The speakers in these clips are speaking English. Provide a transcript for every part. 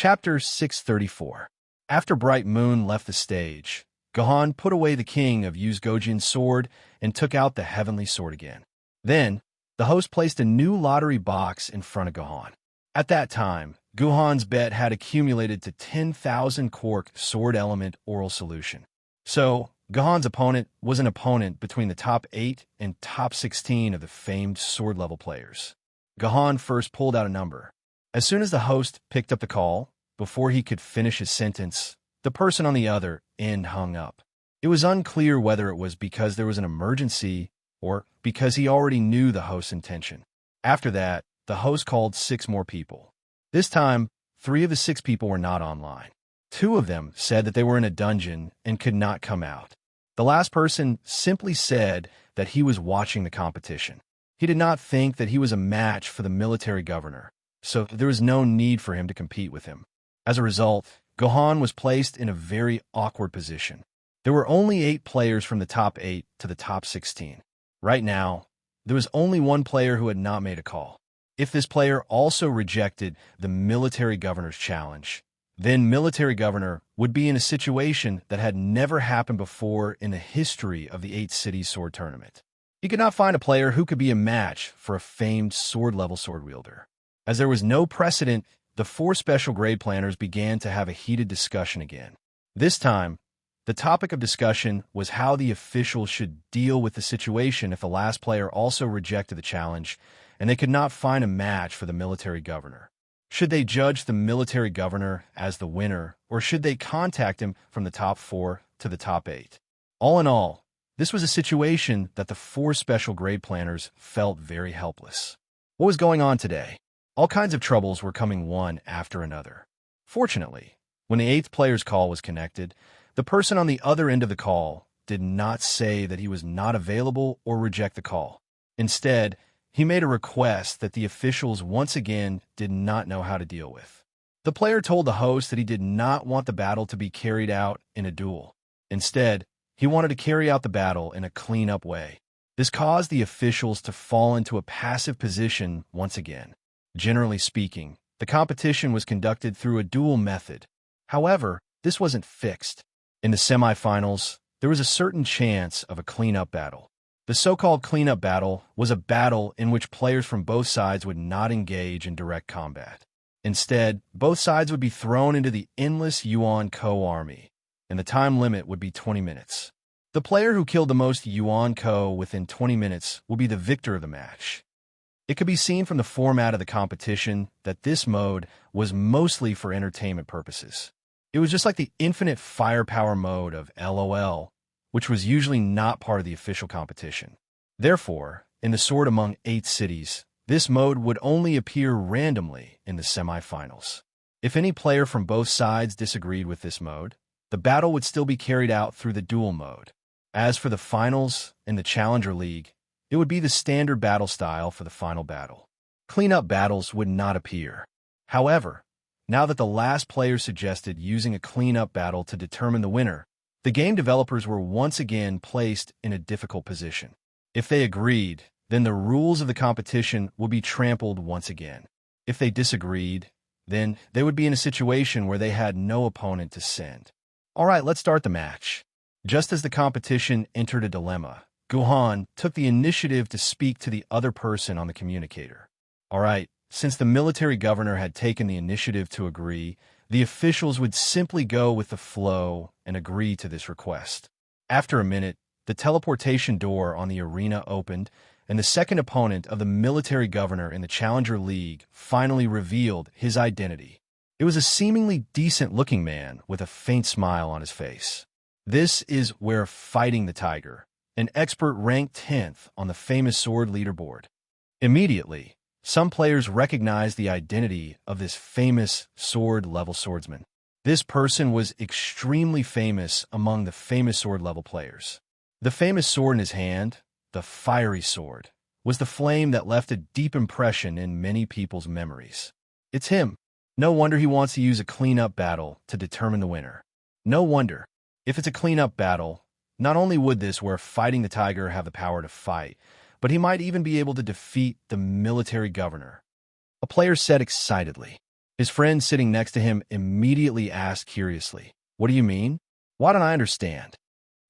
Chapter 634. After Bright Moon left the stage, Gohan put away the king of Uzgojin's sword and took out the heavenly sword again. Then, the host placed a new lottery box in front of Gohan. At that time, Gohan's bet had accumulated to 10,000 quark sword element oral solution. So, Gohan's opponent was an opponent between the top 8 and top 16 of the famed sword-level players. Gohan first pulled out a number. As soon as the host picked up the call, before he could finish his sentence, the person on the other end hung up. It was unclear whether it was because there was an emergency or because he already knew the host's intention. After that, the host called 6 more people. This time, 3 of the 6 people were not online. 2 of them said that they were in a dungeon and could not come out. The last person simply said that he was watching the competition. He did not think that he was a match for the military governor, so there was no need for him to compete with him. As a result, Gohan was placed in a very awkward position. There were only 8 players from the top 8 to the top 16. Right now, there was only one player who had not made a call. If this player also rejected the military governor's challenge, then military governor would be in a situation that had never happened before in the history of the 8 Cities Sword Tournament. He could not find a player who could be a match for a famed sword-level sword wielder. As there was no precedent, the 4 special grade planners began to have a heated discussion again. This time, the topic of discussion was how the officials should deal with the situation if the last player also rejected the challenge and they could not find a match for the military governor. Should they judge the military governor as the winner, or should they contact him from the top 4 to the top 8? All in all, this was a situation that the 4 special grade planners felt very helpless. What was going on today? All kinds of troubles were coming one after another. Fortunately, when the 8th player's call was connected, the person on the other end of the call did not say that he was not available or reject the call. Instead, he made a request that the officials once again did not know how to deal with. The player told the host that he did not want the battle to be carried out in a duel. Instead, he wanted to carry out the battle in a clean-up way. This caused the officials to fall into a passive position once again. Generally speaking, the competition was conducted through a duel method. However, this wasn't fixed. In the semifinals, there was a certain chance of a clean-up battle. The so-called clean-up battle was a battle in which players from both sides would not engage in direct combat. Instead, both sides would be thrown into the endless Yuan Ko army, and the time limit would be 20 minutes. The player who killed the most Yuan Ko within 20 minutes will be the victor of the match. It could be seen from the format of the competition that this mode was mostly for entertainment purposes. It was just like the infinite firepower mode of LOL, which was usually not part of the official competition. Therefore, in the Sword Among 8 Cities, this mode would only appear randomly in the semifinals. If any player from both sides disagreed with this mode, the battle would still be carried out through the duel mode. As for the finals in the Challenger League, it would be the standard battle style for the final battle. Clean-up battles would not appear. However, now that the last player suggested using a clean-up battle to determine the winner, the game developers were once again placed in a difficult position. If they agreed, then the rules of the competition would be trampled once again. If they disagreed, then they would be in a situation where they had no opponent to send. All right, let's start the match. Just as the competition entered a dilemma, Gohan took the initiative to speak to the other person on the communicator. All right, since the military governor had taken the initiative to agree, the officials would simply go with the flow and agree to this request. After a minute, the teleportation door on the arena opened, and the second opponent of the military governor in the Challenger League finally revealed his identity. It was a seemingly decent-looking man with a faint smile on his face. This is where Fighting the Tiger, an expert ranked 10th on the famous sword leaderboard. Immediately, some players recognized the identity of this famous sword-level swordsman. This person was extremely famous among the famous sword-level players. The famous sword in his hand, the fiery sword, was the flame that left a deep impression in many people's memories. It's him. No wonder he wants to use a clean-up battle to determine the winner. No wonder. If it's a clean-up battle, not only would this where Fighting the Tiger have the power to fight, but he might even be able to defeat the military governor. A player said excitedly. His friend sitting next to him immediately asked curiously, "What do you mean? Why don't I understand?"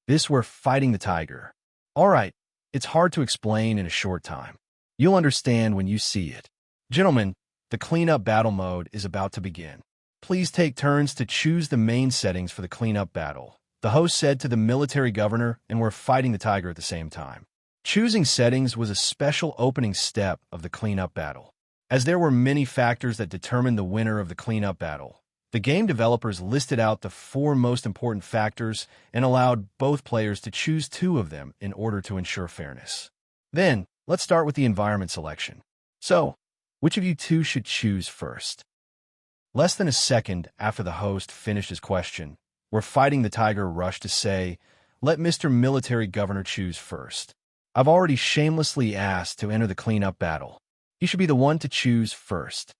"This we're fighting the tiger." "All right, it's hard to explain in a short time. You'll understand when you see it. Gentlemen, the cleanup battle mode is about to begin. Please take turns to choose the main settings for the cleanup battle," the host said to the military governor, and we're fighting the tiger at the same time. Choosing settings was a special opening step of the cleanup battle. As there were many factors that determined the winner of the cleanup battle, the game developers listed out the 4 most important factors and allowed both players to choose 2 of them in order to ensure fairness. Then, let's start with the environment selection. So, which of you 2 should choose first? Less than a second after the host finished his question, we're fighting the tiger rushed to say, "Let Mr. Military Governor choose first. I've already shamelessly asked to enter the cleanup battle. He should be the one to choose first."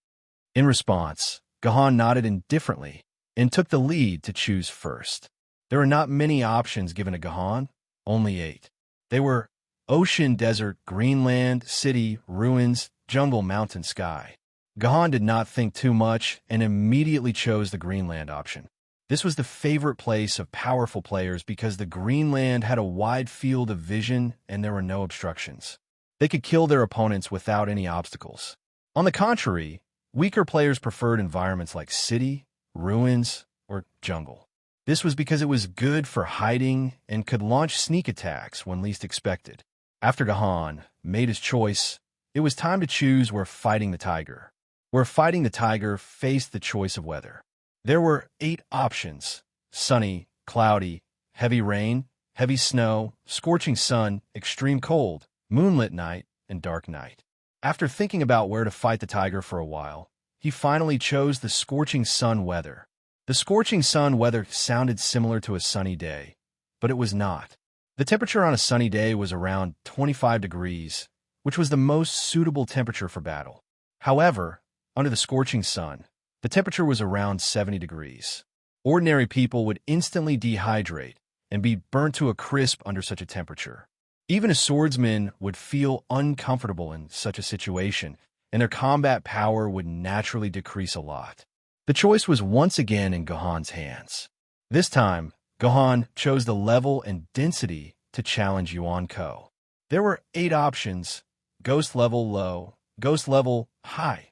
In response, Gahan nodded indifferently and took the lead to choose first. There were not many options given to Gahan, only 8. They were ocean, desert, Greenland, city, ruins, jungle, mountain, sky. Gahan did not think too much and immediately chose the Greenland option. This was the favorite place of powerful players because the Greenland had a wide field of vision and there were no obstructions. They could kill their opponents without any obstacles. On the contrary, weaker players preferred environments like city, ruins, or jungle. This was because it was good for hiding and could launch sneak attacks when least expected. After Gahan made his choice, it was time to choose where fighting the tiger. Where fighting the tiger faced the choice of weather. There were 8 options: sunny, cloudy, heavy rain, heavy snow, scorching sun, extreme cold, moonlit night, and dark night. After thinking about where to fight the tiger for a while, he finally chose the scorching sun weather. The scorching sun weather sounded similar to a sunny day, but it was not. The temperature on a sunny day was around 25 degrees, which was the most suitable temperature for battle. However, under the scorching sun, the temperature was around 70 degrees. Ordinary people would instantly dehydrate and be burnt to a crisp under such a temperature. Even a swordsman would feel uncomfortable in such a situation, and their combat power would naturally decrease a lot. The choice was once again in Gahan's hands. This time, Gahan chose the level and density to challenge Yuan Ko. There were 8 options: ghost level low, ghost level high,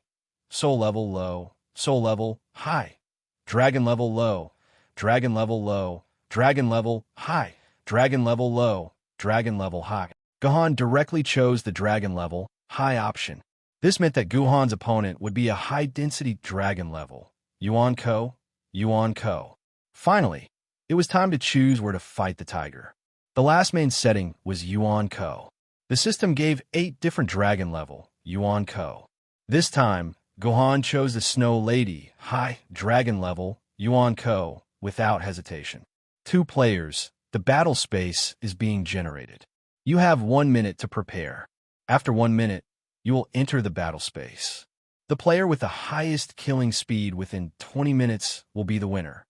soul level low, soul level high, dragon level low, dragon level low, dragon level high, dragon level low, dragon level high. Gahan directly chose the dragon level high option. This meant that Guhan's opponent would be a high-density dragon level, Yuan Ko, Yuan Ko. Finally, it was time to choose where to fight the tiger. The last main setting was Yuan Ko. The system gave 8 different dragon level, Yuan Ko. This time, Gahan chose the Snow Lady, high dragon level, Yuan Ko, without hesitation. 2 players, the battle space is being generated. You have 1 minute to prepare. After 1 minute, you will enter the battle space. The player with the highest killing speed within 20 minutes will be the winner.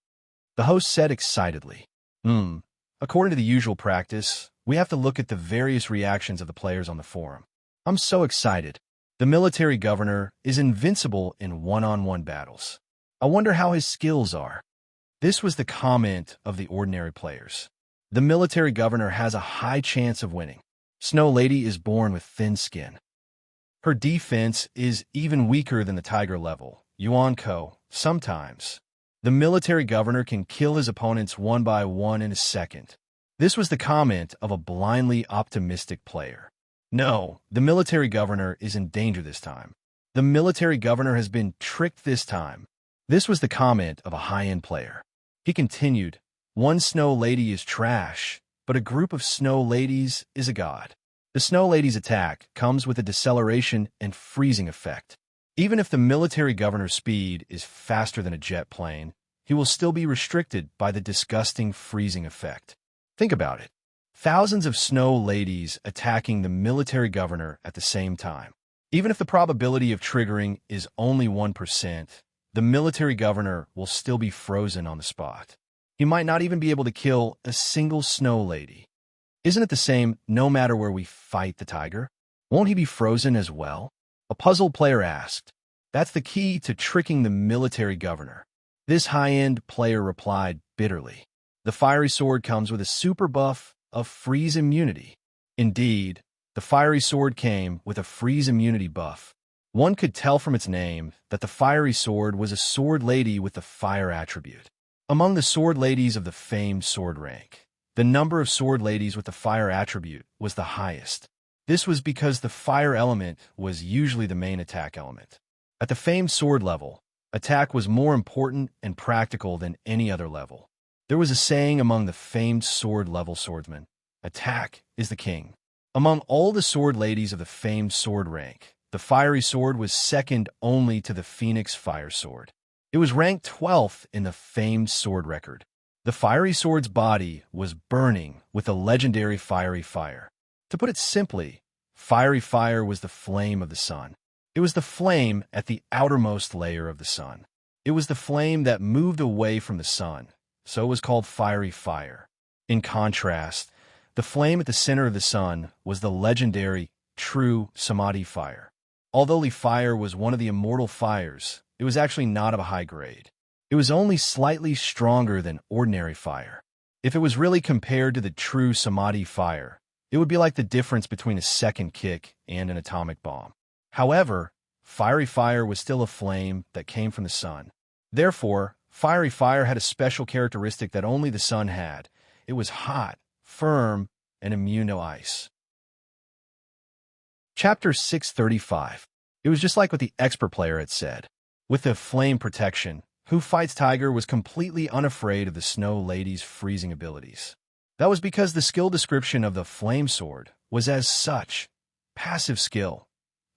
The host said excitedly. According to the usual practice, we have to look at the various reactions of the players on the forum. I'm so excited. The military governor is invincible in one-on-one battles. I wonder how his skills are. This was the comment of the ordinary players. The military governor has a high chance of winning. Snow Lady is born with thin skin. Her defense is even weaker than the tiger level, Yuan Ko, sometimes. The military governor can kill his opponents one by one in a second. This was the comment of a blindly optimistic player. No, the military governor is in danger this time. The military governor has been tricked this time. This was the comment of a high-end player. He continued, "One Snow Lady is trash, but a group of Snow Ladies is a god." The Snow Lady's attack comes with a deceleration and freezing effect. Even if the military governor's speed is faster than a jet plane, he will still be restricted by the disgusting freezing effect. Think about it. Thousands of Snow Ladies attacking the military governor at the same time. Even if the probability of triggering is only 1%, the military governor will still be frozen on the spot. He might not even be able to kill a single Snow Lady. Isn't it the same no matter where we fight the tiger? Won't he be frozen as well? A puzzled player asked. That's the key to tricking the military governor. This high-end player replied bitterly. The fiery sword comes with a super buff of freeze immunity. Indeed, the fiery sword came with a freeze immunity buff. One could tell from its name that the fiery sword was a sword lady with the fire attribute. Among the sword ladies of the famed sword rank, the number of sword ladies with the fire attribute was the highest. This was because the fire element was usually the main attack element. At the famed sword level, attack was more important and practical than any other level. There was a saying among the famed sword level swordsmen, "Attack is the king." Among all the sword ladies of the famed sword rank, the fiery sword was second only to the Phoenix fire sword. It was ranked 12th in the famed sword record. The fiery sword's body was burning with a legendary fiery fire. To put it simply, fiery fire was the flame of the sun. It was the flame at the outermost layer of the sun. It was the flame that moved away from the sun, so it was called fiery fire. In contrast, the flame at the center of the sun was the legendary, true samadhi fire. Although the fire was one of the immortal fires, it was actually not of a high grade. It was only slightly stronger than ordinary fire. If it was really compared to the true samadhi fire, it would be like the difference between a second kick and an atomic bomb. However, fiery fire was still a flame that came from the sun. Therefore, fiery fire had a special characteristic that only the sun had. It was hot, firm, and immune to ice. Chapter 635. It was just like what the expert player had said. With the flame protection, Who Fights Tiger was completely unafraid of the Snow Lady's freezing abilities. That was because the skill description of the flame sword was as such: passive skill,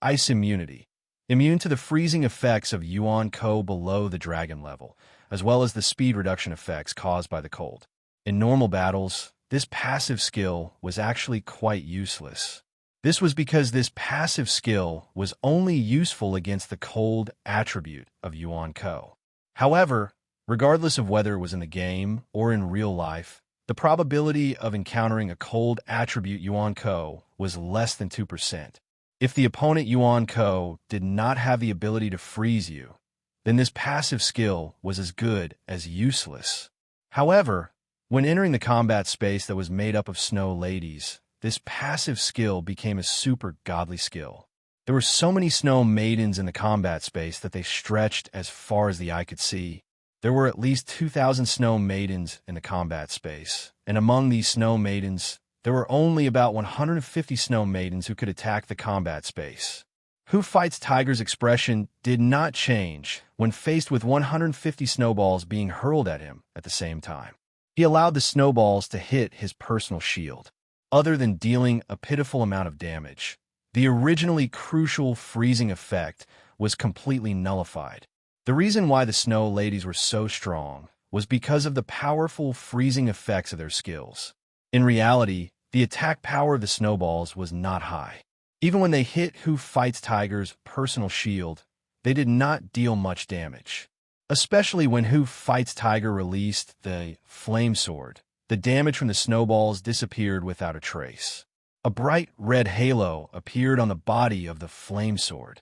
ice immunity, immune to the freezing effects of Yuan Ko below the dragon level, as well as the speed reduction effects caused by the cold. In normal battles, this passive skill was actually quite useless. This was because this passive skill was only useful against the cold attribute of Yuan Ko. However, regardless of whether it was in the game or in real life, the probability of encountering a cold attribute Yuan Ko was less than 2%. If the opponent Yuan Ko did not have the ability to freeze you, then this passive skill was as good as useless. However, when entering the combat space that was made up of snow ladies, this passive skill became a super godly skill. There were so many snow maidens in the combat space that they stretched as far as the eye could see. There were at least 2,000 snow maidens in the combat space, and among these snow maidens, there were only about 150 snow maidens who could attack the combat space. Who Fights Tiger's expression did not change when faced with 150 snowballs being hurled at him at the same time. He allowed the snowballs to hit his personal shield. Other than dealing a pitiful amount of damage, the originally crucial freezing effect was completely nullified. The reason why the snow ladies were so strong was because of the powerful freezing effects of their skills. In reality, the attack power of the snowballs was not high. Even when they hit Who Fights Tiger's personal shield, they did not deal much damage. Especially when Who Fights Tiger released the flame sword, the damage from the snowballs disappeared without a trace. A bright red halo appeared on the body of the flame sword.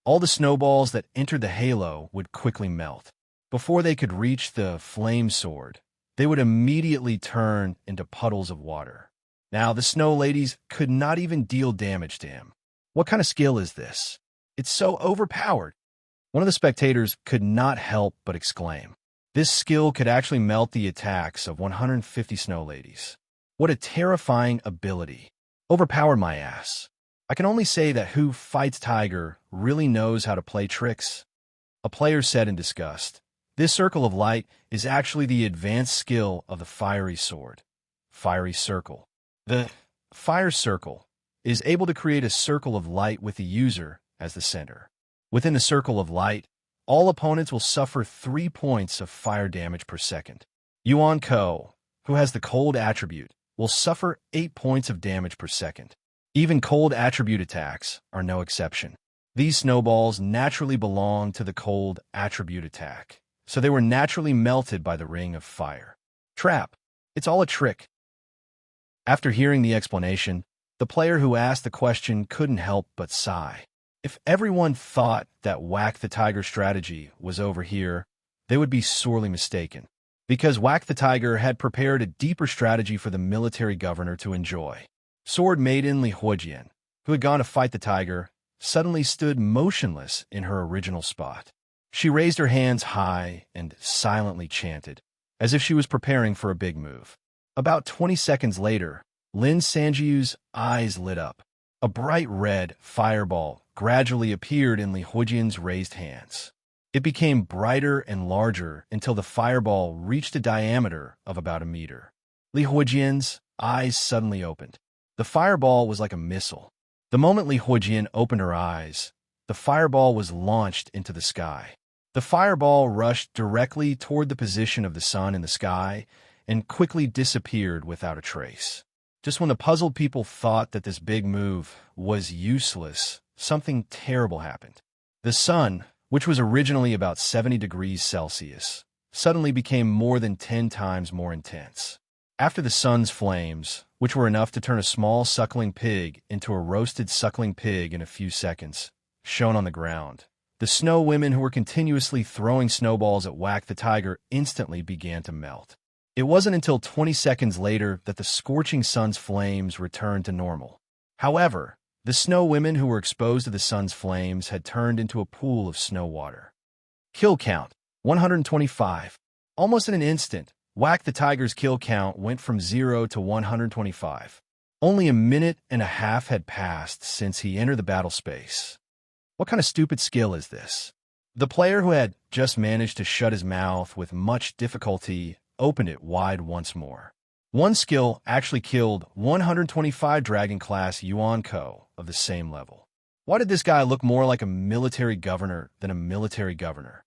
All the snowballs that entered the halo would quickly melt. Before they could reach the flame sword, they would immediately turn into puddles of water. Now, the snow ladies could not even deal damage to him. What kind of skill is this? It's so overpowered. One of the spectators could not help but exclaim. This skill could actually melt the attacks of 150 snow ladies. What a terrifying ability. Overpowered my ass. I can only say that Who Fights Tiger really knows how to play tricks. A player said in disgust, "This circle of light is actually the advanced skill of the fiery sword." Fiery circle. The fire circle is able to create a circle of light with the user as the center. Within the circle of light, all opponents will suffer 3 points of fire damage per second. Yuan Ko, who has the cold attribute, will suffer 8 points of damage per second. Even cold attribute attacks are no exception. These snowballs naturally belong to the cold attribute attack, so they were naturally melted by the ring of fire. Trap. It's all a trick. After hearing the explanation, the player who asked the question couldn't help but sigh. If everyone thought that Whack the Tiger strategy was over here, they would be sorely mistaken, because Whack the Tiger had prepared a deeper strategy for the military governor to enjoy. Sword Maiden Li Huojian, who had gone to fight the tiger, suddenly stood motionless in her original spot. She raised her hands high and silently chanted, as if she was preparing for a big move. About 20 seconds later, Lin Sanjiu's eyes lit up. A bright red fireball gradually appeared in Li Huojian's raised hands. It became brighter and larger until the fireball reached a diameter of about a meter. Li Huojian's eyes suddenly opened. The fireball was like a missile. The moment Li Huojian opened her eyes, the fireball was launched into the sky. The fireball rushed directly toward the position of the sun in the sky and quickly disappeared without a trace. Just when the puzzled people thought that this big move was useless, something terrible happened. The sun, which was originally about 70 degrees Celsius, suddenly became more than 10 times more intense. After the sun's flames, which were enough to turn a small suckling pig into a roasted suckling pig in a few seconds, shone on the ground, the snow women who were continuously throwing snowballs at Whack the Tiger instantly began to melt. It wasn't until 20 seconds later that the scorching sun's flames returned to normal. However, the snow women who were exposed to the sun's flames had turned into a pool of snow water. Kill count, 125. Almost in an instant, Whack the Tiger's kill count went from 0 to 125. Only a minute and a half had passed since he entered the battle space. What kind of stupid skill is this? The player who had just managed to shut his mouth with much difficulty opened it wide once more. One skill actually killed 125 Dragon Class Yuan Ko of the same level. Why did this guy look more like a military governor than a military governor?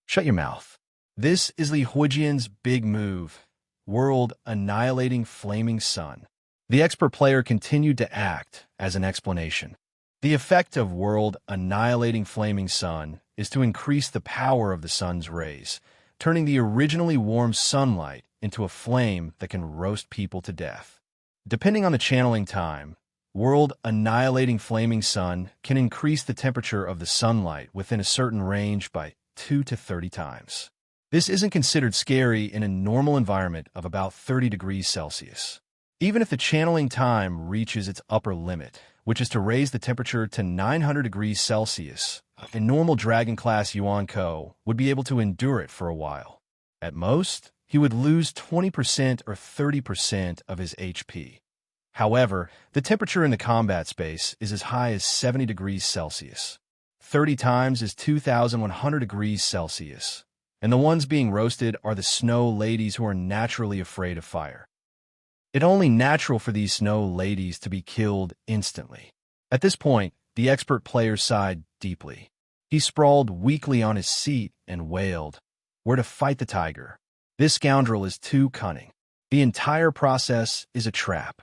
Shut your mouth. This is Li Huojian's big move, World Annihilating Flaming Sun. The expert player continued to act as an explanation. The effect of World Annihilating Flaming Sun is to increase the power of the sun's rays, turning the originally warm sunlight into a flame that can roast people to death. Depending on the channeling time, World Annihilating Flaming Sun can increase the temperature of the sunlight within a certain range by 2 to 30 times. This isn't considered scary in a normal environment of about 30 degrees Celsius. Even if the channeling time reaches its upper limit, which is to raise the temperature to 900 degrees Celsius, a normal Dragon Class Yuan Ko would be able to endure it for a while. At most, he would lose 20% or 30% of his HP. However, the temperature in the combat space is as high as 70 degrees Celsius. 30 times is 2,100 degrees Celsius, and the ones being roasted are the snow ladies who are naturally afraid of fire. It's only natural for these snow ladies to be killed instantly. At this point, the expert player sighed deeply. He sprawled weakly on his seat and wailed, "Where to fight the tiger? This scoundrel is too cunning. The entire process is a trap.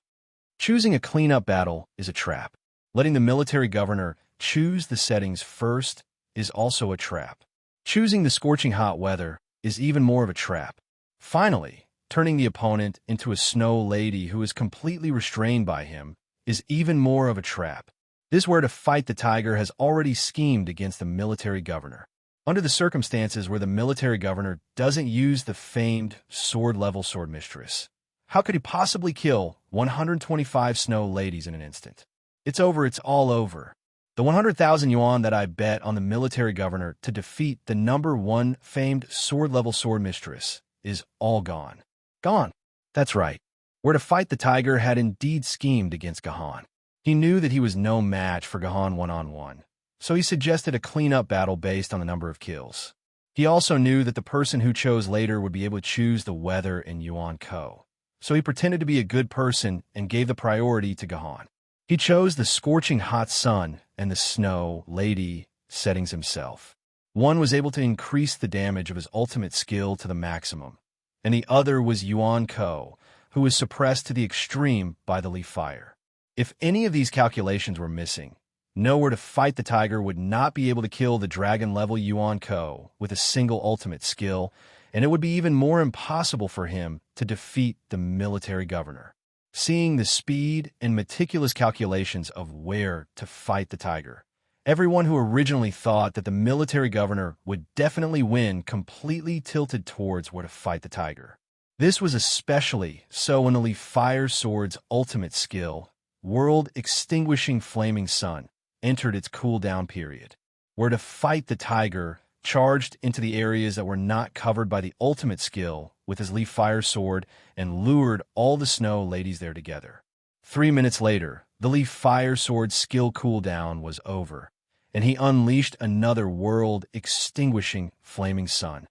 Choosing a cleanup battle is a trap. Letting the military governor choose the settings first is also a trap. Choosing the scorching hot weather is even more of a trap. Finally, turning the opponent into a snow lady who is completely restrained by him is even more of a trap. This Where to Fight the Tiger has already schemed against the military governor. Under the circumstances where the military governor doesn't use the famed sword-level sword mistress, how could he possibly kill 125 snow ladies in an instant? It's over, it's all over. The 100,000 yuan that I bet on the military governor to defeat the #1 famed sword-level sword mistress is all gone. Gone. That's right. Where to Fight the Tiger had indeed schemed against Gahan. He knew that he was no match for Gahan one-on-one, so he suggested a clean-up battle based on the number of kills. He also knew that the person who chose later would be able to choose the weather in Yuan Ko, so he pretended to be a good person and gave the priority to Gahan. He chose the scorching hot sun and the snow lady settings himself. One was able to increase the damage of his ultimate skill to the maximum, and the other was Yuan Ko, who was suppressed to the extreme by the leaf fire. If any of these calculations were missing, Where to Fight the Tiger would not be able to kill the dragon-level Yuan Ko with a single ultimate skill, and it would be even more impossible for him to defeat the military governor. Seeing the speed and meticulous calculations of Where to Fight the Tiger, Everyone who originally thought that the military governor would definitely win completely tilted towards where to fight the tiger. This was especially so when the Leaf Fire Sword's ultimate skill, World-Extinguishing Flaming Sun, entered its cooldown period. Where to fight the tiger charged into the areas that were not covered by the ultimate skill with his Leaf Fire Sword and lured all the snow ladies there together. 3 minutes later, the Leaf Fire Sword's skill cooldown was over, and he unleashed another world-extinguishing flaming sun.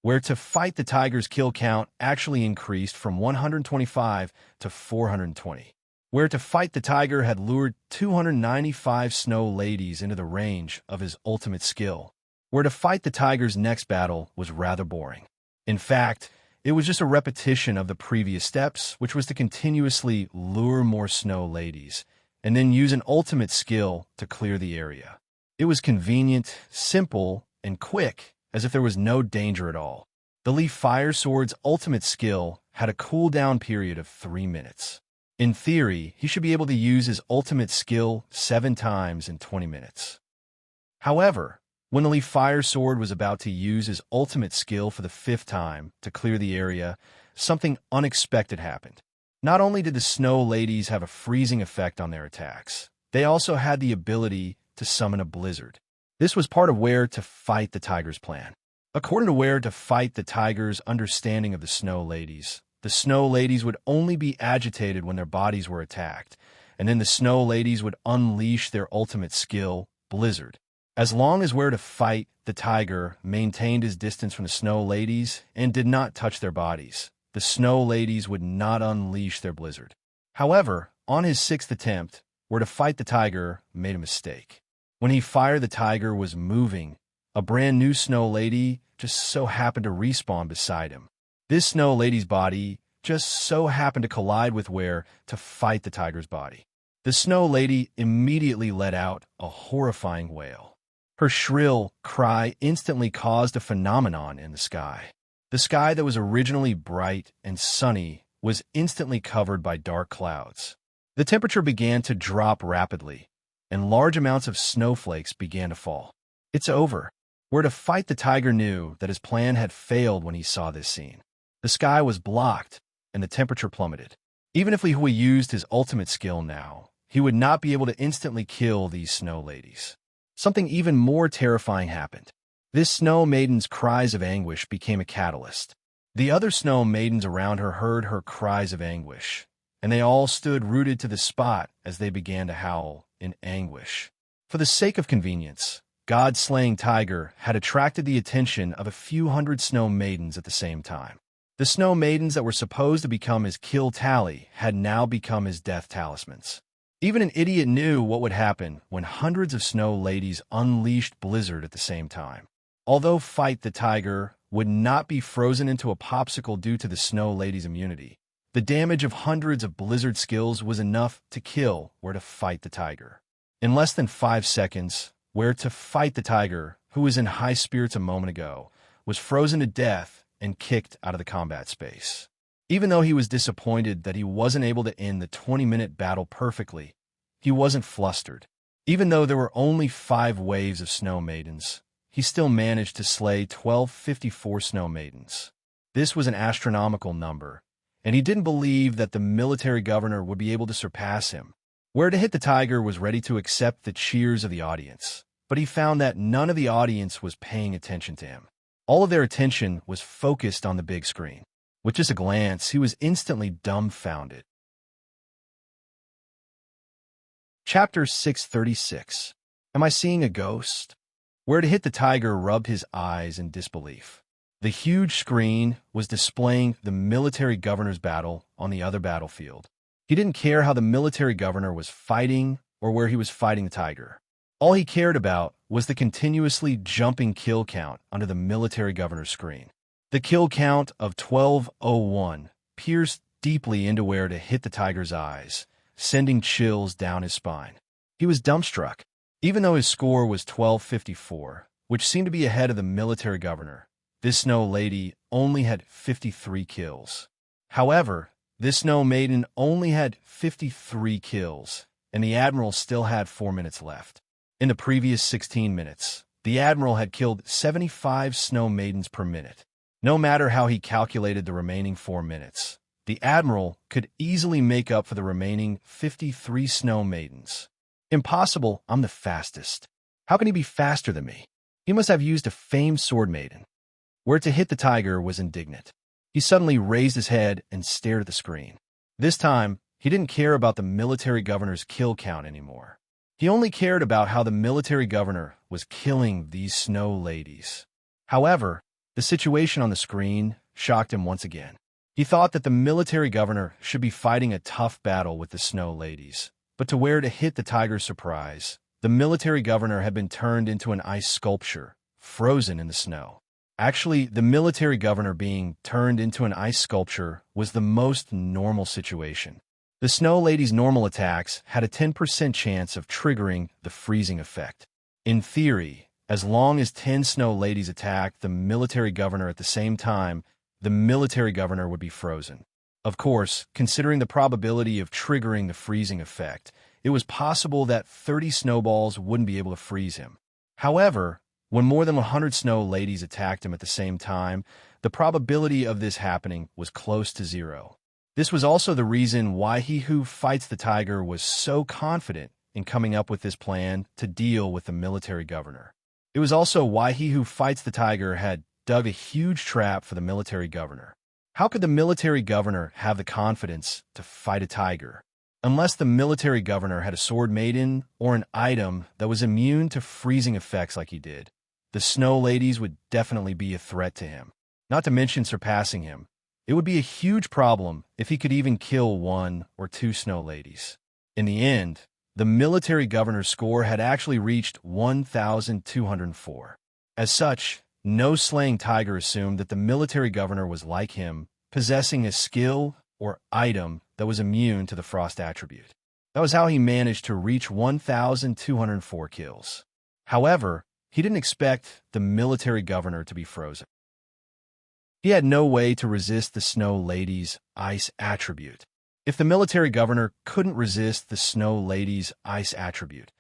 Where to fight the tiger's kill count actually increased from 125 to 420. Where to fight the tiger had lured 295 snow ladies into the range of his ultimate skill. Where to fight the tiger's next battle was rather boring. In fact, it was just a repetition of the previous steps, which was to continuously lure more snow ladies, and then use an ultimate skill to clear the area. It was convenient, simple, and quick, as if there was no danger at all. The Leaf Fire Sword's ultimate skill had a cooldown period of 3 minutes. In theory, he should be able to use his ultimate skill 7 times in 20 minutes. However, when the Leaf Fire Sword was about to use his ultimate skill for the 5th time to clear the area, something unexpected happened. Not only did the snow ladies have a freezing effect on their attacks, they also had the ability to summon a blizzard. This was part of Where to Fight the Tiger's plan. According to Where to Fight the Tiger's understanding of the snow ladies would only be agitated when their bodies were attacked, and then the snow ladies would unleash their ultimate skill, Blizzard. As long as Where to Fight the Tiger maintained his distance from the snow ladies and did not touch their bodies, the snow ladies would not unleash their blizzard. However, on his 6th attempt, Where to Fight the Tiger made a mistake. When he fired, the tiger was moving. A brand new snow lady just so happened to respawn beside him. This snow lady's body just so happened to collide with Where to Fight the Tiger's body. The snow lady immediately let out a horrifying wail. Her shrill cry instantly caused a phenomenon in the sky. The sky that was originally bright and sunny was instantly covered by dark clouds. The temperature began to drop rapidly, and large amounts of snowflakes began to fall. It's over. Where to Fight the Tiger knew that his plan had failed when he saw this scene. The sky was blocked, and the temperature plummeted. Even if Li Hui used his ultimate skill now, he would not be able to instantly kill these snow ladies. Something even more terrifying happened. This snow maiden's cries of anguish became a catalyst. The other snow maidens around her heard her cries of anguish, and they all stood rooted to the spot as they began to howl in anguish. For the sake of convenience, God-slaying Tiger had attracted the attention of a few hundred snow maidens at the same time. The snow maidens that were supposed to become his kill tally had now become his death talismans. Even an idiot knew what would happen when hundreds of snow ladies unleashed Blizzard at the same time. Although Fight the Tiger would not be frozen into a popsicle due to the snow lady's immunity, the damage of hundreds of Blizzard skills was enough to kill Where to Fight the Tiger. In less than 5 seconds, Where to Fight the Tiger, who was in high spirits a moment ago, was frozen to death and kicked out of the combat space. Even though he was disappointed that he wasn't able to end the 20-minute battle perfectly, he wasn't flustered. Even though there were only 5 waves of snow maidens, he still managed to slay 1254 snow maidens. This was an astronomical number, and he didn't believe that the military governor would be able to surpass him. Where to Hit the Tiger was ready to accept the cheers of the audience, but he found that none of the audience was paying attention to him. All of their attention was focused on the big screen. With just a glance, he was instantly dumbfounded. Chapter 636. Am I seeing a ghost? Where to Hit the Tiger rubbed his eyes in disbelief. The huge screen was displaying the military governor's battle on the other battlefield. He didn't care how the military governor was fighting or where he was fighting the tiger. All he cared about was the continuously jumping kill count under the military governor's screen. The kill count of 1201 pierced deeply into Where to Hit the Tiger's eyes, sending chills down his spine. He was dumbstruck. Even though his score was 1254, which seemed to be ahead of the military governor, this snow lady only had 53 kills. However, this snow maiden only had 53 kills, and the admiral still had 4 minutes left. In the previous 16 minutes, the Admiral had killed 75 snow maidens per minute. No matter how he calculated the remaining 4 minutes, the Admiral could easily make up for the remaining 53 snow maidens. Impossible, I'm the fastest. How can he be faster than me? He must have used a famed sword maiden. Where to hit the tiger was indignant. He suddenly raised his head and stared at the screen. This time, he didn't care about the military governor's kill count anymore. He only cared about how the military governor was killing these snow ladies. However, the situation on the screen shocked him once again. He thought that the military governor should be fighting a tough battle with the snow ladies. But to where to hit the tiger's surprise, the military governor had been turned into an ice sculpture, frozen in the snow. Actually, the military governor being turned into an ice sculpture was the most normal situation. The snow lady's normal attacks had a 10% chance of triggering the freezing effect. In theory, as long as 10 snow ladies attacked the military governor at the same time, the military governor would be frozen. Of course, considering the probability of triggering the freezing effect, it was possible that 30 snowballs wouldn't be able to freeze him. However, when more than 100 snow ladies attacked him at the same time, the probability of this happening was close to 0. This was also the reason why he who fights the tiger was so confident in coming up with this plan to deal with the military governor. It was also why he who fights the tiger had dug a huge trap for the military governor. How could the military governor have the confidence to fight a tiger? Unless the military governor had a sword maiden or an item that was immune to freezing effects like he did, the snow ladies would definitely be a threat to him, not to mention surpassing him. It would be a huge problem if he could even kill 1 or 2 snow ladies. In the end, the military governor's score had actually reached 1,204. As such, no slaying tiger assumed that the military governor was like him, possessing a skill or item that was immune to the frost attribute. That was how he managed to reach 1,204 kills. However, he didn't expect the military governor to be frozen. He had no way to resist the snow lady's ice attribute. If the military governor couldn't resist the snow lady's ice attribute,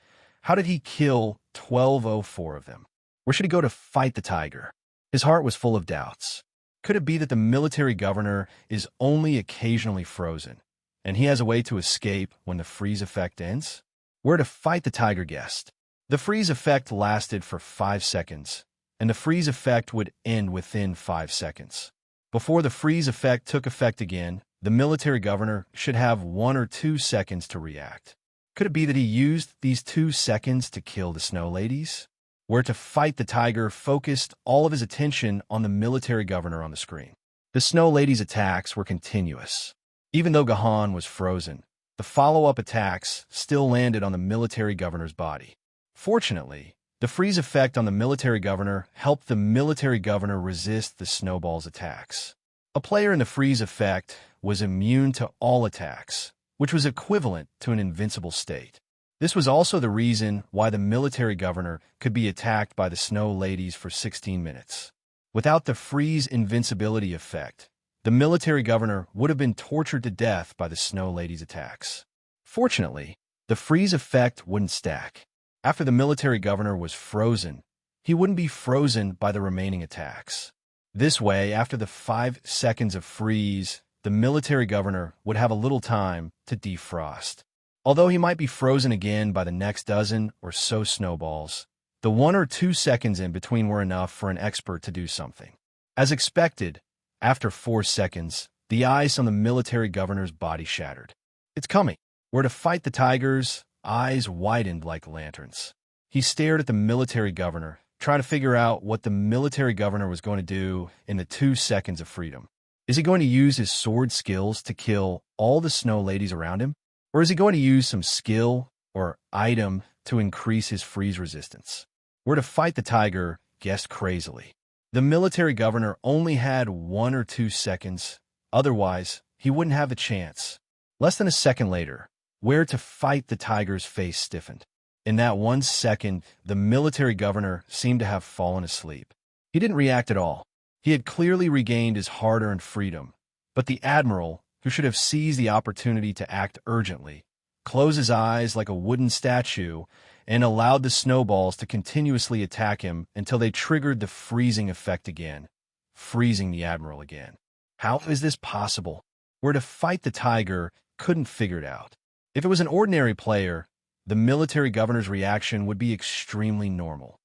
how did he kill 1,204 of them? Where should he go to fight the tiger? His heart was full of doubts. Could it be that the military governor is only occasionally frozen, and he has a way to escape when the freeze effect ends? Where to fight the tiger guessed? The freeze effect lasted for 5 seconds, and the freeze effect would end within 5 seconds. Before the freeze effect took effect again, the military governor should have 1 or 2 seconds to react. Could it be that he used these 2 seconds to kill the snow ladies? Where to fight the tiger focused all of his attention on the military governor on the screen. The snow lady's attacks were continuous. Even though Gahan was frozen, the follow-up attacks still landed on the military governor's body. Fortunately, the freeze effect on the military governor helped the military governor resist the snowball's attacks. A player in the freeze effect was immune to all attacks, which was equivalent to an invincible state. This was also the reason why the military governor could be attacked by the snow ladies for 16 minutes. Without the freeze invincibility effect, the military governor would have been tortured to death by the snow ladies' attacks. Fortunately, the freeze effect wouldn't stack. After the military governor was frozen, he wouldn't be frozen by the remaining attacks. This way, after the 5 seconds of freeze, the military governor would have a little time to defrost. Although he might be frozen again by the next dozen or so snowballs, the 1 or 2 seconds in between were enough for an expert to do something. As expected, after 4 seconds, the ice on the military governor's body shattered. It's coming. Where to fight the tigers, eyes widened like lanterns. He stared at the military governor, trying to figure out what the military governor was going to do in the 2 seconds of freedom. Is he going to use his sword skills to kill all the snow ladies around him? Or is he going to use some skill or item to increase his freeze resistance? Where to fight the tiger guessed crazily. The military governor only had 1 or 2 seconds, otherwise he wouldn't have a chance. Less than a second later, where to fight the tiger's face stiffened. In that 1 second, the military governor seemed to have fallen asleep. He didn't react at all. He had clearly regained his hard-earned freedom, but the admiral, who should have seized the opportunity to act urgently, closed his eyes like a wooden statue and allowed the snowballs to continuously attack him until they triggered the freezing effect again, freezing the admiral again. How is this possible? Where to fight the tiger couldn't figure it out. If it was an ordinary player, the military governor's reaction would be extremely normal.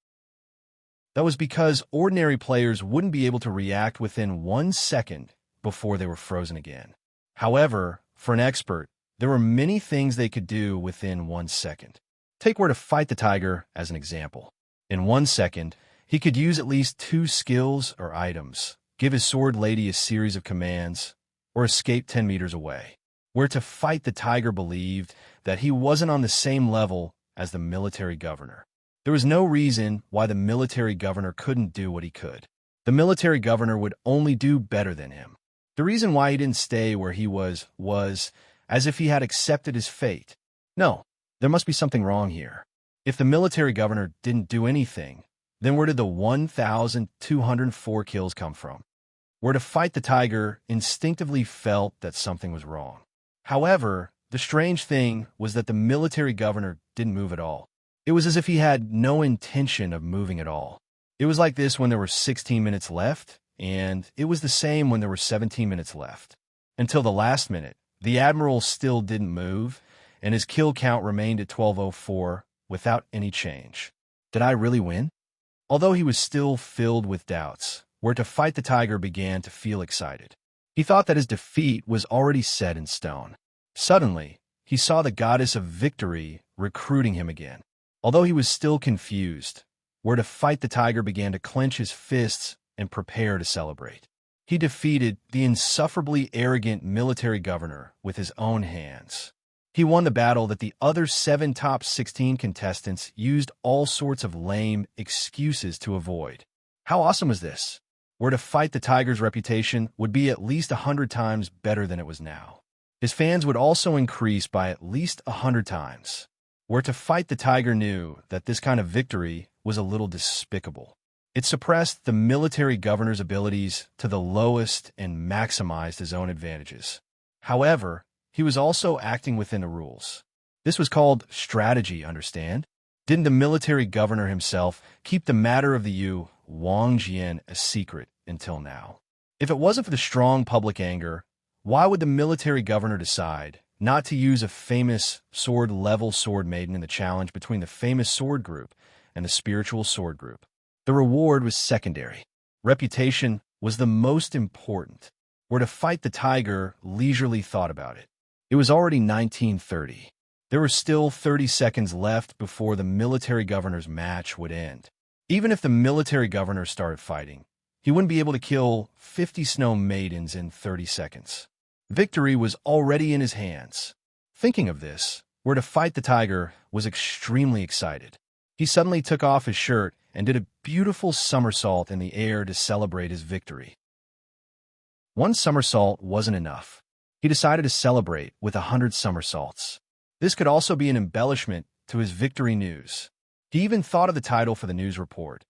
That was because ordinary players wouldn't be able to react within 1 second before they were frozen again. However, for an expert, there were many things they could do within 1 second. Take where to fight the tiger as an example. In 1 second, he could use at least 2 skills or items, give his sword lady a series of commands, or escape 10 meters away. Where to fight the tiger believed that he wasn't on the same level as the military governor. There was no reason why the military governor couldn't do what he could. The military governor would only do better than him. The reason why he didn't stay where he was as if he had accepted his fate. No, there must be something wrong here. If the military governor didn't do anything, then where did the 1,204 kills come from? Where to fight the tiger instinctively felt that something was wrong. However, the strange thing was that the military governor didn't move at all. It was as if he had no intention of moving at all. It was like this when there were 16 minutes left, and it was the same when there were 17 minutes left. Until the last minute, the admiral still didn't move, and his kill count remained at 1204 without any change. Did I really win? Although he was still filled with doubts, where to fight the tiger began to feel excited. He thought that his defeat was already set in stone. Suddenly, he saw the goddess of victory recruiting him again. Although he was still confused, where to fight the tiger began to clench his fists and prepare to celebrate. He defeated the insufferably arrogant military governor with his own hands. He won the battle that the other 7 top 16 contestants used all sorts of lame excuses to avoid. How awesome was this? Where to fight the tiger's reputation would be at least 100 times better than it was now. His fans would also increase by at least 100 times. Where to fight the tiger knew that this kind of victory was a little despicable. It suppressed the military governor's abilities to the lowest and maximized his own advantages. However, he was also acting within the rules. This was called strategy, understand? Didn't the military governor himself keep the matter of the Yu Wangjian a secret until now? If it wasn't for the strong public anger, why would the military governor decide not to use a famous sword-level sword maiden in the challenge between the famous sword group and the spiritual sword group? The reward was secondary. Reputation was the most important. Where to fight the tiger leisurely thought about it. It was already 1930. There were still 30 seconds left before the military governor's match would end. Even if the military governor started fighting, he wouldn't be able to kill 50 snow maidens in 30 seconds. Victory was already in his hands. Thinking of this, where to fight the tiger was extremely excited. He suddenly took off his shirt and did a beautiful somersault in the air to celebrate his victory. One somersault wasn't enough. He decided to celebrate with 100 somersaults. This could also be an embellishment to his victory news. He even thought of the title for the news report,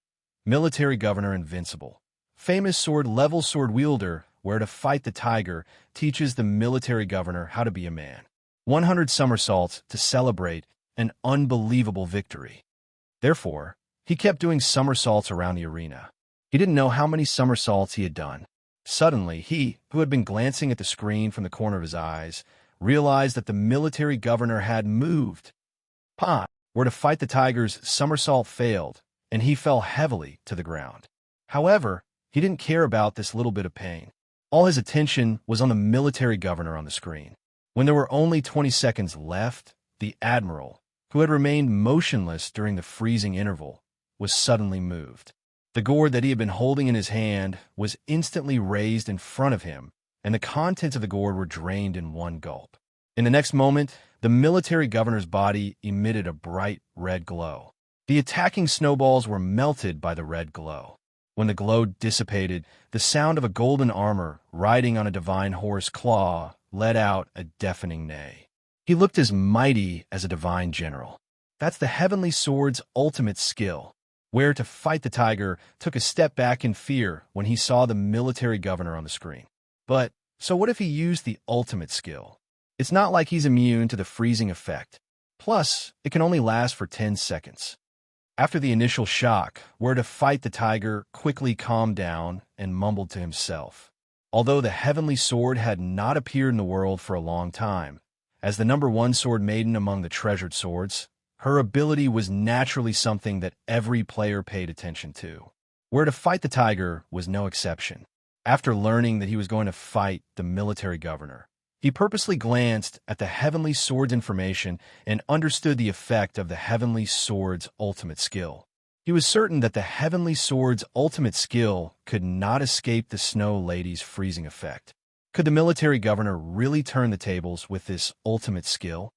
Military Governor Invincible. Famous sword-level sword wielder, where to fight the tiger, teaches the military governor how to be a man. 100 somersaults to celebrate an unbelievable victory. Therefore, he kept doing somersaults around the arena. He didn't know how many somersaults he had done. Suddenly, he, who had been glancing at the screen from the corner of his eyes, realized that the military governor had moved. Where to fight the tiger's somersault failed, and he fell heavily to the ground. However, he didn't care about this little bit of pain. All his attention was on the military governor on the screen. When there were only 20 seconds left, the admiral, who had remained motionless during the freezing interval, was suddenly moved. The gourd that he had been holding in his hand was instantly raised in front of him, and the contents of the gourd were drained in one gulp. In the next moment, the military governor's body emitted a bright red glow. The attacking snowballs were melted by the red glow. When the glow dissipated, the sound of a golden armor riding on a divine horse Claw let out a deafening neigh. He looked as mighty as a divine general. That's the heavenly sword's ultimate skill. Where to fight the tiger took a step back in fear when he saw the military governor on the screen. But, so what if he used the ultimate skill? It's not like he's immune to the freezing effect. Plus, it can only last for 10 seconds. After the initial shock, where to fight the tiger quickly calmed down and mumbled to himself. Although the heavenly sword had not appeared in the world for a long time, as the #1 sword maiden among the treasured swords, her ability was naturally something that every player paid attention to. Where to fight the tiger was no exception. After learning that he was going to fight the military governor, he purposely glanced at the heavenly sword's information and understood the effect of the heavenly sword's ultimate skill. He was certain that the heavenly sword's ultimate skill could not escape the Snow Lady's freezing effect. Could the military governor really turn the tables with this ultimate skill?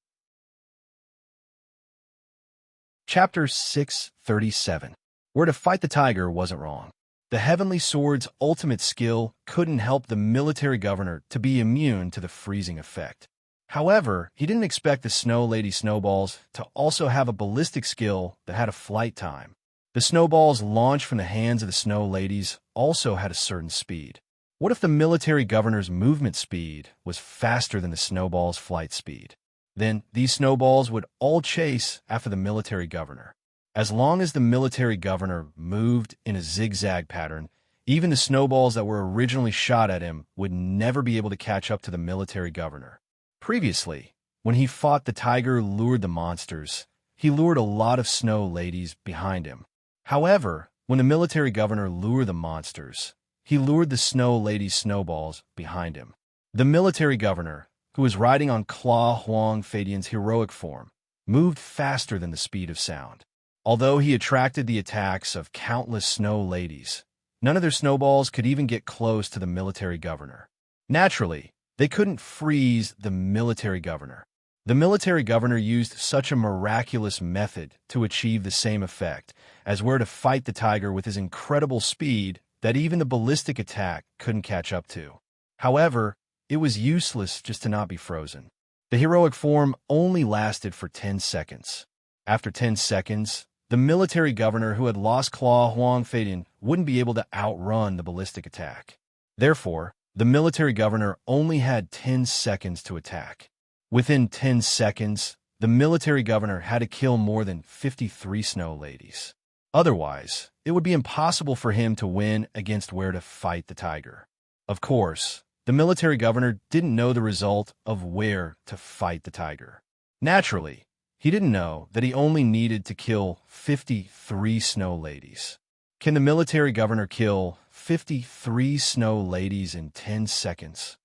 Chapter 637. Where to fight the tiger wasn't wrong. The heavenly sword's ultimate skill couldn't help the military governor to be immune to the freezing effect. However, he didn't expect the Snow Lady snowballs to also have a ballistic skill that had a flight time. The snowballs launched from the hands of the Snow Ladies also had a certain speed. What if the military governor's movement speed was faster than the snowball's flight speed? Then these snowballs would all chase after the military governor. As long as the military governor moved in a zigzag pattern, even the snowballs that were originally shot at him would never be able to catch up to the military governor. Previously, when he fought the tiger lured the monsters, he lured a lot of Snow Ladies behind him. However, when the military governor lured the monsters, he lured the Snow Lady's snowballs behind him. The military governor, who was riding on Claw Huang Fadian's heroic form, moved faster than the speed of sound. Although he attracted the attacks of countless Snow Ladies, none of their snowballs could even get close to the military governor. Naturally, they couldn't freeze the military governor. The military governor used such a miraculous method to achieve the same effect as where to fight the tiger with his incredible speed that even the ballistic attack couldn't catch up to. However, it was useless just to not be frozen. The heroic form only lasted for 10 seconds. After 10 seconds, the military governor who had lost Claw Huang Fadian wouldn't be able to outrun the ballistic attack. Therefore, the military governor only had 10 seconds to attack. Within 10 seconds, the military governor had to kill more than 53 Snow Ladies. Otherwise, it would be impossible for him to win against where to fight the tiger. Of course, the military governor didn't know the result of where to fight the tiger. Naturally, he didn't know that he only needed to kill 53 Snow Ladies. Can the military governor kill 53 Snow Ladies in 10 seconds?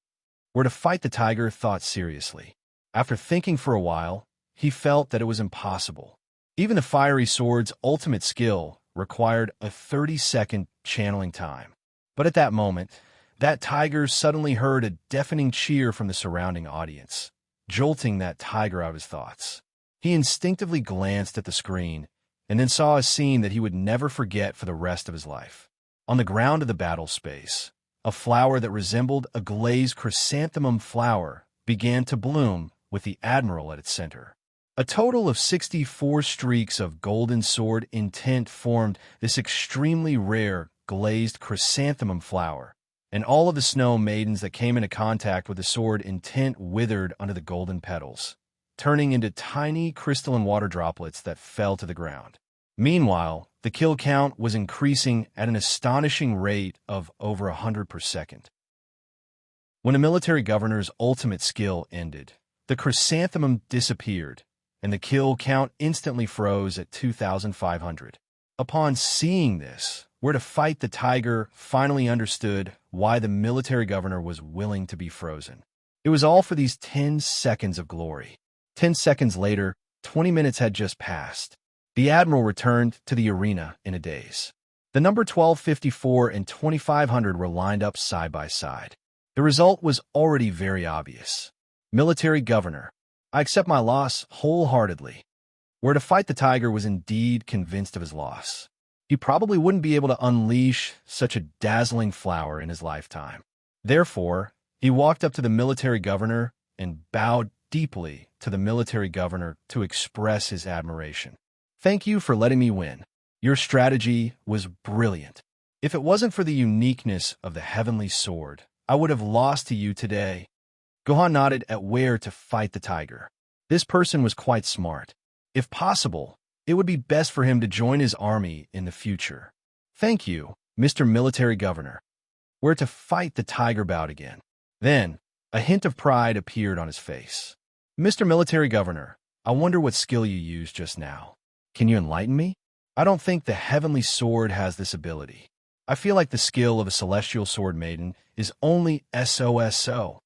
Where to fight the tiger thought seriously. After thinking for a while, he felt that it was impossible. Even the fiery sword's ultimate skill required a 30-second channeling time. But at that moment, that tiger suddenly heard a deafening cheer from the surrounding audience, jolting that tiger out of his thoughts. He instinctively glanced at the screen and then saw a scene that he would never forget for the rest of his life. On the ground of the battle space, a flower that resembled a glazed chrysanthemum flower began to bloom with the admiral at its center. A total of 64 streaks of golden sword intent formed this extremely rare glazed chrysanthemum flower, and all of the Snow Maidens that came into contact with the sword intent withered under the golden petals, turning into tiny crystalline water droplets that fell to the ground. Meanwhile, the kill count was increasing at an astonishing rate of over 100 per second. When a military governor's ultimate skill ended, the chrysanthemum disappeared, and the kill count instantly froze at 2,500. Upon seeing this, where to fight the tiger finally understood why the military governor was willing to be frozen. It was all for these 10 seconds of glory. 10 seconds later, 20 minutes had just passed. The admiral returned to the arena in a daze. The number 1254 and 2500 were lined up side by side. The result was already very obvious. Military governor, I accept my loss wholeheartedly. Where to fight the tiger was indeed convinced of his loss. He probably wouldn't be able to unleash such a dazzling flower in his lifetime. Therefore, he walked up to the military governor and bowed deeply to the military governor to express his admiration. Thank you for letting me win. Your strategy was brilliant. If it wasn't for the uniqueness of the heavenly sword, I would have lost to you today. Gohan nodded at where to fight the tiger. This person was quite smart. If possible, it would be best for him to join his army in the future. Thank you, Mr. Military Governor. We're to fight the tiger bout again. Then, a hint of pride appeared on his face. Mr. Military Governor, I wonder what skill you used just now. Can you enlighten me? I don't think the heavenly sword has this ability. I feel like the skill of a celestial sword maiden is only SOSO.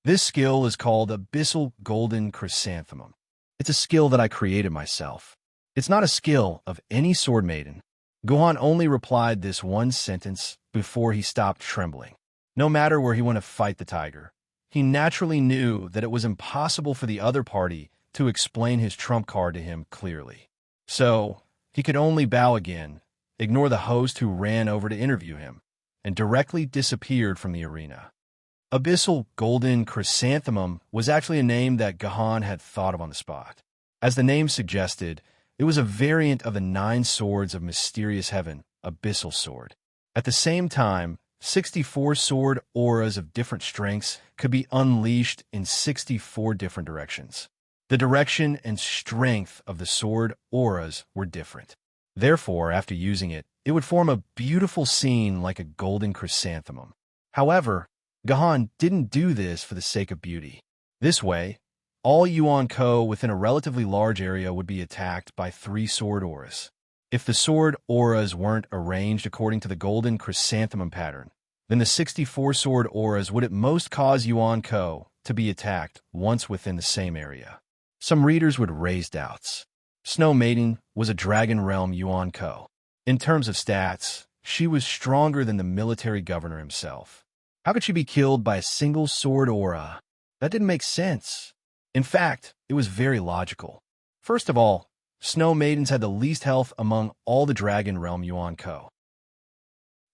This skill is called Abyssal Golden Chrysanthemum. It's a skill that I created myself. It's not a skill of any sword maiden. Gohan only replied this one sentence before he stopped trembling. No matter where he went to fight the tiger, he naturally knew that it was impossible for the other party to explain his trump card to him clearly. So, he could only bow again, ignore the host who ran over to interview him, and directly disappeared from the arena. Abyssal Golden Chrysanthemum was actually a name that Gohan had thought of on the spot. As the name suggested, it was a variant of the 9 swords of mysterious heaven, Abyssal Sword. At the same time, 64 sword auras of different strengths could be unleashed in 64 different directions. The direction and strength of the sword auras were different. Therefore, after using it, it would form a beautiful scene like a golden chrysanthemum. However, Gohan didn't do this for the sake of beauty. This way, all Yuan-Ko within a relatively large area would be attacked by 3 sword auras. If the sword auras weren't arranged according to the golden chrysanthemum pattern, then the 64 sword auras would at most cause Yuan-Ko to be attacked once within the same area. Some readers would raise doubts. Snow Maiden was a Dragon Realm Yuan-Ko. In terms of stats, she was stronger than the military governor himself. How could she be killed by a single sword aura? That didn't make sense. In fact, it was very logical. First of all, Snow Maidens had the least health among all the Dragon Realm Yuan-Ko.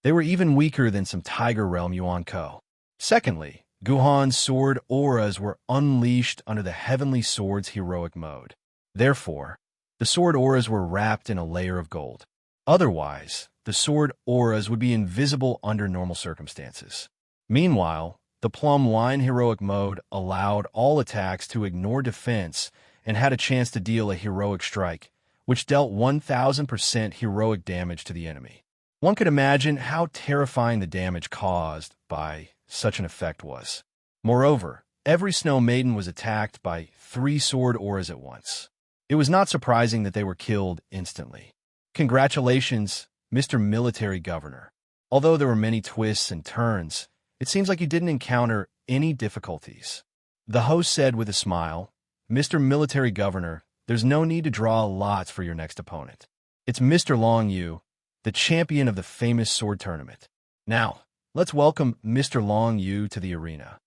They were even weaker than some Tiger Realm Yuan-Ko. Secondly, Gohan's sword auras were unleashed under the Heavenly Sword's heroic mode. Therefore, the sword auras were wrapped in a layer of gold. Otherwise, the sword auras would be invisible under normal circumstances. Meanwhile, the Plum Wine heroic mode allowed all attacks to ignore defense and had a chance to deal a heroic strike, which dealt 1000% heroic damage to the enemy. One could imagine how terrifying the damage caused by such an effect was. Moreover, every Snow Maiden was attacked by 3 sword auras at once. It was not surprising that they were killed instantly. Congratulations, Mr. Military Governor. Although there were many twists and turns, it seems like you didn't encounter any difficulties. The host said with a smile, Mr. Military Governor, there's no need to draw lots for your next opponent. It's Mr. Long Yu, the champion of the famous sword tournament. Now, let's welcome Mr. Long Yu to the arena.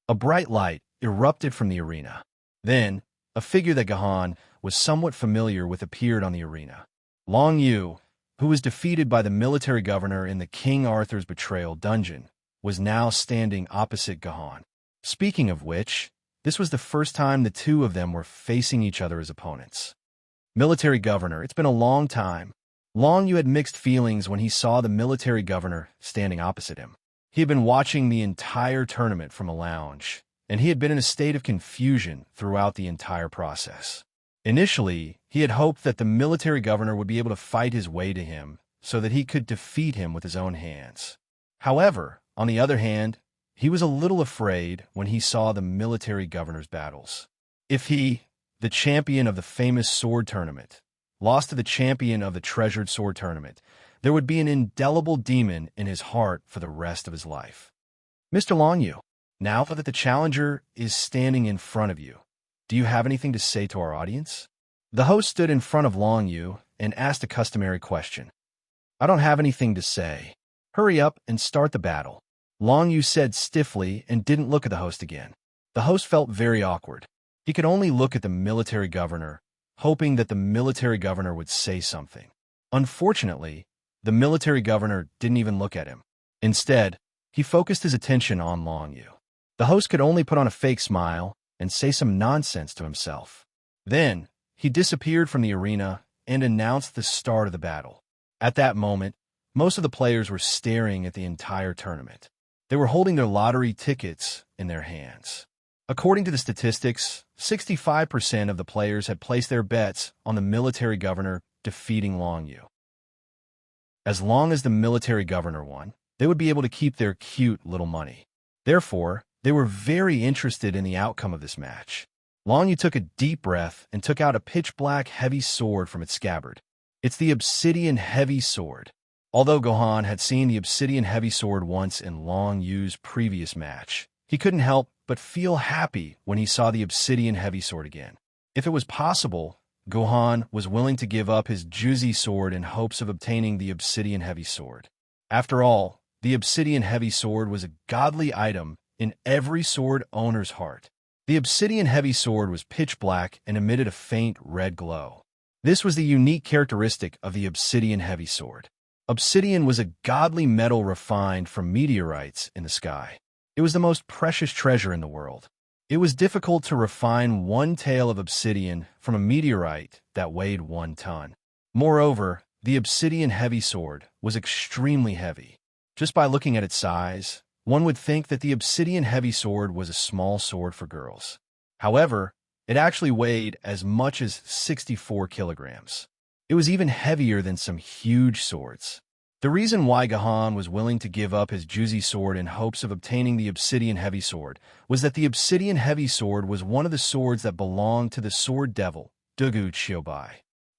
A bright light erupted from the arena. Then, a figure that Gohan was somewhat familiar with appeared on the arena. Long Yu, who was defeated by the military governor in the King Arthur's Betrayal dungeon, was now standing opposite Gohan. Speaking of which, this was the first time the two of them were facing each other as opponents. Military Governor, it's been a long time. Long Yu had mixed feelings when he saw the military governor standing opposite him. He had been watching the entire tournament from a lounge, and he had been in a state of confusion throughout the entire process. Initially, he had hoped that the military governor would be able to fight his way to him so that he could defeat him with his own hands. However, on the other hand, he was a little afraid when he saw the military governor's battles. If he, the champion of the famous sword tournament, lost to the champion of the treasured sword tournament, there would be an indelible demon in his heart for the rest of his life. Mr. Long Yu, now that the challenger is standing in front of you, do you have anything to say to our audience? The host stood in front of Long Yu and asked a customary question. I don't have anything to say. Hurry up and start the battle. Long Yu said stiffly and didn't look at the host again. The host felt very awkward. He could only look at the military governor, hoping that the military governor would say something. Unfortunately, the military governor didn't even look at him. Instead, he focused his attention on Long Yu. The host could only put on a fake smile and say some nonsense to himself. Then, he disappeared from the arena and announced the start of the battle. At that moment, most of the players were staring at the entire tournament. They were holding their lottery tickets in their hands. According to the statistics, 65% of the players had placed their bets on the military governor defeating Long Yu. As long as the military governor won, they would be able to keep their cute little money. Therefore, they were very interested in the outcome of this match. Long Yu took a deep breath and took out a pitch-black heavy sword from its scabbard. It's the obsidian heavy sword. Although Gohan had seen the obsidian heavy sword once in Long Yu's previous match, he couldn't help but feel happy when he saw the obsidian heavy sword again. If it was possible, Gohan was willing to give up his Juzi sword in hopes of obtaining the obsidian heavy sword. After all, the obsidian heavy sword was a godly item in every sword owner's heart. The obsidian heavy sword was pitch black and emitted a faint red glow. This was the unique characteristic of the obsidian heavy sword. Obsidian was a godly metal refined from meteorites in the sky. It was the most precious treasure in the world. It was difficult to refine one tail of obsidian from a meteorite that weighed 1 ton. Moreover, the obsidian heavy sword was extremely heavy. Just by looking at its size, one would think that the obsidian heavy sword was a small sword for girls. However, it actually weighed as much as 64 kilograms. It was even heavier than some huge swords. The reason why Gohan was willing to give up his Juzi sword in hopes of obtaining the obsidian heavy sword was that the obsidian heavy sword was one of the swords that belonged to the sword devil, Dugu Xiaobai.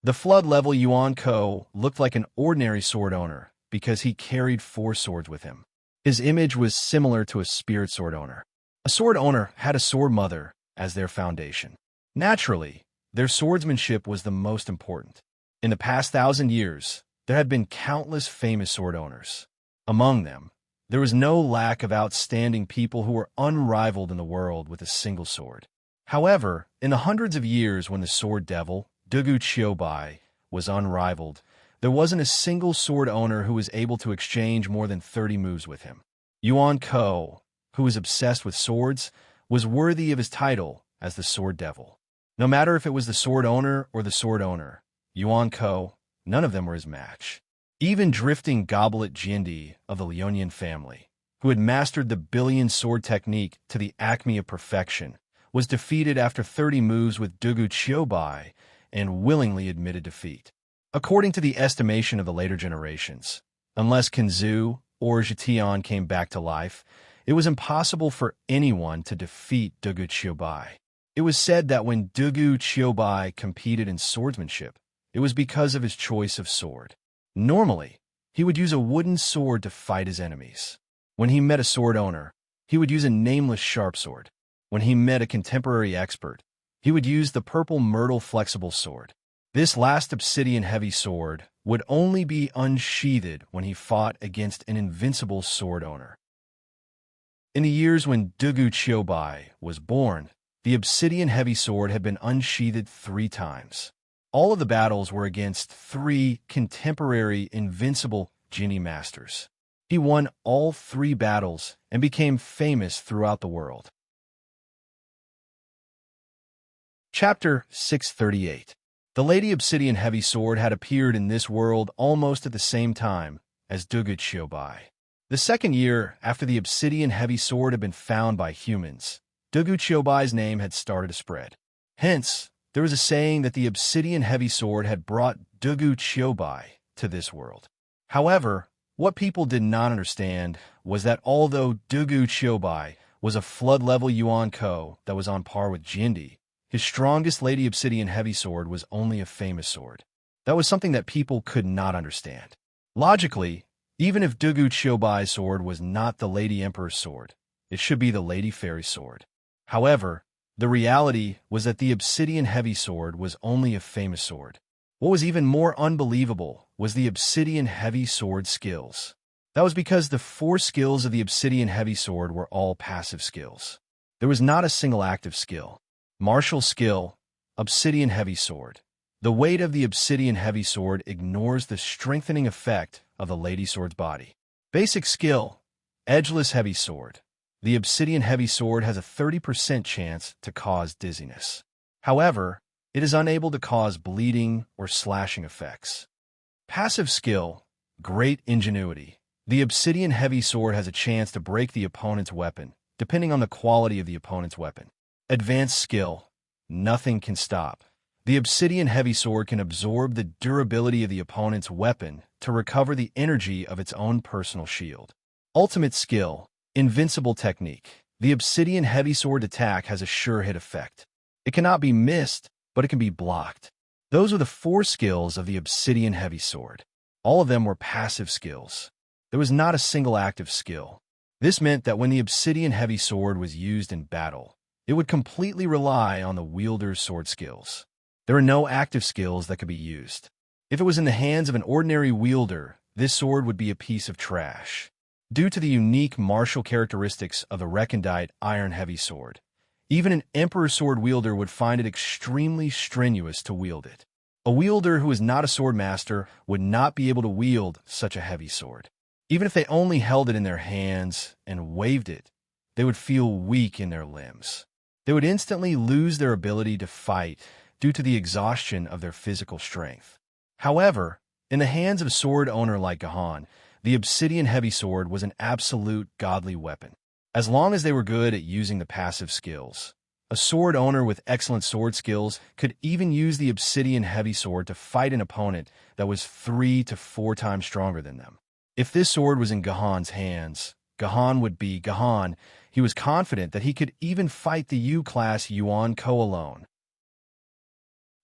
The flood-level Yuan Ko looked like an ordinary sword owner because he carried 4 swords with him. His image was similar to a spirit sword owner. A sword owner had a sword mother as their foundation. Naturally, their swordsmanship was the most important. In the past 1,000 years, there had been countless famous sword owners. Among them, there was no lack of outstanding people who were unrivaled in the world with a single sword. However, in the hundreds of years when the sword devil, Dugu Xiaobai, was unrivaled, there wasn't a single sword owner who was able to exchange more than 30 moves with him. Yuan Ko, who was obsessed with swords, was worthy of his title as the sword devil. No matter if it was the sword owner or the sword owner, Yuan Ko, none of them were his match. Even drifting Goblet Jindi of the Leonian family, who had mastered the billion sword technique to the acme of perfection, was defeated after 30 moves with Dugu Xiaobai and willingly admitted defeat. According to the estimation of the later generations, unless Kenzu or Zhetian came back to life, it was impossible for anyone to defeat Dugu Xiaobai. It was said that when Dugu Xiaobai competed in swordsmanship, it was because of his choice of sword. Normally, he would use a wooden sword to fight his enemies. When he met a sword owner, he would use a nameless sharp sword. When he met a contemporary expert, he would use the purple myrtle flexible sword. This last obsidian heavy sword would only be unsheathed when he fought against an invincible sword owner. In the years when Dugu Xiaobai was born, the obsidian heavy sword had been unsheathed 3 times. All of the battles were against 3 contemporary invincible genie masters. He won all 3 battles and became famous throughout the world. Chapter 638. The Lady Obsidian Heavy Sword had appeared in this world almost at the same time as Dugu Xiaobai. The second year after the Obsidian Heavy Sword had been found by humans, Dugu Xiaobai's name had started to spread. Hence, there was a saying that the Obsidian Heavy Sword had brought Dugu Xiaobai to this world. However, what people did not understand was that although Dugu Xiaobai was a flood-level Yuan Ko that was on par with Jindi, his strongest Lady Obsidian Heavy Sword was only a famous sword. That was something that people could not understand. Logically, even if Dugu Xiaobai's sword was not the Lady Emperor's sword, it should be the Lady Fairy's sword. However, the reality was that the Obsidian Heavy Sword was only a famous sword. What was even more unbelievable was the Obsidian Heavy Sword skills. That was because the 4 skills of the Obsidian Heavy Sword were all passive skills. There was not a single active skill. Martial skill, Obsidian Heavy Sword. The weight of the Obsidian Heavy Sword ignores the strengthening effect of the Lady Sword's body. Basic skill, Edgeless Heavy Sword. The Obsidian Heavy Sword has a 30% chance to cause dizziness. However, it is unable to cause bleeding or slashing effects. Passive skill, Great Ingenuity. The Obsidian Heavy Sword has a chance to break the opponent's weapon, depending on the quality of the opponent's weapon. Advanced skill. Nothing can stop. The obsidian heavy sword can absorb the durability of the opponent's weapon to recover the energy of its own personal shield. Ultimate skill. Invincible technique. The obsidian heavy sword attack has a sure hit effect. It cannot be missed, but it can be blocked. Those are the 4 skills of the obsidian heavy sword. All of them were passive skills. There was not a single active skill. This meant that when the obsidian heavy sword was used in battle, it would completely rely on the wielder's sword skills. There were no active skills that could be used. If it was in the hands of an ordinary wielder, this sword would be a piece of trash. Due to the unique martial characteristics of the recondite iron heavy sword, even an emperor sword wielder would find it extremely strenuous to wield it. A wielder who is not a sword master would not be able to wield such a heavy sword. Even if they only held it in their hands and waved it, they would feel weak in their limbs. They would instantly lose their ability to fight due to the exhaustion of their physical strength. However, in the hands of a sword owner like Gahan, the obsidian heavy sword was an absolute godly weapon. As long as they were good at using the passive skills, a sword owner with excellent sword skills could even use the obsidian heavy sword to fight an opponent that was 3 to 4 times stronger than them. If this sword was in Gahan's hands, Gahan would be Gahan. He was confident that he could even fight the U-class Yuan Ko alone.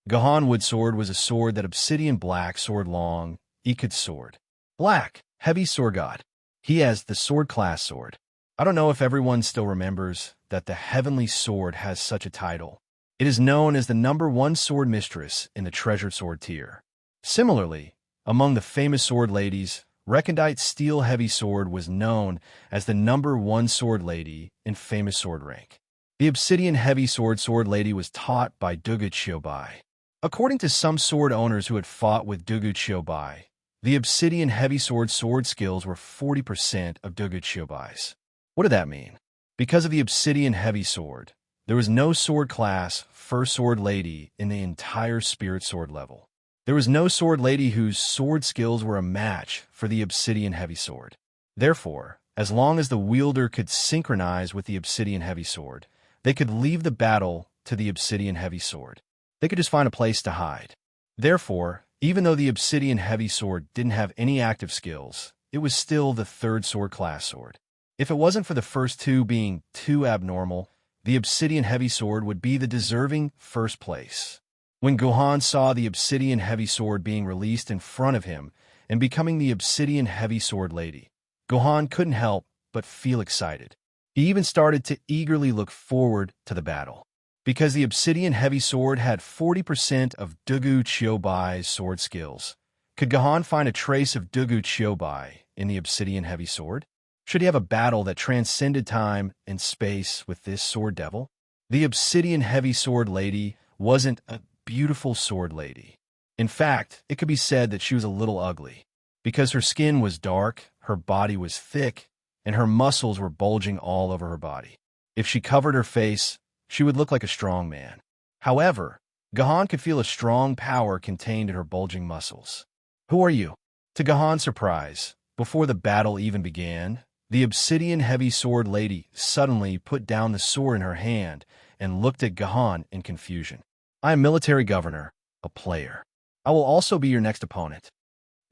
Gahan Wood Sword was a sword that obsidian black sword long, Ikad sword. Black, heavy sword god. He has the sword class sword. I don't know if everyone still remembers that the heavenly sword has such a title. It is known as the #1 sword mistress in the treasured sword tier. Similarly, among the famous sword ladies, recondite steel heavy sword was known as the #1 sword lady in famous sword rank. The obsidian heavy sword lady was taught by Dugu Chiobai. According to some sword owners who had fought with Dugu Chiobai, the obsidian heavy sword skills were 40% of Dugu Chiobai's. What did that mean? Because of the obsidian heavy sword, there was no sword class first sword lady in the entire spirit sword level. There was no sword lady whose sword skills were a match for the obsidian heavy sword. Therefore, as long as the wielder could synchronize with the obsidian heavy sword, they could leave the battle to the obsidian heavy sword. They could just find a place to hide. Therefore, even though the obsidian heavy sword didn't have any active skills, it was still the 3rd sword class sword. If it wasn't for the first 2 being too abnormal, the obsidian heavy sword would be the deserving first place. When Gohan saw the obsidian heavy sword being released in front of him and becoming the obsidian heavy sword lady, Gohan couldn't help but feel excited. He even started to eagerly look forward to the battle. Because the obsidian heavy sword had 40% of Dugu Chiobai's sword skills, could Gohan find a trace of Dugu Chiobai in the obsidian heavy sword? Should he have a battle that transcended time and space with this sword devil? The obsidian heavy sword lady wasn't a beautiful sword lady. In fact, it could be said that she was a little ugly, because her skin was dark, her body was thick, and her muscles were bulging all over her body. If she covered her face, she would look like a strong man. However, Gahan could feel a strong power contained in her bulging muscles. Who are you? To Gahan's surprise, before the battle even began, the obsidian heavy sword lady suddenly put down the sword in her hand and looked at Gahan in confusion. I am military governor, a player. I will also be your next opponent.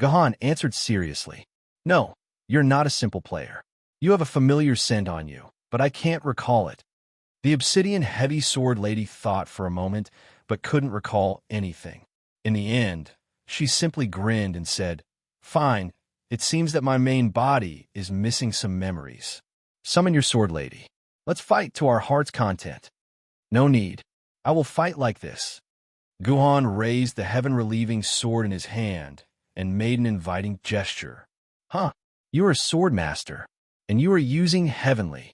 Gahan answered seriously. No, you're not a simple player. You have a familiar scent on you, but I can't recall it. The obsidian heavy sword lady thought for a moment, but couldn't recall anything. In the end, she simply grinned and said, Fine, it seems that my main body is missing some memories. Summon your sword lady. Let's fight to our heart's content. No need. I will fight like this. Guhan raised the heaven-relieving sword in his hand and made an inviting gesture. Huh, you are a sword master, and you are using heavenly.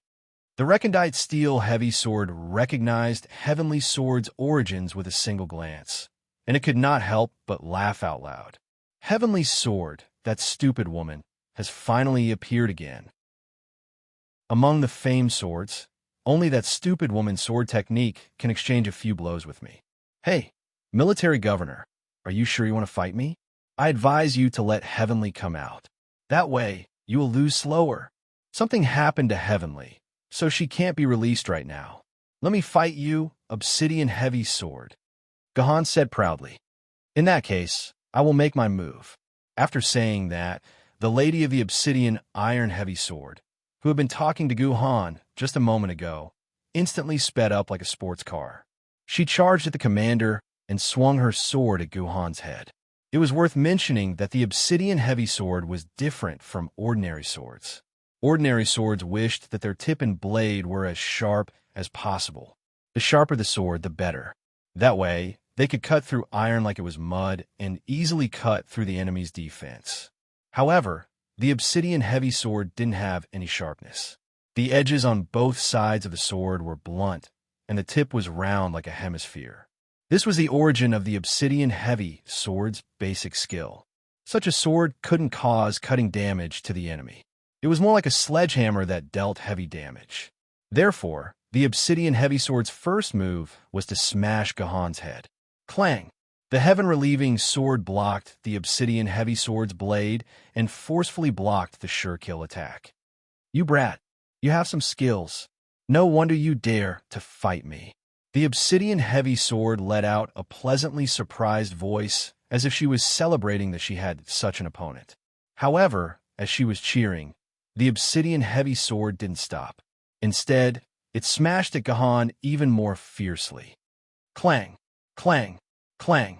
The recondite steel heavy sword recognized heavenly sword's origins with a single glance, and it could not help but laugh out loud. Heavenly sword, that stupid woman, has finally appeared again. Among the famed swords, only that stupid woman's sword technique can exchange a few blows with me. Hey, military governor, are you sure you want to fight me? I advise you to let Heavenly come out. That way, you will lose slower. Something happened to Heavenly, so she can't be released right now. Let me fight you, obsidian heavy sword, Gahan said proudly. In that case, I will make my move. After saying that, the lady of the obsidian iron heavy sword, who had been talking to Guhan just a moment ago, instantly sped up like a sports car. She charged at the commander and swung her sword at Guhan's head. It was worth mentioning that the obsidian heavy sword was different from ordinary swords. Ordinary swords wished that their tip and blade were as sharp as possible. The sharper the sword, the better. That way, they could cut through iron like it was mud and easily cut through the enemy's defense. However, the obsidian heavy sword didn't have any sharpness. The edges on both sides of the sword were blunt, and the tip was round like a hemisphere. This was the origin of the obsidian heavy sword's basic skill. Such a sword couldn't cause cutting damage to the enemy. It was more like a sledgehammer that dealt heavy damage. Therefore, the obsidian heavy sword's first move was to smash Gahan's head. Clang! The heaven-relieving sword blocked the obsidian heavy sword's blade and forcefully blocked the sure-kill attack. You brat, you have some skills. No wonder you dare to fight me. The obsidian heavy sword let out a pleasantly surprised voice as if she was celebrating that she had such an opponent. However, as she was cheering, the obsidian heavy sword didn't stop. Instead, it smashed at Gahan even more fiercely. Clang! Clang! Clang!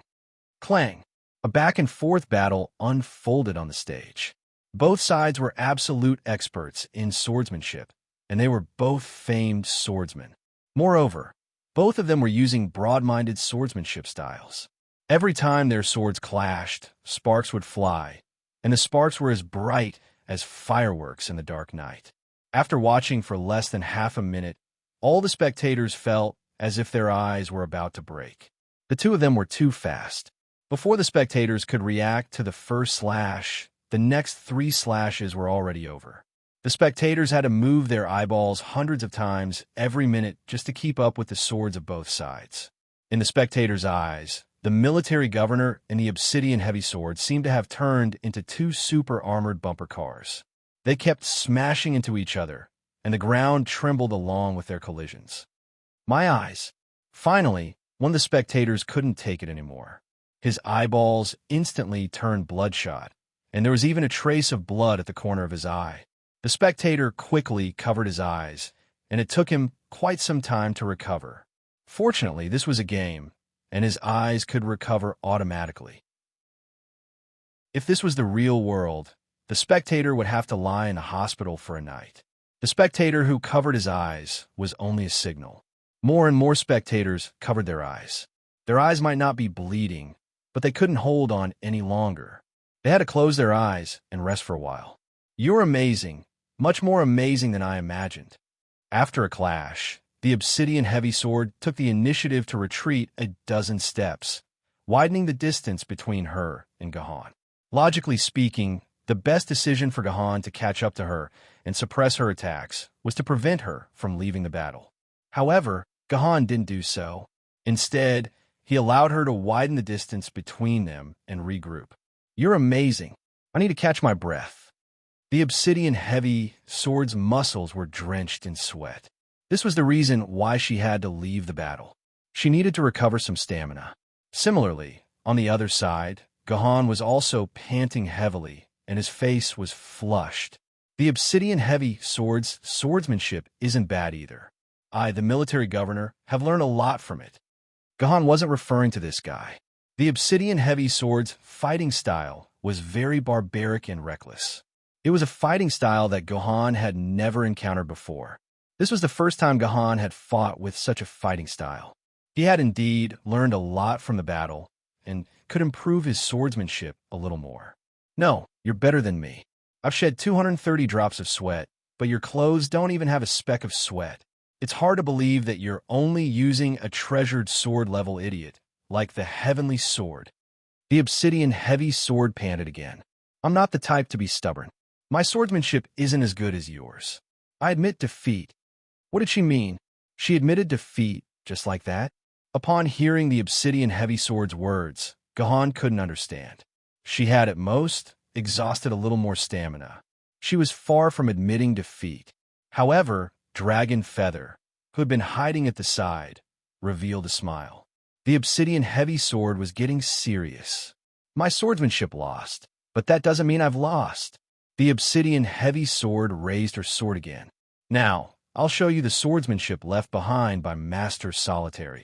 Clang! A back-and-forth battle unfolded on the stage. Both sides were absolute experts in swordsmanship, and they were both famed swordsmen. Moreover, both of them were using broad-minded swordsmanship styles. Every time their swords clashed, sparks would fly, and the sparks were as bright as fireworks in the dark night. After watching for less than half a minute, all the spectators felt as if their eyes were about to break. The two of them were too fast. Before the spectators could react to the first slash, the next 3 slashes were already over. The spectators had to move their eyeballs hundreds of times every minute just to keep up with the swords of both sides. In the spectators' eyes, the military governor and the obsidian heavy sword seemed to have turned into 2 super-armored bumper cars. They kept smashing into each other, and the ground trembled along with their collisions. My eyes! Finally, one of the spectators couldn't take it anymore. His eyeballs instantly turned bloodshot, and there was even a trace of blood at the corner of his eye. The spectator quickly covered his eyes, and it took him quite some time to recover. Fortunately, this was a game, and his eyes could recover automatically. If this was the real world, the spectator would have to lie in a hospital for a night. The spectator who covered his eyes was only a signal. More and more spectators covered their eyes. Their eyes might not be bleeding, but they couldn't hold on any longer. They had to close their eyes and rest for a while. You're amazing, much more amazing than I imagined. After a clash, the obsidian heavy sword took the initiative to retreat a dozen steps, widening the distance between her and Gahan. Logically speaking, the best decision for Gahan to catch up to her and suppress her attacks was to prevent her from leaving the battle. However, Gahan didn't do so. Instead, he allowed her to widen the distance between them and regroup. You're amazing. I need to catch my breath. The obsidian heavy sword's muscles were drenched in sweat. This was the reason why she had to leave the battle. She needed to recover some stamina. Similarly, on the other side, Gahan was also panting heavily, and his face was flushed. The obsidian heavy sword's swordsmanship isn't bad either. I, the military governor, have learned a lot from it. Gahan wasn't referring to this guy. The obsidian heavy sword's fighting style was very barbaric and reckless. It was a fighting style that Gahan had never encountered before. This was the first time Gahan had fought with such a fighting style. He had indeed learned a lot from the battle and could improve his swordsmanship a little more. No, you're better than me. I've shed 230 drops of sweat, but your clothes don't even have a speck of sweat. It's hard to believe that you're only using a treasured sword-level idiot, like the heavenly sword. The obsidian heavy sword panted again. I'm not the type to be stubborn. My swordsmanship isn't as good as yours. I admit defeat. What did she mean? She admitted defeat, just like that? Upon hearing the obsidian heavy sword's words, Gahan couldn't understand. She had, at most, exhausted a little more stamina. She was far from admitting defeat. However, Dragon Feather, who had been hiding at the side, revealed a smile. The obsidian heavy sword was getting serious. My swordsmanship lost, but that doesn't mean I've lost. The obsidian heavy sword raised her sword again. Now, I'll show you the swordsmanship left behind by Master Solitary.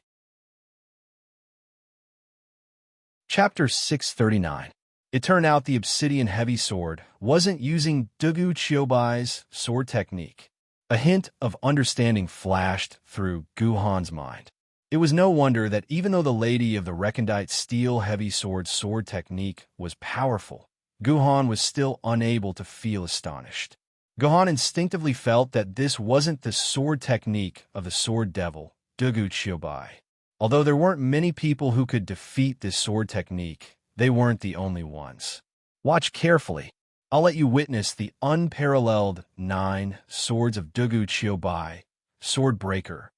Chapter 639. It turned out the obsidian heavy sword wasn't using Dugu Chiobai's sword technique. A hint of understanding flashed through Guhan's mind. It was no wonder that even though the lady of the recondite steel heavy sword technique was powerful, Guhan was still unable to feel astonished. Guhan instinctively felt that this wasn't the sword technique of the sword devil, Dugu Chiobai. Although there weren't many people who could defeat this sword technique, they weren't the only ones. Watch carefully. I'll let you witness the unparalleled 9 swords of Dugu Chiobai, Sword Breaker.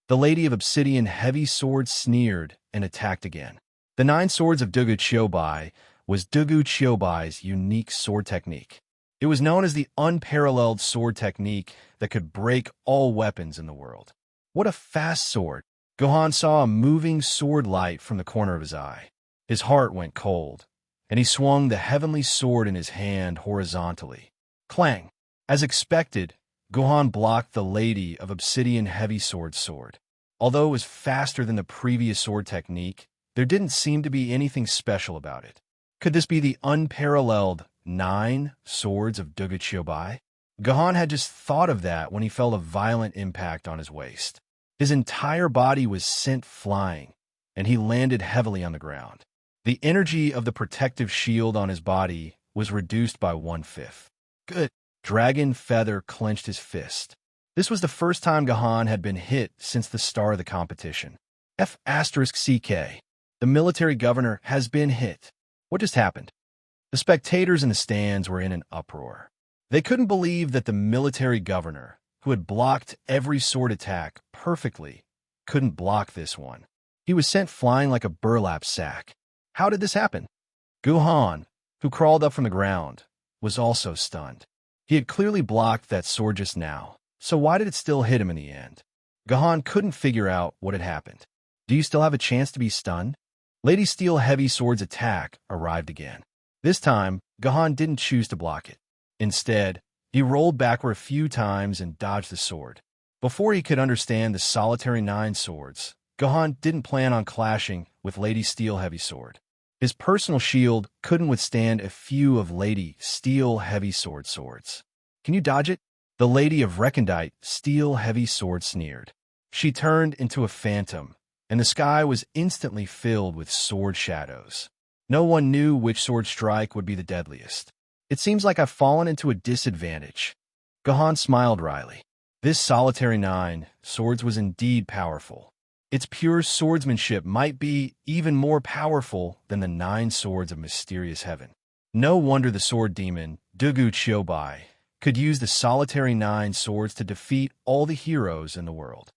The lady of obsidian heavy sword sneered and attacked again. The 9 swords of Dugu Chiobai was Dugu Chiobai's unique sword technique. It was known as the unparalleled sword technique that could break all weapons in the world. What a fast sword! Guhan saw a moving sword light from the corner of his eye. His heart went cold, and he swung the heavenly sword in his hand horizontally. Clang! As expected, Guhan blocked the lady of obsidian heavy sword. Although it was faster than the previous sword technique, there didn't seem to be anything special about it. Could this be the unparalleled 9 swords of Dugu Chiobai? Guhan had just thought of that when he felt a violent impact on his waist. His entire body was sent flying, and he landed heavily on the ground. The energy of the protective shield on his body was reduced by 1/5. Good. Dragon Feather clenched his fist. This was the first time Guhan had been hit since the start of the competition. F***CK. The military governor has been hit. What just happened? The spectators in the stands were in an uproar. They couldn't believe that the military governor, who had blocked every sword attack perfectly, couldn't block this one. He was sent flying like a burlap sack. How did this happen? Guhan, who crawled up from the ground, was also stunned. He had clearly blocked that sword just now, so why did it still hit him in the end? Guhan couldn't figure out what had happened. Do you still have a chance to be stunned? Lady Steel Heavy Sword's attack arrived again. This time, Guhan didn't choose to block it. Instead, he rolled backward a few times and dodged the sword. Before he could understand the solitary 9 swords, Guhan didn't plan on clashing with Lady Steel Heavy Sword. His personal shield couldn't withstand a few of Lady Steel Heavy Sword swords. Can you dodge it? The Lady of Recondite Steel Heavy Sword sneered. She turned into a phantom, and the sky was instantly filled with sword shadows. No one knew which sword strike would be the deadliest. It seems like I've fallen into a disadvantage. Guhan smiled wryly. This solitary 9 swords was indeed powerful. Its pure swordsmanship might be even more powerful than the 9 swords of mysterious heaven. No wonder the sword demon, Dugu Chiobai, could use the solitary 9 swords to defeat all the heroes in the world.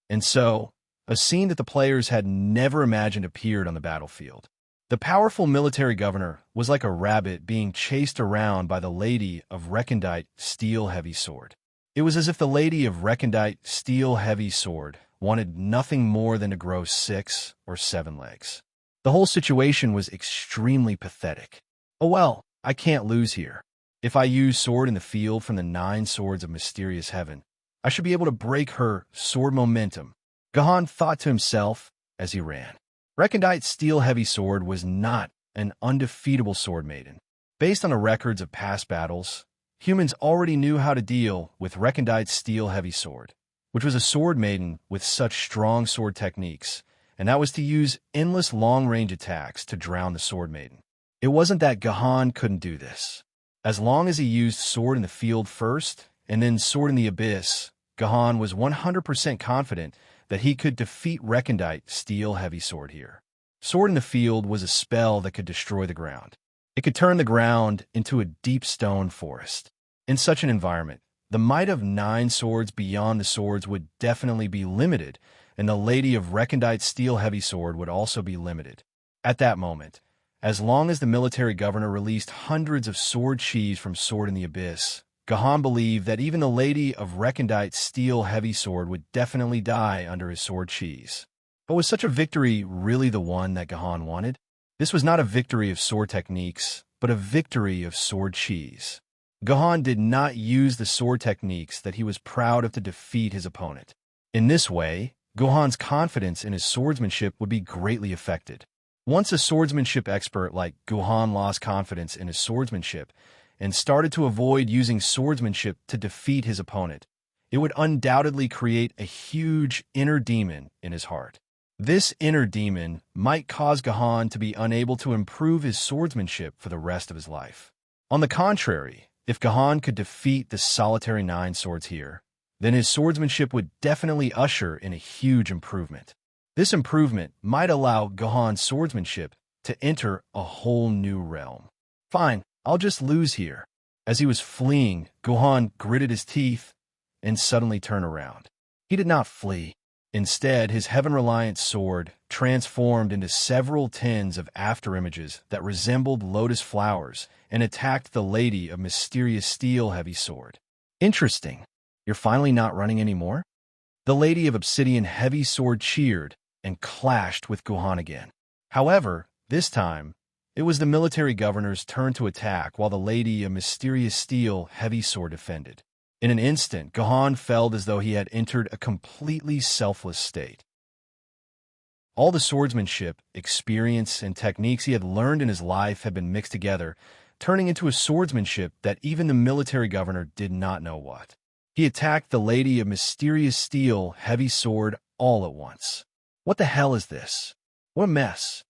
And so, a scene that the players had never imagined appeared on the battlefield. The powerful military governor was like a rabbit being chased around by the Lady of Recondite Steel Heavy Sword. It was as if the Lady of Recondite Steel Heavy Sword wanted nothing more than to grow 6 or 7 legs. The whole situation was extremely pathetic. Oh well, I can't lose here. If I use sword in the field from the 9 swords of mysterious heaven, I should be able to break her sword momentum, Guhan thought to himself as he ran. Recondite Steel Heavy Sword was not an undefeatable sword maiden. Based on the records of past battles, humans already knew how to deal with Recondite Steel Heavy Sword, which was a sword maiden with such strong sword techniques, and that was to use endless long-range attacks to drown the sword maiden. It wasn't that Guhan couldn't do this. As long as he used sword in the field first, and then sword in the abyss, Guhan was 100% confident that he could defeat Recondite Steel Heavy Sword here. Sword in the field was a spell that could destroy the ground. It could turn the ground into a deep stone forest. In such an environment, the might of 9 swords beyond the swords would definitely be limited, and the Lady of Recondite Steel Heavy Sword would also be limited. At that moment, as long as the military governor released hundreds of sword sheaves from Sword in the Abyss, Gahan believed that even the lady of recondite steel heavy sword would definitely die under his sword cheese. But was such a victory really the one that Gahan wanted? This was not a victory of sword techniques, but a victory of sword cheese. Gahan did not use the sword techniques that he was proud of to defeat his opponent. In this way, Gahan's confidence in his swordsmanship would be greatly affected. Once a swordsmanship expert like Gahan lost confidence in his swordsmanship and started to avoid using swordsmanship to defeat his opponent, it would undoubtedly create a huge inner demon in his heart. This inner demon might cause Gahan to be unable to improve his swordsmanship for the rest of his life. On the contrary, if Gahan could defeat the solitary 9 swords here, then his swordsmanship would definitely usher in a huge improvement. This improvement might allow Gahan's swordsmanship to enter a whole new realm. Fine, I'll just lose here. As he was fleeing, Gahan gritted his teeth and suddenly turned around. He did not flee. Instead, his heaven-reliant sword transformed into several tins of afterimages that resembled lotus flowers and attacked the lady of mysterious steel heavy sword. Interesting. You're finally not running anymore? The lady of obsidian heavy sword cheered and clashed with Gahan again. However, this time, it was the military governor's turn to attack while the lady of mysterious steel heavy sword defended. In an instant, Gahan felt as though he had entered a completely selfless state. All the swordsmanship, experience, and techniques he had learned in his life had been mixed together, turning into a swordsmanship that even the military governor did not know what. He attacked the lady of mysterious steel heavy sword all at once. What the hell is this? What a mess.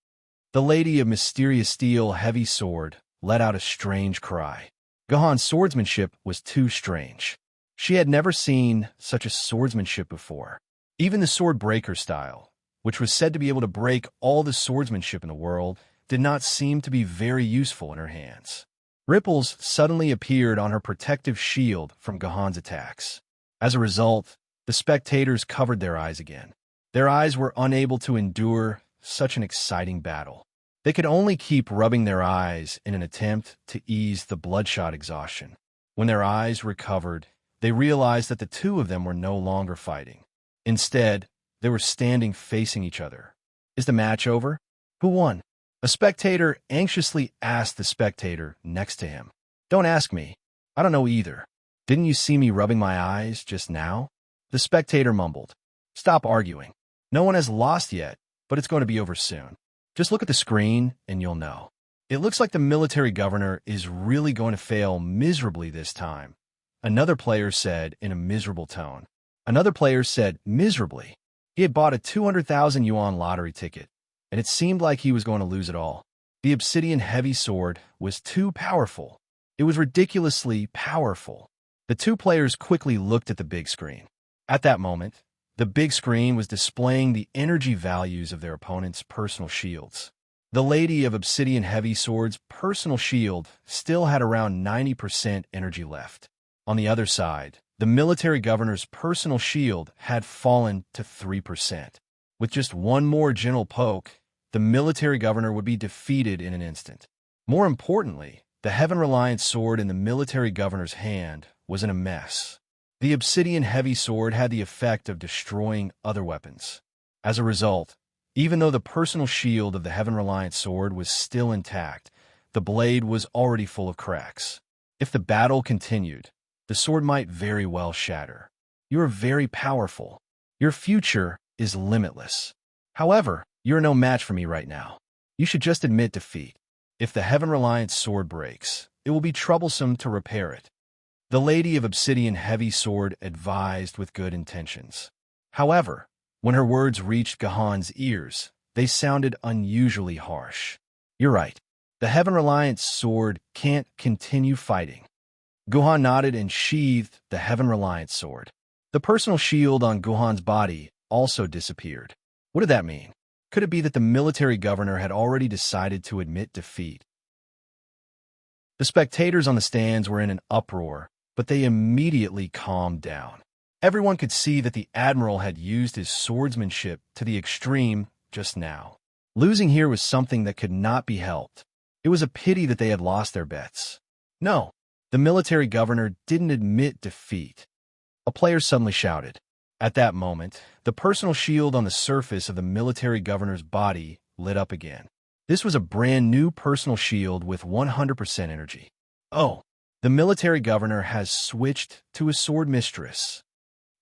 The lady of mysterious steel heavy sword let out a strange cry. Gahan's swordsmanship was too strange. She had never seen such a swordsmanship before. Even the sword breaker style, which was said to be able to break all the swordsmanship in the world, did not seem to be very useful in her hands. Ripples suddenly appeared on her protective shield from Gahan's attacks. As a result, the spectators covered their eyes again. Their eyes were unable to endure such an exciting battle. They could only keep rubbing their eyes in an attempt to ease the bloodshot exhaustion. When their eyes recovered, they realized that the two of them were no longer fighting. Instead, they were standing facing each other. Is the match over? Who won? A spectator anxiously asked the spectator next to him. Don't ask me. I don't know either. Didn't you see me rubbing my eyes just now? The spectator mumbled. Stop arguing. No one has lost yet, but it's going to be over soon. Just look at the screen and you'll know. It looks like the military governor is really going to fail miserably this time. Another player said in a miserable tone. Another player said miserably. He had bought a 200,000 yuan lottery ticket, and it seemed like he was going to lose it all. The obsidian heavy sword was too powerful. It was ridiculously powerful. The two players quickly looked at the big screen. At that moment, the big screen was displaying the energy values of their opponent's personal shields. The lady of obsidian heavy sword's personal shield still had around 90% energy left. On the other side, the military governor's personal shield had fallen to 3%. With just one more gentle poke, the military governor would be defeated in an instant. More importantly, the heaven-reliant sword in the military governor's hand was in a mess. The obsidian heavy sword had the effect of destroying other weapons. As a result, even though the personal shield of the heaven-reliant sword was still intact, the blade was already full of cracks. If the battle continued, the sword might very well shatter. You are very powerful. Your future is limitless. However, you are no match for me right now. You should just admit defeat. If the heaven-reliant sword breaks, it will be troublesome to repair it. The lady of obsidian heavy sword advised with good intentions. However, when her words reached Gahan's ears, they sounded unusually harsh. You're right. The heaven-reliant sword can't continue fighting. Gahan nodded and sheathed the heaven-reliant sword. The personal shield on Gahan's body also disappeared. What did that mean? Could it be that the military governor had already decided to admit defeat? The spectators on the stands were in an uproar, but they immediately calmed down. Everyone could see that the admiral had used his swordsmanship to the extreme just now. Losing here was something that could not be helped. It was a pity that they had lost their bets. No, The military governor didn't admit defeat. A player suddenly shouted. At that moment, the personal shield on the surface of the military governor's body lit up again. This was a brand new personal shield with 100% energy. Oh, the military governor has switched to a sword mistress.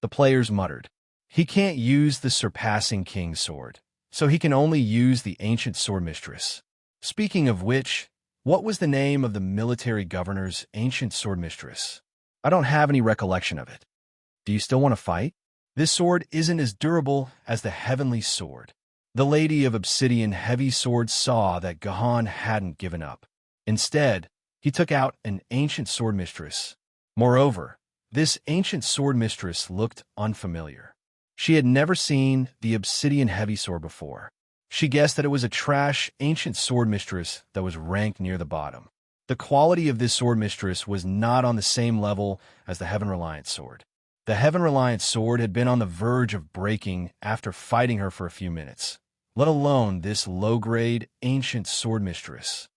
The players muttered. He can't use the surpassing king's sword, so he can only use the ancient sword mistress. Speaking of which, what was the name of the military governor's ancient sword mistress? I don't have any recollection of it. Do you still want to fight? This sword isn't as durable as the heavenly sword. The lady of obsidian heavy sword saw that Gahan hadn't given up. Instead, he took out an ancient sword mistress. Moreover, this ancient sword mistress looked unfamiliar. She had never seen the obsidian heavy sword before. She guessed that it was a trash ancient sword mistress that was ranked near the bottom. The quality of this sword mistress was not on the same level as the Heaven Reliant sword. The Heaven Reliant sword had been on the verge of breaking after fighting her for a few minutes, let alone this low-grade ancient sword mistress.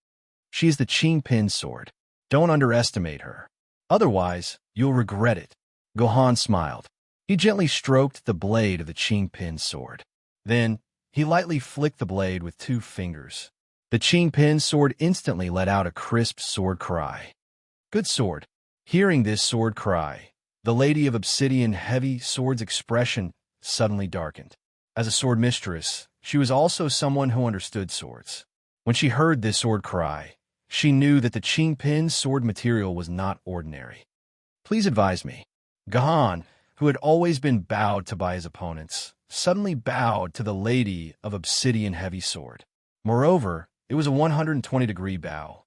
She is the Qing Pin sword. Don't underestimate her. Otherwise, you'll regret it. Gohan smiled. He gently stroked the blade of the Qing Pin sword. Then, he lightly flicked the blade with 2 fingers. The Qing Pin sword instantly let out a crisp sword cry. Good sword. Hearing this sword cry, the lady of obsidian heavy sword's expression suddenly darkened. As a sword mistress, she was also someone who understood swords. When she heard this sword cry, she knew that the Qing Pin sword material was not ordinary. Please advise me. Gahan, who had always been bowed to by his opponents, suddenly bowed to the lady of obsidian heavy sword. Moreover, it was a 120-degree bow.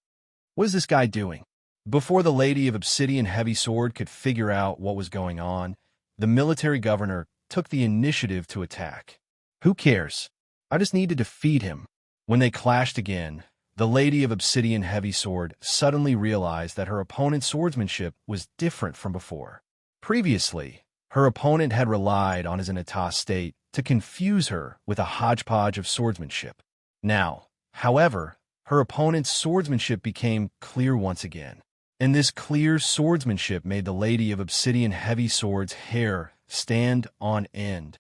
What is this guy doing? Before the lady of obsidian heavy sword could figure out what was going on, the military governor took the initiative to attack. Who cares? I just need to defeat him. When they clashed again, the lady of obsidian heavy sword suddenly realized that her opponent's swordsmanship was different from before. Previously, her opponent had relied on his etat state to confuse her with a hodgepodge of swordsmanship. Now, however, her opponent's swordsmanship became clear once again. And this clear swordsmanship made the lady of obsidian heavy sword's hair stand on end.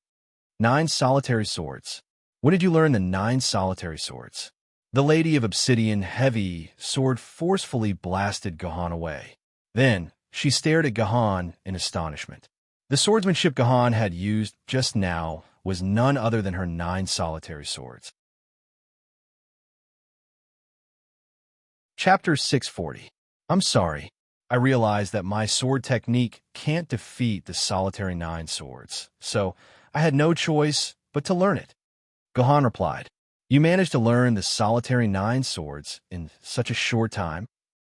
9 solitary swords. When did you learn the 9 solitary swords? The lady of obsidian heavy sword forcefully blasted Gahan away. Then, she stared at Gahan in astonishment. The swordsmanship Gahan had used just now was none other than her 9 solitary swords. Chapter 640. I'm sorry. I realized that my sword technique can't defeat the solitary 9 swords, so I had no choice but to learn it. Gahan replied, You managed to learn the solitary 9 swords in such a short time?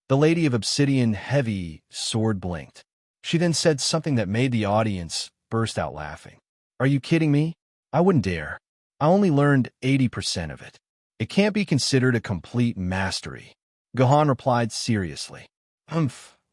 The lady of obsidian heavy sword blinked. She then said something that made the audience burst out laughing. Are you kidding me? I wouldn't dare. I only learned 80% of it. It can't be considered a complete mastery. Gahan replied seriously.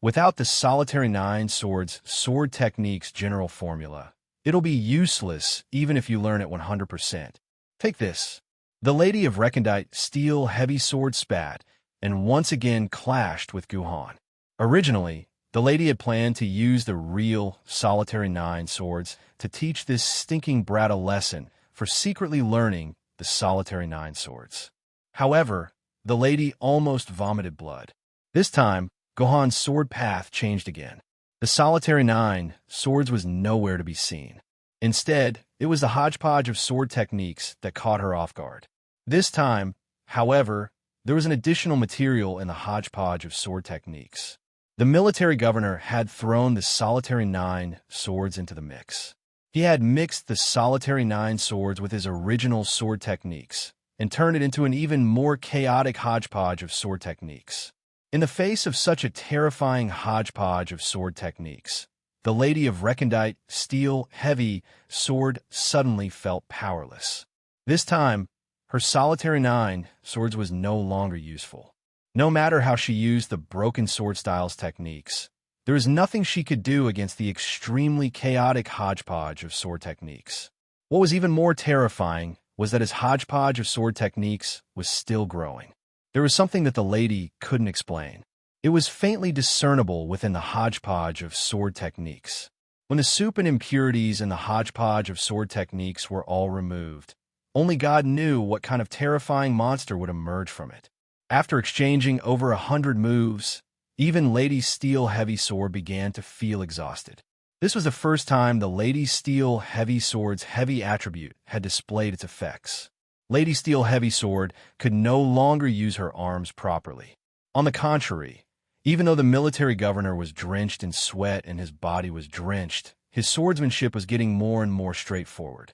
Without the solitary 9 swords sword technique's general formula, it'll be useless even if you learn it 100%. Take this. The lady of recondite steel heavy sword spat and once again clashed with Gahan. Originally, the lady had planned to use the real solitary 9 swords to teach this stinking brat a lesson for secretly learning the solitary 9 swords. However, the lady almost vomited blood. This time, Gohan's sword path changed again. The solitary 9 swords was nowhere to be seen. Instead, it was the hodgepodge of sword techniques that caught her off guard. This time, however, there was an additional material in the hodgepodge of sword techniques. The military governor had thrown the solitary 9 swords into the mix. He had mixed the solitary 9 swords with his original sword techniques and turned it into an even more chaotic hodgepodge of sword techniques. In the face of such a terrifying hodgepodge of sword techniques, the lady of recondite steel heavy sword suddenly felt powerless. This time, her solitary 9 swords was no longer useful. No matter how she used the broken sword styles techniques, there was nothing she could do against the extremely chaotic hodgepodge of sword techniques. What was even more terrifying was that his hodgepodge of sword techniques was still growing. There was something that the lady couldn't explain. It was faintly discernible within the hodgepodge of sword techniques. When the soup and impurities in the hodgepodge of sword techniques were all removed, only God knew what kind of terrifying monster would emerge from it. After exchanging over 100 moves, even Lady Steel Heavy Sword began to feel exhausted. This was the first time the Lady Steel Heavy Sword's heavy attribute had displayed its effects. Lady Steel Heavy Sword could no longer use her arms properly. On the contrary, even though the military governor was drenched in sweat and his body was drenched, his swordsmanship was getting more and more straightforward.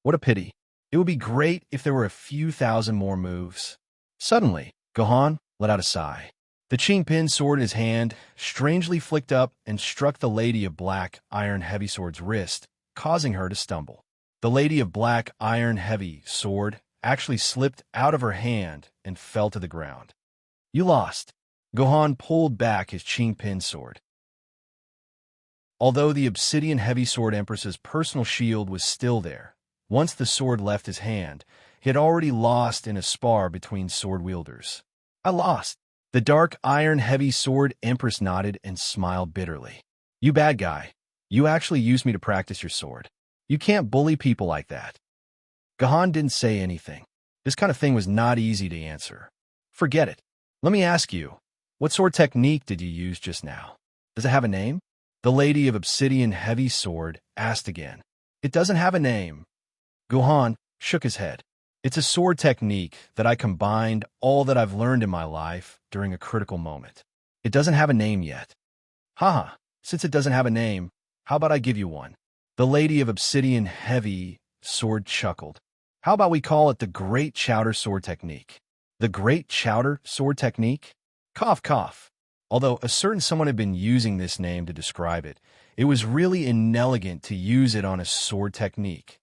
What a pity. It would be great if there were a few thousand more moves. Suddenly, Gohan let out a sigh. The Qingpin sword in his hand strangely flicked up and struck the Lady of Black Iron Heavy Sword's wrist, causing her to stumble. The Lady of Black Iron Heavy Sword actually slipped out of her hand and fell to the ground. You lost. Gohan pulled back his Qingpin sword. Although the Obsidian Heavy Sword Empress's personal shield was still there, once the sword left his hand, he had already lost in a spar between sword wielders. I lost. The Dark Iron Heavy Sword Empress nodded and smiled bitterly. You bad guy. You actually used me to practice your sword. You can't bully people like that. Gohan didn't say anything. This kind of thing was not easy to answer. Forget it. Let me ask you, what sword technique did you use just now? Does it have a name? The Lady of Obsidian Heavy Sword asked again. It doesn't have a name. Gohan shook his head. It's a sword technique that I combined all that I've learned in my life during a critical moment. It doesn't have a name yet. Haha, since it doesn't have a name, how about I give you one? The Lady of Obsidian Heavy Sword chuckled. How about we call it the Great Chowder Sword Technique? The Great Chowder Sword Technique? Cough, cough. Although a certain someone had been using this name to describe it, it was really inelegant to use it on a sword technique.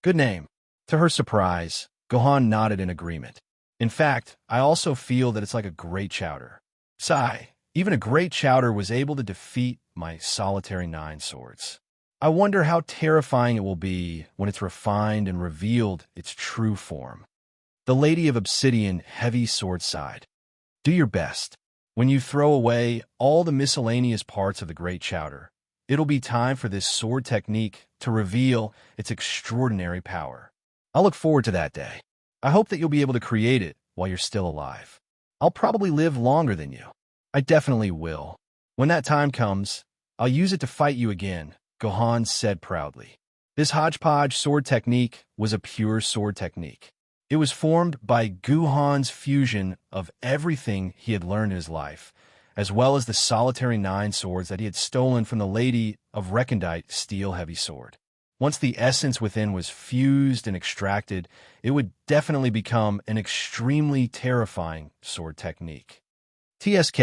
Good name. To her surprise, Gohan nodded in agreement. In fact, I also feel that it's like a great chowder. Sigh, even a great chowder was able to defeat my solitary 9 swords. I wonder how terrifying it will be when it's refined and revealed its true form. The Lady of Obsidian Heavy Sword sighed. Do your best. When you throw away all the miscellaneous parts of the Great Chowder, it'll be time for this sword technique to reveal its extraordinary power. I look forward to that day. I hope that you'll be able to create it while you're still alive. I'll probably live longer than you. I definitely will. When that time comes, I'll use it to fight you again, Gohan said proudly. This hodgepodge sword technique was a pure sword technique. It was formed by Gohan's fusion of everything he had learned in his life, as well as the solitary 9 swords that he had stolen from the Lady of Recondite Steel Heavy Sword. Once the essence within was fused and extracted, it would definitely become an extremely terrifying sword technique. TSK,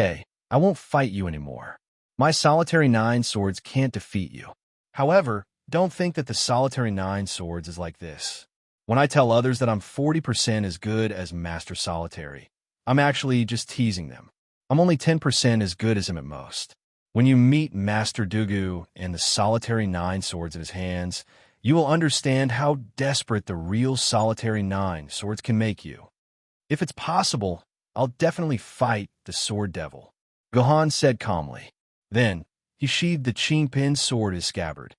I won't fight you anymore. My solitary 9 swords can't defeat you. However, don't think that the solitary 9 swords is like this. When I tell others that I'm 40% as good as Master Solitary, I'm actually just teasing them. I'm only 10% as good as him at most. When you meet Master Dugu and the solitary 9 swords in his hands, you will understand how desperate the real solitary 9 swords can make you. If it's possible, I'll definitely fight the Sword Devil, Gohan said calmly. Then, he sheathed the Qingpin sword in his scabbard.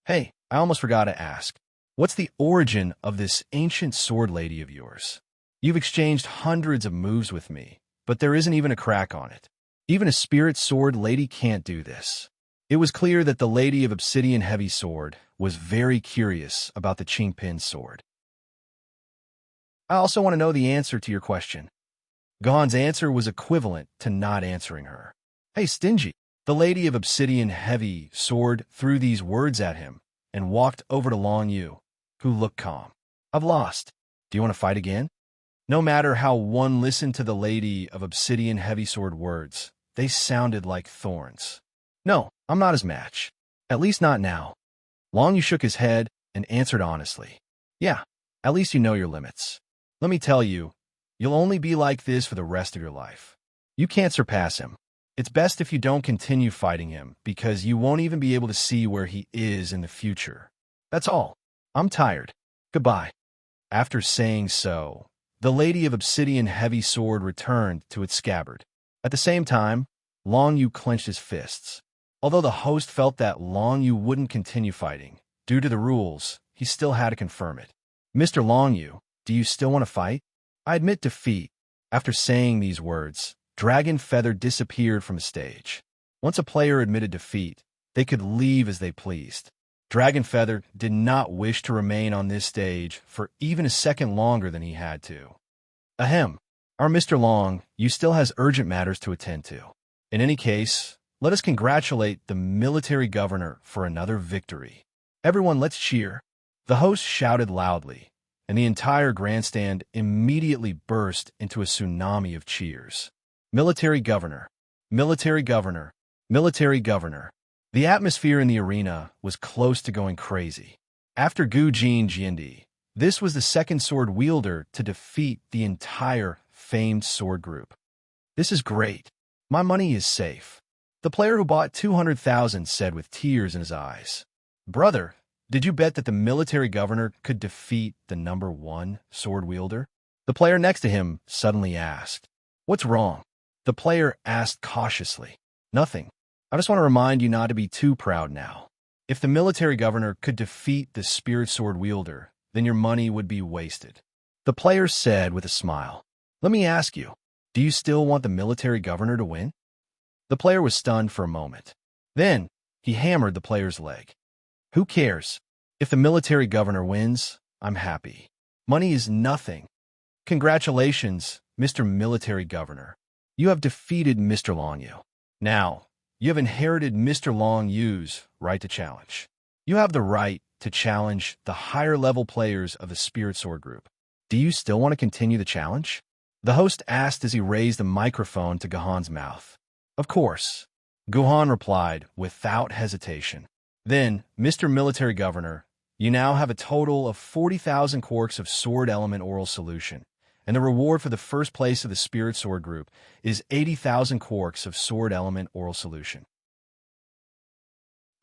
Hey, I almost forgot to ask. What's the origin of this ancient sword lady of yours? You've exchanged hundreds of moves with me, but there isn't even a crack on it. Even a spirit sword lady can't do this. It was clear that the Lady of Obsidian Heavy Sword was very curious about the Qingpin sword. I also want to know the answer to your question. Gohan's answer was equivalent to not answering her. Hey, Stingy! The Lady of Obsidian Heavy Sword threw these words at him and walked over to Long Yu, who looked calm. I've lost. Do you want to fight again? No matter how one listened to the Lady of Obsidian Heavy Sword words, they sounded like thorns. No, I'm not his match. At least not now. Long Yu shook his head and answered honestly. Yeah, at least you know your limits. Let me tell you, you'll only be like this for the rest of your life. You can't surpass him. It's best if you don't continue fighting him, because you won't even be able to see where he is in the future. That's all. I'm tired. Goodbye. After saying so, the Lady of Obsidian Heavy Sword returned to its scabbard. At the same time, Long Yu clenched his fists. Although the host felt that Long Yu wouldn't continue fighting, due to the rules, he still had to confirm it. Mr. Long Yu, do you still want to fight? I admit defeat. After saying these words, Dragon Feather disappeared from the stage. Once a player admitted defeat, they could leave as they pleased. Dragon Feather did not wish to remain on this stage for even a second longer than he had to. Ahem. Our Mr. Long Yu still has urgent matters to attend to. In any case, let us congratulate the military governor for another victory. Everyone, let's cheer. The host shouted loudly, and the entire grandstand immediately burst into a tsunami of cheers. Military governor, military governor, military governor. The atmosphere in the arena was close to going crazy. After Gu Jin Jiandi, this was the second sword wielder to defeat the entire famed sword group. This is great. My money is safe. The player who bought 200,000 said with tears in his eyes. Brother, did you bet that the military governor could defeat the number 1 sword wielder? The player next to him suddenly asked. What's wrong? The player asked cautiously. Nothing. I just want to remind you not to be too proud now. If the military governor could defeat the spirit sword wielder, then your money would be wasted. The player said with a smile. Let me ask you, do you still want the military governor to win? The player was stunned for a moment. Then, he hammered the player's leg. Who cares? If the military governor wins, I'm happy. Money is nothing. Congratulations, Mr. Military Governor. You have defeated Mr. Long Yu. Now, you have inherited Mr. Long Yu's right to challenge. You have the right to challenge the higher-level players of the Spirit Sword Group. Do you still want to continue the challenge? The host asked as he raised a microphone to Gohan's mouth. Of course. Gohan replied without hesitation. Then, Mr. Military Governor, you now have a total of 40,000 quarks of Sword Element Oral Solution, and the reward for the first place of the Spirit Sword Group is 80,000 quarks of Sword Element Oral Solution.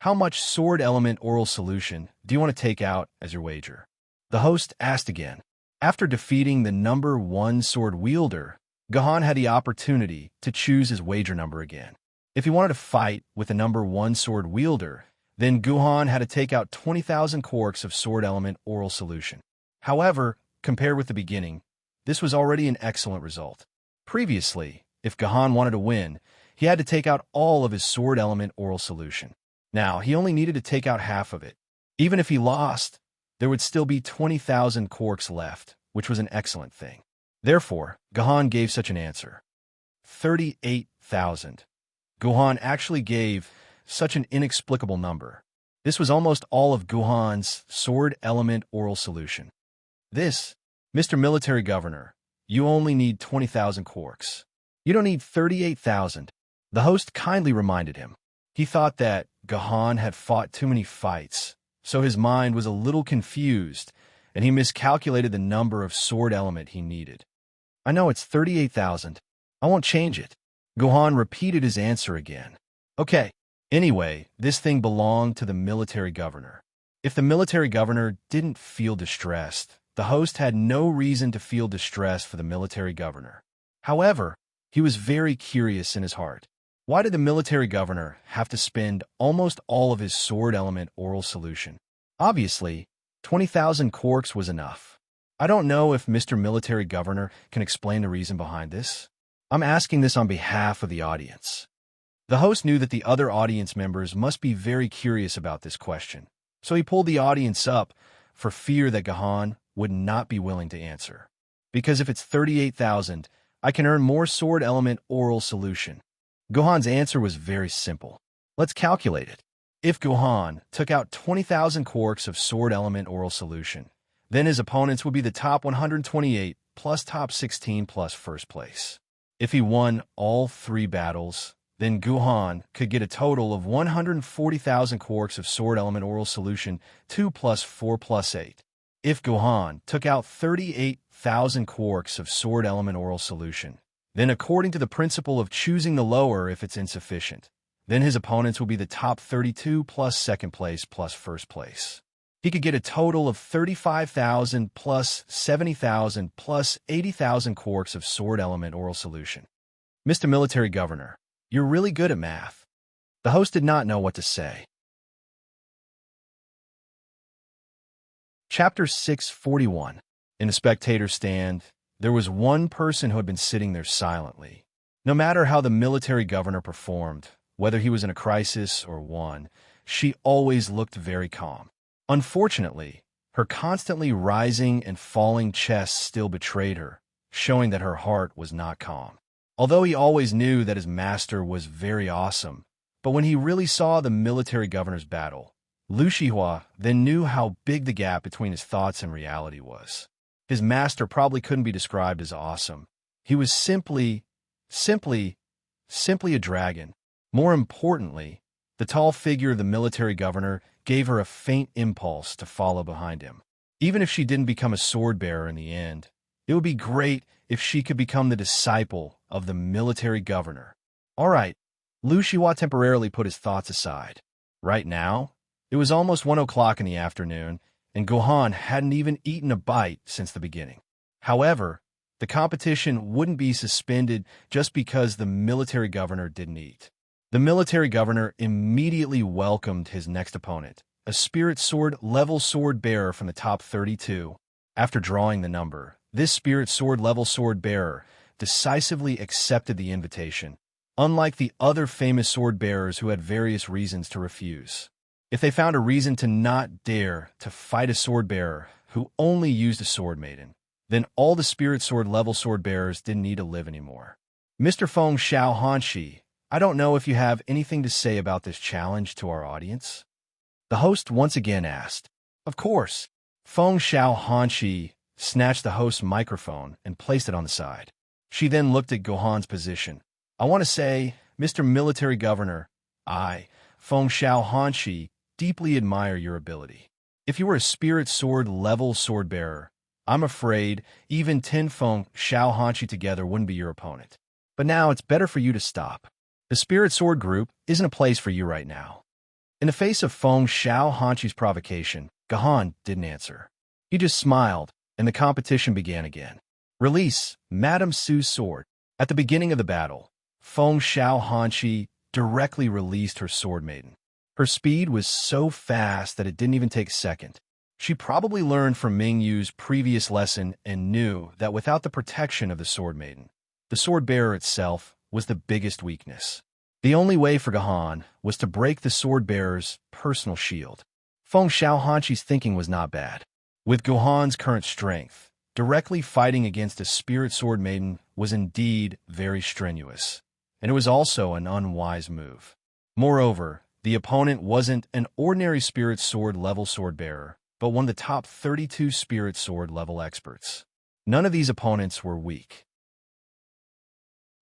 How much Sword Element Oral Solution do you want to take out as your wager? The host asked again. After defeating the number 1 sword wielder, Gohan had the opportunity to choose his wager number again. If he wanted to fight with the number 1 sword wielder, then Gohan had to take out 20,000 quarks of Sword Element Oral Solution. However, compared with the beginning, this was already an excellent result. Previously, if Gohan wanted to win, he had to take out all of his Sword Element Oral Solution. Now, he only needed to take out half of it. Even if he lost, there would still be 20,000 quarks left, which was an excellent thing. Therefore, Gohan gave such an answer. 38,000. Gohan actually gave such an inexplicable number. This was almost all of Gohan's Sword Element Oral Solution. This, Mr. Military Governor, you only need 20,000 quarks. You don't need 38,000. The host kindly reminded him. He thought that Gohan had fought too many fights, so his mind was a little confused, and he miscalculated the number of sword element he needed. I know it's 38,000. I won't change it. Gohan repeated his answer again. Okay. Anyway, this thing belonged to the military governor. If the military governor didn't feel distressed, the host had no reason to feel distress for the military governor. However, he was very curious in his heart. Why did the military governor have to spend almost all of his sword element oral solution? Obviously, 20,000 quarks was enough. I don't know if Mr. Military Governor can explain the reason behind this. I'm asking this on behalf of the audience. The host knew that the other audience members must be very curious about this question, so he pulled the audience up for fear that Gohan would not be willing to answer. Because if it's 38,000, I can earn more sword element oral solution. Gohan's answer was very simple. Let's calculate it. If Gohan took out 20,000 quarks of sword element oral solution, then his opponents would be the top 128 plus top 16 plus first place. If he won all 3 battles, then Gohan could get a total of 140,000 quarks of sword element oral solution 2 plus 4 plus 8. If Gohan took out 38,000 quarks of sword element oral solution, then according to the principle of choosing the lower if it's insufficient, then his opponents will be the top 32 plus second place plus first place. He could get a total of 35,000 plus 70,000 plus 80,000 quarks of sword element oral solution. Mr. Military Governor, You're really good at math. The host did not know what to say. Chapter 641. In the spectator stand, there was one person who had been sitting there silently. No matter how the military governor performed, whether he was in a crisis or one, she always looked very calm. Unfortunately, her constantly rising and falling chest still betrayed her, showing that her heart was not calm. Although he always knew that his master was very awesome, but when he really saw the military governor's battle, Lu Shihua then knew how big the gap between his thoughts and reality was. His master probably couldn't be described as awesome. He was simply a dragon. More importantly, the tall figure of the military governor gave her a faint impulse to follow behind him. Even if she didn't become a sword bearer in the end, it would be great if she could become the disciple of the military governor. All right, Lu Shihua temporarily put his thoughts aside. Right now, it was almost 1 o'clock in the afternoon, and Gohan hadn't even eaten a bite since the beginning. However, the competition wouldn't be suspended just because the military governor didn't eat. The military governor immediately welcomed his next opponent, a spirit sword level sword bearer from the top 32. After drawing the number, this spirit sword level sword bearer decisively accepted the invitation, unlike the other famous sword bearers who had various reasons to refuse. If they found a reason to not dare to fight a sword bearer who only used a sword maiden, then all the spirit sword level sword bearers didn't need to live anymore. Mr. Feng Xiao Hanshi, I don't know if you have anything to say about this challenge to our audience? The host once again asked. Of course. Feng Xiao Hanshi snatched the host's microphone and placed it on the side. She then looked at Gohan's position. I want to say, Mr. Military Governor, I, Feng Xiao Hanshi, deeply admire your ability. If you were a spirit sword level sword bearer, I'm afraid even 10 Feng Xiao Hanshi together wouldn't be your opponent. But now it's better for you to stop. The spirit sword group isn't a place for you right now. In the face of Feng Xiao Hanshi's provocation, Gohan didn't answer. He just smiled, and the competition began again. Release Madame Su's sword. At the beginning of the battle, Feng Xiao Hanshi directly released her sword maiden. Her speed was so fast that it didn't even take a second. She probably learned from Ming Yu's previous lesson and knew that without the protection of the sword maiden, the sword bearer itself was the biggest weakness. The only way for Gohan was to break the sword bearer's personal shield. Feng Xiao Hanshi's thinking was not bad. With Gohan's current strength, directly fighting against a spirit sword maiden was indeed very strenuous, and it was also an unwise move. Moreover, the opponent wasn't an ordinary spirit sword level sword bearer, but one of the top 32 spirit sword level experts. None of these opponents were weak.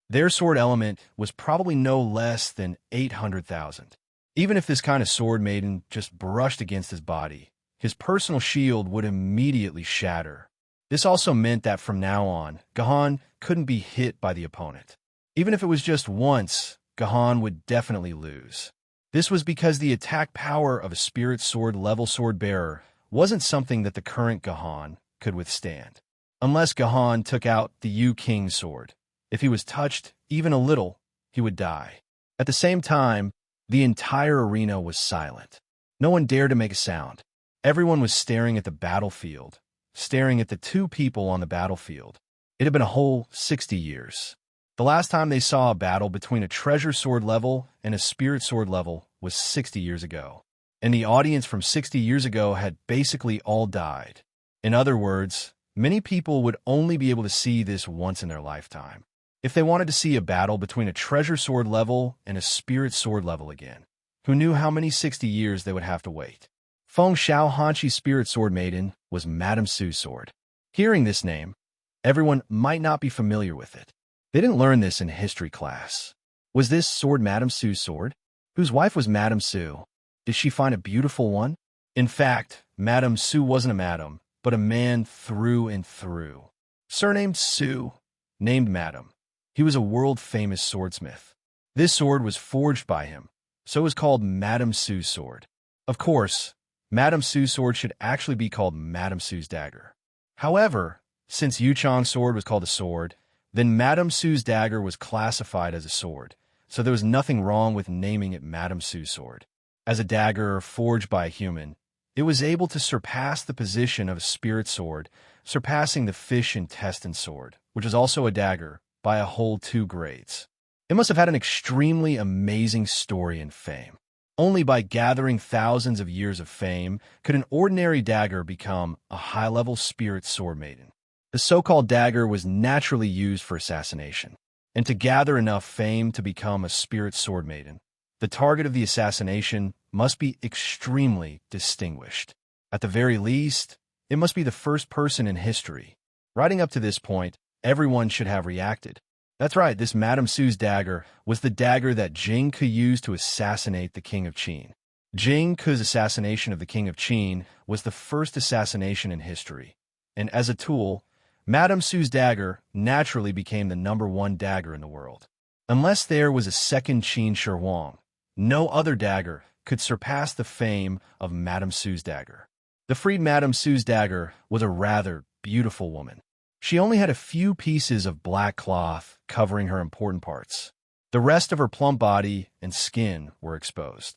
Their sword element was probably no less than 800,000. Even if this kind of sword maiden just brushed against his body, his personal shield would immediately shatter. This also meant that from now on, Gohan couldn't be hit by the opponent. Even if it was just once, Gohan would definitely lose. This was because the attack power of a spirit sword level sword bearer wasn't something that the current Gohan could withstand. Unless Gohan took out the Yu King sword. If he was touched even a little, he would die. At the same time, the entire arena was silent. No one dared to make a sound. Everyone was staring at the battlefield, staring at the two people on the battlefield. It had been a whole 60 years. The last time they saw a battle between a treasure sword level and a spirit sword level was 60 years ago. And the audience from 60 years ago had basically all died. In other words, many people would only be able to see this once in their lifetime. If they wanted to see a battle between a treasure sword level and a spirit sword level again, who knew how many 60 years they would have to wait? Feng Xiao Hanshi's spirit sword maiden was Madame Su's sword. Hearing this name, everyone might not be familiar with it. They didn't learn this in history class. Was this sword Madame Su's sword? Whose wife was Madame Su? Did she find a beautiful one? In fact, Madame Su wasn't a madam, but a man through and through. Surnamed Su, named Madam. He was a world-famous swordsmith. This sword was forged by him, so it was called Madame Su's sword. Of course, Madame Su's sword should actually be called Madame Su's dagger. However, since Yu Chang's sword was called a sword, then Madame Su's dagger was classified as a sword, so there was nothing wrong with naming it Madame Sue's sword. As a dagger forged by a human, it was able to surpass the position of a spirit sword, surpassing the fish intestine sword, which is also a dagger, by a whole 2 grades. It must have had an extremely amazing story and fame. Only by gathering thousands of years of fame could an ordinary dagger become a high-level spirit sword maiden. The so-called dagger was naturally used for assassination, and to gather enough fame to become a spirit sword maiden, the target of the assassination must be extremely distinguished. At the very least, it must be the first person in history. Riding up to this point, everyone should have reacted. That's right, this Madame Sue's dagger was the dagger that Jing Ke used to assassinate the King of Qin. Jing Ke's assassination of the King of Qin was the first assassination in history, and as a tool, Madame Sue's dagger naturally became the #1 dagger in the world. Unless there was a second Qin Shi Huang, no other dagger could surpass the fame of Madame Sue's dagger. The freed Madame Sue's dagger was a rather beautiful woman. She only had a few pieces of black cloth covering her important parts. The rest of her plump body and skin were exposed.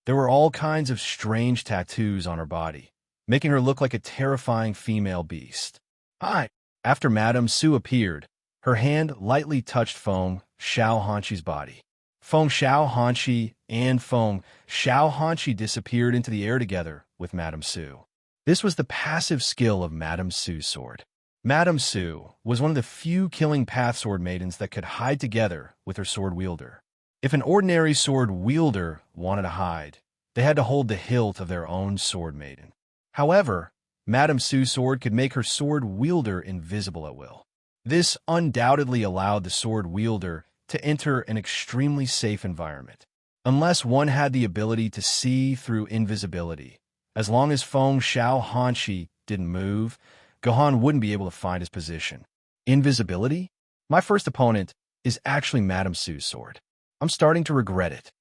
There were all kinds of strange tattoos on her body, making her look like a terrifying female beast. After Madame Sue appeared, her hand lightly touched Feng Xiaohanqi's body. Feng Xiaohanqi and Feng Xiaohanqi disappeared into the air together with Madame Sue. This was the passive skill of Madame Sue's sword. Madame Sue was one of the few killing path sword maidens that could hide together with her sword wielder. If an ordinary sword wielder wanted to hide, they had to hold the hilt of their own sword maiden. However, Madame Sue's sword could make her sword wielder invisible at will. This undoubtedly allowed the sword wielder to enter an extremely safe environment. Unless one had the ability to see through invisibility, as long as Feng Xiaohanqi didn't move, Gohan wouldn't be able to find his position. Invisibility? My first opponent is actually Madame Sue's sword. I'm starting to regret it.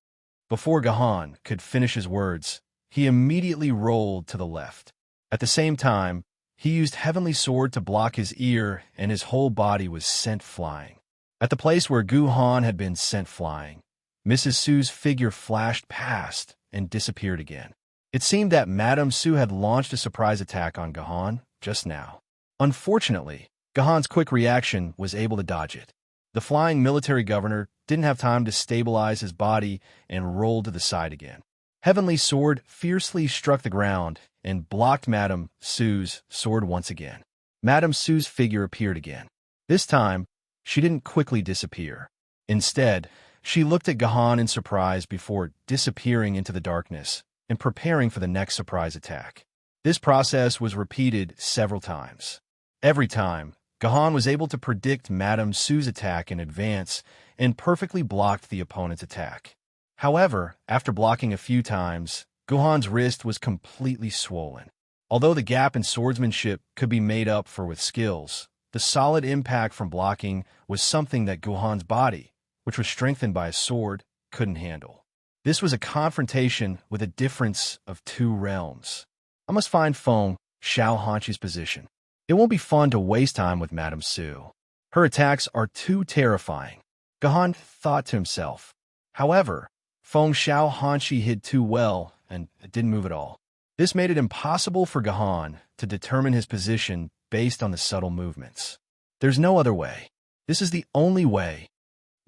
Before Gohan could finish his words, he immediately rolled to the left. At the same time, he used Heavenly Sword to block his ear, and his whole body was sent flying. At the place where Gohan had been sent flying, Mrs. Sue's figure flashed past and disappeared again. It seemed that Madame Sue had launched a surprise attack on Gohan just now. Unfortunately, Gohan's quick reaction was able to dodge it. The flying military governor didn't have time to stabilize his body and rolled to the side again. Heavenly Sword fiercely struck the ground and blocked Madame Sue's sword once again. Madame Sue's figure appeared again. This time, she didn't quickly disappear. Instead, she looked at Gohan in surprise before disappearing into the darkness and preparing for the next surprise attack. This process was repeated several times. Every time, Gohan was able to predict Madame Sue's attack in advance and perfectly blocked the opponent's attack. However, after blocking a few times, Gohan's wrist was completely swollen. Although the gap in swordsmanship could be made up for with skills, the solid impact from blocking was something that Gohan's body, which was strengthened by a sword, couldn't handle. This was a confrontation with a difference of 2 realms. I must find Feng Xiaohanqi's position. It won't be fun to waste time with Madame Sue. Her attacks are too terrifying, Gohan thought to himself. However, Feng Xiaohanqi hid too well and didn't move at all. This made it impossible for Gohan to determine his position based on the subtle movements. There's no other way. This is the only way.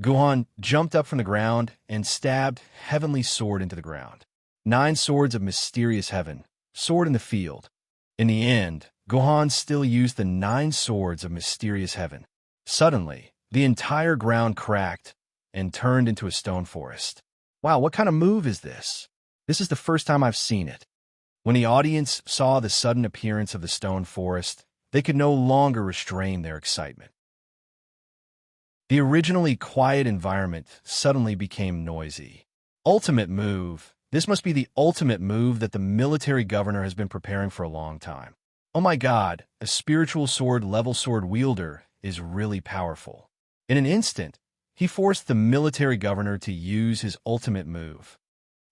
Gohan jumped up from the ground and stabbed Heavenly Sword into the ground. 9 swords of mysterious heaven, sword in the field. In the end, Gohan still used the 9 swords of mysterious heaven. Suddenly, the entire ground cracked and turned into a stone forest. Wow, what kind of move is this? This is the first time I've seen it. When the audience saw the sudden appearance of the stone forest, they could no longer restrain their excitement. The originally quiet environment suddenly became noisy. Ultimate move. This must be the ultimate move that the military governor has been preparing for a long time. Oh my god, a spiritual sword level sword wielder is really powerful. In an instant, he forced the military governor to use his ultimate move.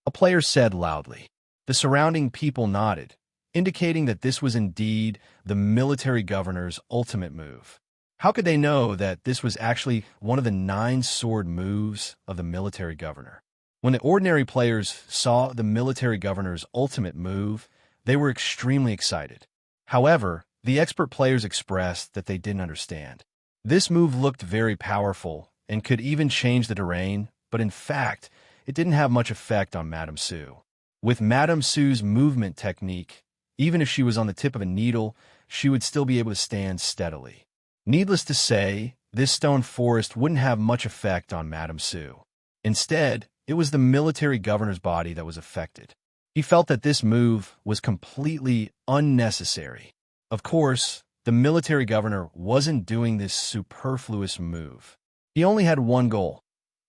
A player said loudly. The surrounding people nodded, indicating that this was indeed the military governor's ultimate move. How could they know that this was actually one of the 9 sword moves of the military governor? When the ordinary players saw the military governor's ultimate move, they were extremely excited. However, the expert players expressed that they didn't understand. This move looked very powerful and could even change the terrain, but in fact, it didn't have much effect on Madame Sue. With Madame Sue's movement technique, even if she was on the tip of a needle, she would still be able to stand steadily. Needless to say, this stone forest wouldn't have much effect on Madame Sue. Instead, it was the military governor's body that was affected. He felt that this move was completely unnecessary. Of course, the military governor wasn't doing this superfluous move. He only had one goal,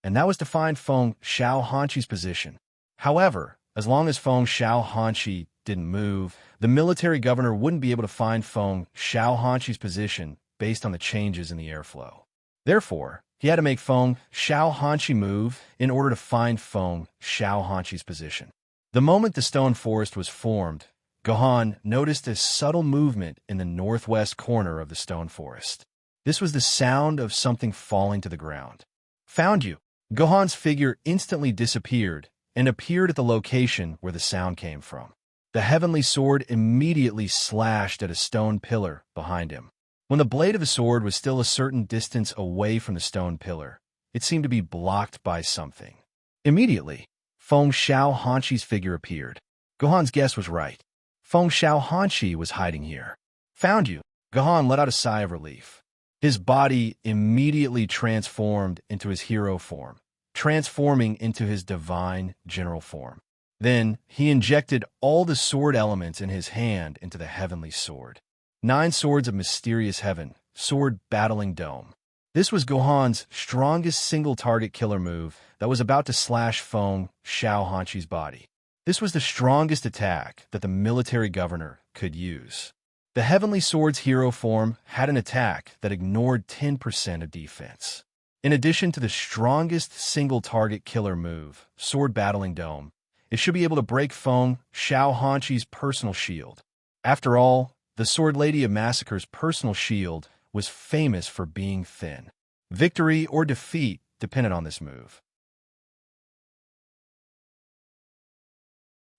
and that was to find Feng Xiaohanqi's position. However, as long as Feng Xiaohanqi didn't move, the military governor wouldn't be able to find Feng Xiaohanqi's position based on the changes in the airflow. Therefore, he had to make Feng Xiaohanqi move in order to find Feng Xiaohanqi's position. The moment the stone forest was formed, Gohan noticed a subtle movement in the northwest corner of the stone forest. This was the sound of something falling to the ground. Found you! Gohan's figure instantly disappeared and appeared at the location where the sound came from. The heavenly sword immediately slashed at a stone pillar behind him. When the blade of the sword was still a certain distance away from the stone pillar, it seemed to be blocked by something. Immediately, Feng Xiaohanqi's figure appeared. Gohan's guess was right. Feng Xiaohanqi was hiding here. Found you! Gohan let out a sigh of relief. His body immediately transformed into his hero form, transforming into his divine general form. Then, he injected all the sword elements in his hand into the heavenly sword. 9 swords of mysterious heaven, sword battling dome. This was Gohan's strongest single-target killer move that was about to slash Feng Xiaohanqi's body. This was the strongest attack that the military governor could use. The heavenly sword's hero form had an attack that ignored 10% of defense. In addition to the strongest single-target killer move, sword battling dome, it should be able to break Feng Xiaohanqi's personal shield. After all, the Sword Lady of Massacre's personal shield was famous for being thin. Victory or defeat depended on this move.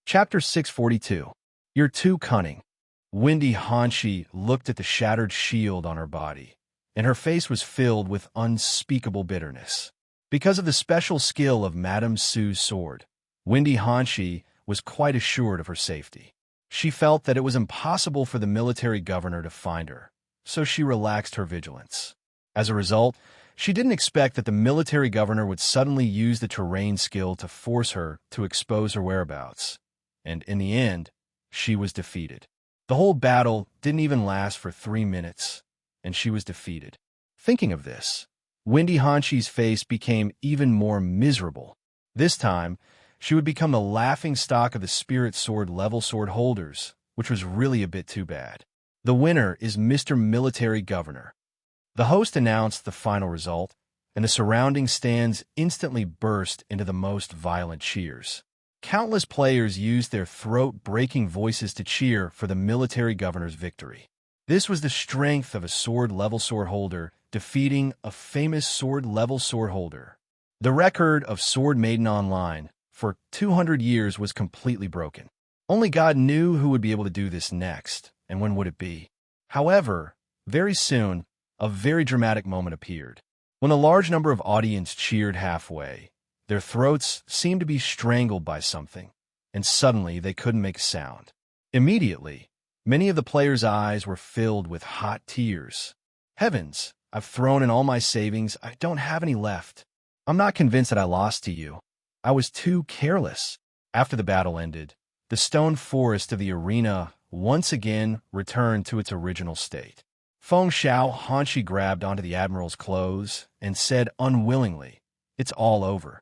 Chapter 642. You're too cunning. Wendy Hanshi looked at the shattered shield on her body, and her face was filled with unspeakable bitterness. Because of the special skill of Madame Sue's sword, Wendy Hanshi was quite assured of her safety. She felt that it was impossible for the military governor to find her, so she relaxed her vigilance. As a result, she didn't expect that the military governor would suddenly use the terrain skill to force her to expose her whereabouts. And in the end, she was defeated. The whole battle didn't even last for 3 minutes, and she was defeated. Thinking of this, Wendy Hanshi's face became even more miserable. This time, she would become the laughing stock of the spirit sword level sword holders, which was really a bit too bad. The winner is Mr. Military Governor. The host announced the final result, and the surrounding stands instantly burst into the most violent cheers. Countless players used their throat-breaking voices to cheer for the military governor's victory. This was the strength of a sword-level sword holder defeating a famous sword-level sword holder. The record of Sword Maiden Online for 200 years was completely broken. Only God knew who would be able to do this next, and when would it be. However, very soon, a very dramatic moment appeared. When a large number of audience cheered halfway, their throats seemed to be strangled by something, and suddenly they couldn't make a sound. Immediately, many of the players' eyes were filled with hot tears. Heavens, I've thrown in all my savings. I don't have any left. I'm not convinced that I lost to you. I was too careless. After the battle ended, the stone forest of the arena once again returned to its original state. Feng Xiaohanqi grabbed onto the admiral's clothes and said unwillingly, "It's all over."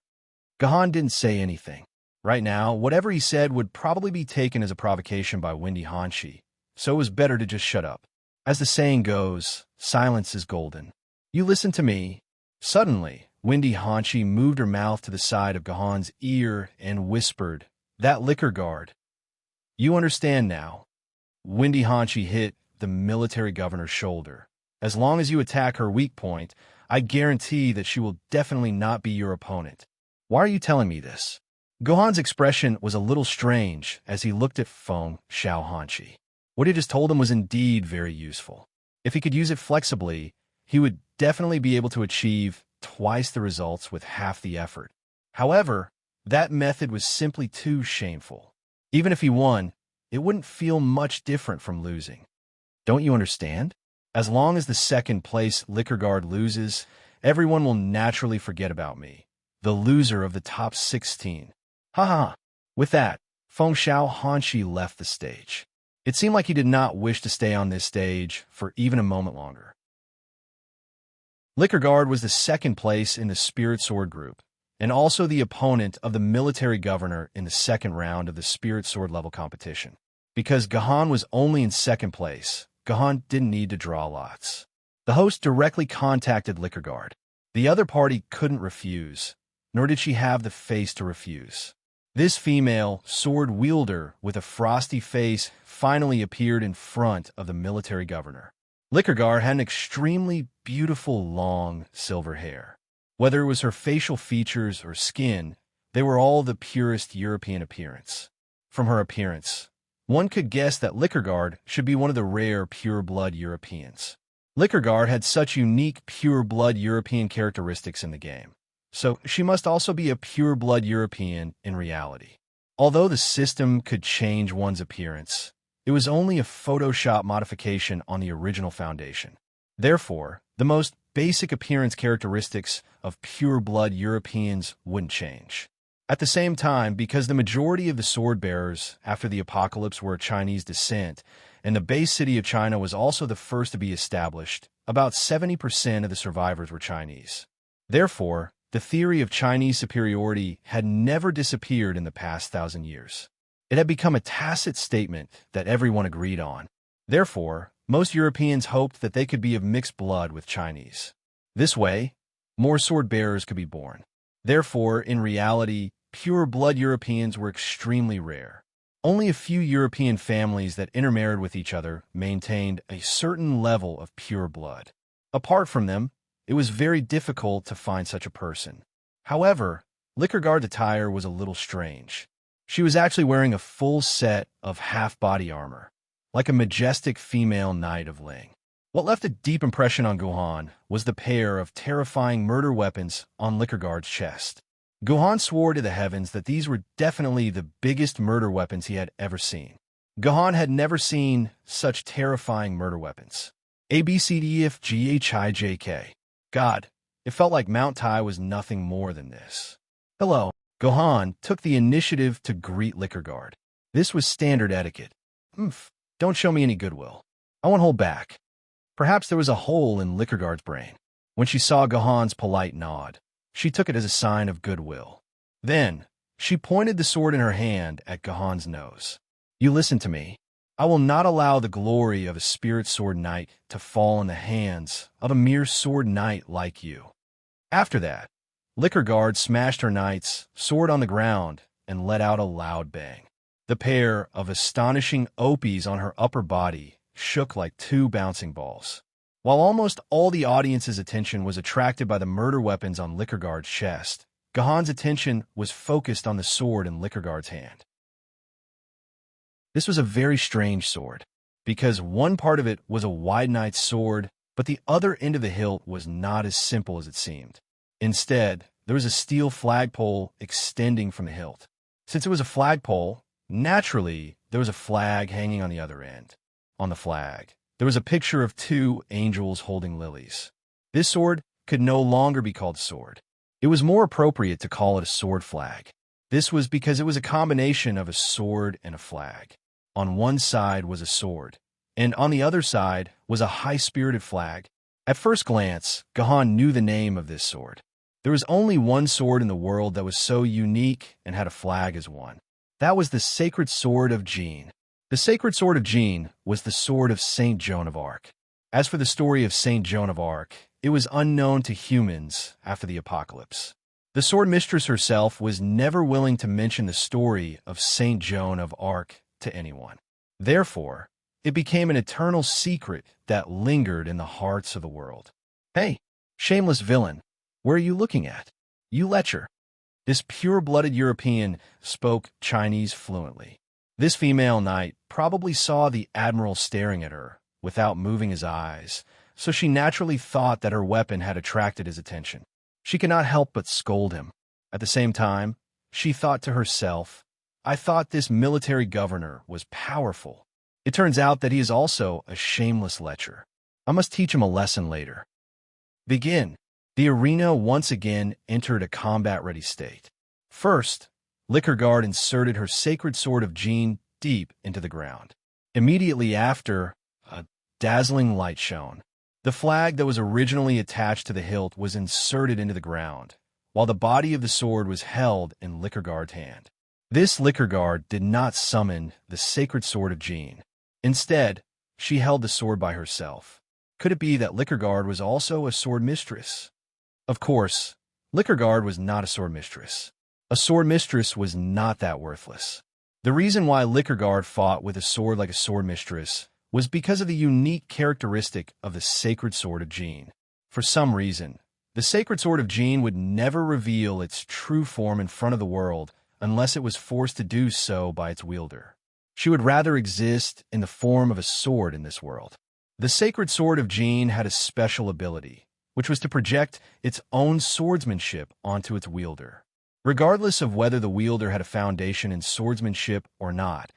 Gohan didn't say anything. Right now, whatever he said would probably be taken as a provocation by Wendy Hanshi, so it was better to just shut up. As the saying goes, silence is golden. You listen to me. Suddenly, Wendy Hanshi moved her mouth to the side of Gohan's ear and whispered, "That liquor guard. You understand now." Wendy Hanshi hit the military governor's shoulder, As long as you attack her weak point, I guarantee that she will definitely not be your opponent. Why are you telling me this? Gohan's expression was a little strange as he looked at Feng Xiaohanqi. What he just told him was indeed very useful. If he could use it flexibly, he would definitely be able to achieve twice the results with half the effort. However, that method was simply too shameful. Even if he won, it wouldn't feel much different from losing. Don't you understand? As long as the second-place Liquor Guard loses, everyone will naturally forget about me, the loser of the top 16. Ha ha. With that, Feng Xiaohanqi left the stage. It seemed like he did not wish to stay on this stage for even a moment longer. Liquor Guard was the second place in the Spirit Sword group, and also the opponent of the military governor in the second round of the Spirit Sword level competition. Because Gohan was only in second place, Gohan didn't need to draw lots. The host directly contacted Liquor Guard. The other party couldn't refuse, nor did she have the face to refuse. This female sword wielder with a frosty face finally appeared in front of the military governor. Liquor Guard had an extremely beautiful long silver hair. Whether it was her facial features or skin, they were all the purest European appearance. From her appearance, one could guess that Liquor Guard should be one of the rare pure-blood Europeans. Liquor Guard had such unique pure-blood European characteristics in the game, so she must also be a pure-blood European in reality. Although the system could change one's appearance, it was only a Photoshop modification on the original foundation. Therefore, the most basic appearance characteristics of pure-blood Europeans wouldn't change. At the same time, because the majority of the sword-bearers after the apocalypse were of Chinese descent, and the base city of China was also the first to be established, about 70% of the survivors were Chinese. Therefore, the theory of Chinese superiority had never disappeared in the past 1,000 years. It had become a tacit statement that everyone agreed on. Therefore, most Europeans hoped that they could be of mixed blood with Chinese. This way, more sword-bearers could be born. Therefore, in reality, pure-blood Europeans were extremely rare. Only a few European families that intermarried with each other maintained a certain level of pure blood. Apart from them, it was very difficult to find such a person. However, Liquor Guard's attire was a little strange. She was actually wearing a full set of half-body armor, like a majestic female knight of Ling. What left a deep impression on Gohan was the pair of terrifying murder weapons on Liquor Guard's chest. Gohan swore to the heavens that these were definitely the biggest murder weapons he had ever seen. Gohan had never seen such terrifying murder weapons. A, B, C, D, E, F, G, H, I, J, K. God, it felt like Mount Tai was nothing more than this. Hello. Gohan took the initiative to greet Liquor Guard. This was standard etiquette. Don't show me any goodwill. I won't hold back. Perhaps there was a hole in Liquor Guard's brain. When she saw Gohan's polite nod, she took it as a sign of goodwill. Then, she pointed the sword in her hand at Gohan's nose. You listen to me. I will not allow the glory of a spirit sword knight to fall in the hands of a mere sword knight like you. After that, Liquor Guard smashed her knight's sword on the ground and let out a loud bang. The pair of astonishing opies on her upper body shook like two bouncing balls. While almost all the audience's attention was attracted by the murder weapons on Liquor Guard's chest, Gohan's attention was focused on the sword in Liquor Guard's hand. This was a very strange sword, because one part of it was a wide knight's sword, but the other end of the hilt was not as simple as it seemed. Instead, there was a steel flagpole extending from the hilt. Since it was a flagpole, naturally, there was a flag hanging on the other end. On the flag, there was a picture of two angels holding lilies. This sword could no longer be called a sword. It was more appropriate to call it a sword flag. This was because it was a combination of a sword and a flag. On one side was a sword, and on the other side was a high-spirited flag. At first glance, Gohan knew the name of this sword. There was only one sword in the world that was so unique and had a flag as one. That was the Sacred Sword of Jin. The Sacred Sword of Jin was the sword of Saint Joan of Arc. As for the story of Saint Joan of Arc, it was unknown to humans after the apocalypse. The sword mistress herself was never willing to mention the story of Saint Joan of Arc to anyone. Therefore, It became an eternal secret that lingered in the hearts of the world. Hey, shameless villain, where are you looking at? You lecher. This pure-blooded European spoke Chinese fluently. This female knight probably saw the admiral staring at her without moving his eyes, so she naturally thought that her weapon had attracted his attention. She could not help but scold him. At the same time, she thought to herself, I thought this military governor was powerful. It turns out that he is also a shameless lecher. I must teach him a lesson later. Begin. The arena once again entered a combat-ready state. First, Liquorguard inserted her sacred sword of Jean deep into the ground. Immediately after, a dazzling light shone. The flag that was originally attached to the hilt was inserted into the ground, while the body of the sword was held in Liquorguard's hand. This Liquorguard did not summon the sacred sword of Jean. Instead, she held the sword by herself. Could it be that Liquorguard was also a sword mistress? Of course, Liquorguard was not a sword mistress. A sword mistress was not that worthless. The reason why Liquorguard fought with a sword like a sword mistress was because of the unique characteristic of the sacred sword of Jean. For some reason, the sacred sword of Jean would never reveal its true form in front of the world unless it was forced to do so by its wielder. She would rather exist in the form of a sword in this world. The sacred sword of Jean had a special ability, which was to project its own swordsmanship onto its wielder. Regardless of whether the wielder had a foundation in swordsmanship or not,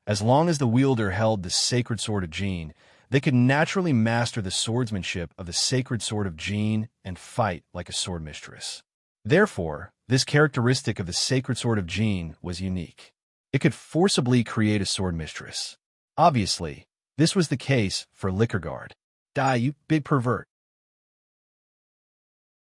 as long as the wielder held the sacred sword of Jean, they could naturally master the swordsmanship of the sacred sword of Jean and fight like a sword mistress. Therefore, this characteristic of the sacred sword of Jean was unique. It could forcibly create a sword mistress. Obviously, this was the case for Liquorguard. Die, you big pervert.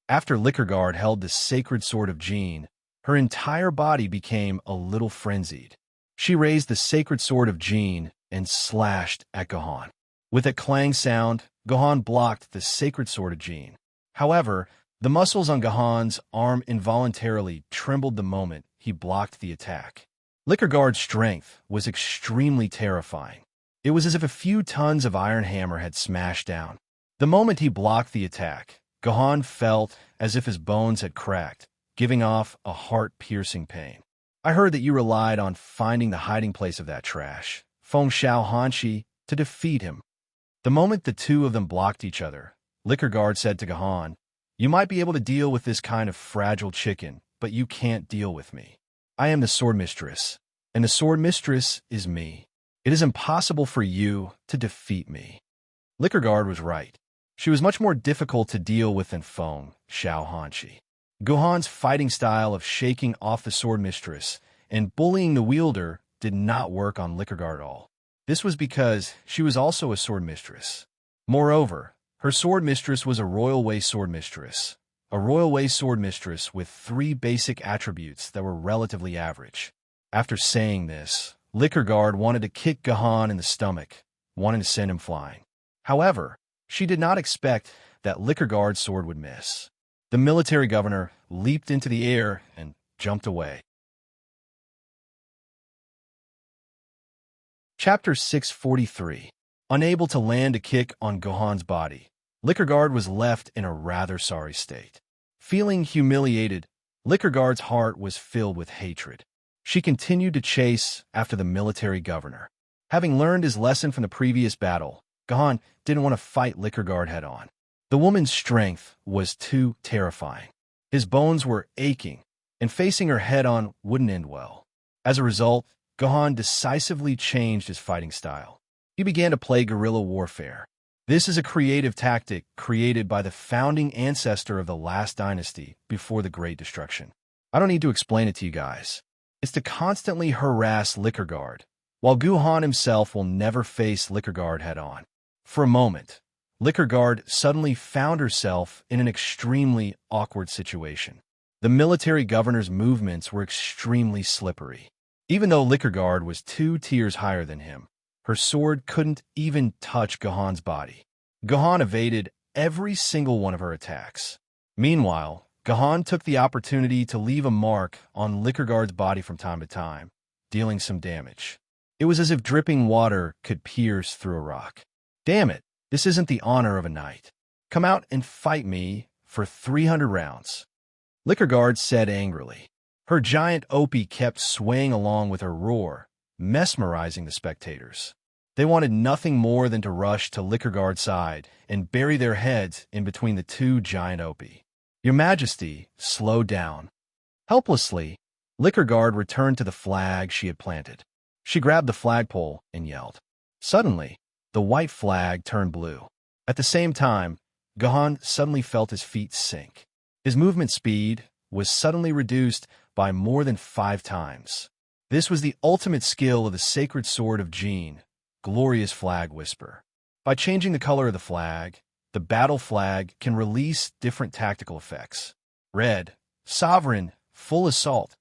After Liquorguard held the sacred sword of Jean, her entire body became a little frenzied. She raised the sacred sword of Jean and slashed at Gohan. With a clang sound, Gohan blocked the sacred sword of Jean. However, the muscles on Gohan's arm involuntarily trembled the moment he blocked the attack. Liquorguard's strength was extremely terrifying. It was as if a few tons of iron hammer had smashed down. The moment he blocked the attack, Gohan felt as if his bones had cracked, giving off a heart-piercing pain. I heard that you relied on finding the hiding place of that trash, Feng Shao Hanshi, to defeat him. The moment the two of them blocked each other, Liquorguard said to Gohan, You might be able to deal with this kind of fragile chicken, but you can't deal with me. I am the sword mistress, and the sword mistress is me. It is impossible for you to defeat me. Liquorguard was right. She was much more difficult to deal with than Feng Shao Hanshi. Gohan's fighting style of shaking off the sword mistress and bullying the wielder did not work on Liquorguard at all. This was because she was also a sword mistress. Moreover, her sword mistress was a royal way sword mistress. A royal way sword mistress with 3 basic attributes that were relatively average. After saying this, Liquorguard wanted to kick Gohan in the stomach, wanting to send him flying. However, she did not expect that Liquorguard's sword would miss. The military governor leaped into the air and jumped away. Chapter 643. Unable to land a kick on Gohan's body, Liquorguard was left in a rather sorry state. Feeling humiliated, Liquorguard's heart was filled with hatred. She continued to chase after the military governor. Having learned his lesson from the previous battle, Gohan didn't want to fight Liquorguard head-on. The woman's strength was too terrifying. His bones were aching, and facing her head-on wouldn't end well. As a result, Gohan decisively changed his fighting style. He began to play guerrilla warfare. This is a creative tactic created by the founding ancestor of the last dynasty before the Great Destruction. I don't need to explain it to you guys. It's to constantly harass Liquorguard, while Gohan himself will never face Liquorguard head-on. For a moment, Liquorguard suddenly found herself in an extremely awkward situation. The military governor's movements were extremely slippery. Even though Liquorguard was 2 tiers higher than him, her sword couldn't even touch Gohan's body. Gohan evaded every single one of her attacks. Meanwhile, Gohan took the opportunity to leave a mark on Liquorguard's body from time to time, dealing some damage. It was as if dripping water could pierce through a rock. Damn it, this isn't the honor of a knight. Come out and fight me for 300 rounds. Liquorguard said angrily. Her giant opie kept swaying along with her roar, mesmerizing the spectators. They wanted nothing more than to rush to Liquorguard's side and bury their heads in between the two giant opie. Your Majesty, slow down. Helplessly, Liquorguard returned to the flag she had planted. She grabbed the flagpole and yelled. Suddenly, the white flag turned blue. At the same time, Gahan suddenly felt his feet sink. His movement speed was suddenly reduced by more than 5 times. This was the ultimate skill of the sacred sword of Jean, glorious flag whisper. By changing the color of the flag, the battle flag can release different tactical effects. Red, sovereign, full assault.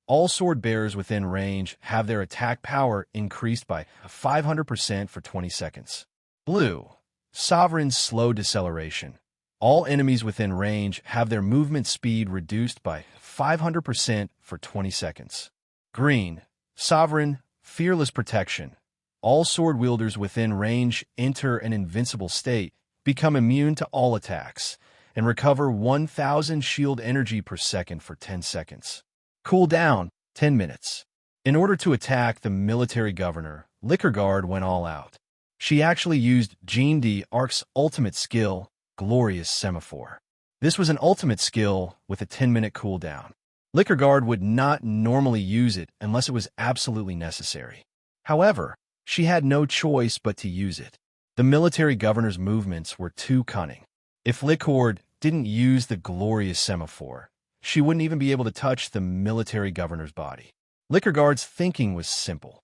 All sword bearers within range have their attack power increased by 500% for 20 seconds. Blue, sovereign, slow deceleration. All enemies within range have their movement speed reduced by 500% for 20 seconds. Green, sovereign, fearless protection. All sword wielders within range enter an invincible state, become immune to all attacks, and recover 1,000 shield energy per second for 10 seconds. Cool down, 10 minutes. In order to attack the military governor, Liquorguard went all out. She actually used Jean d'Arc's ultimate skill, Glorious Semaphore. This was an ultimate skill with a 10-minute cooldown. Liquorguard would not normally use it unless it was absolutely necessary. However, she had no choice but to use it. The military governor's movements were too cunning. If Liquorguard didn't use the Glorious Semaphore, she wouldn't even be able to touch the military governor's body. Liquorguard's thinking was simple.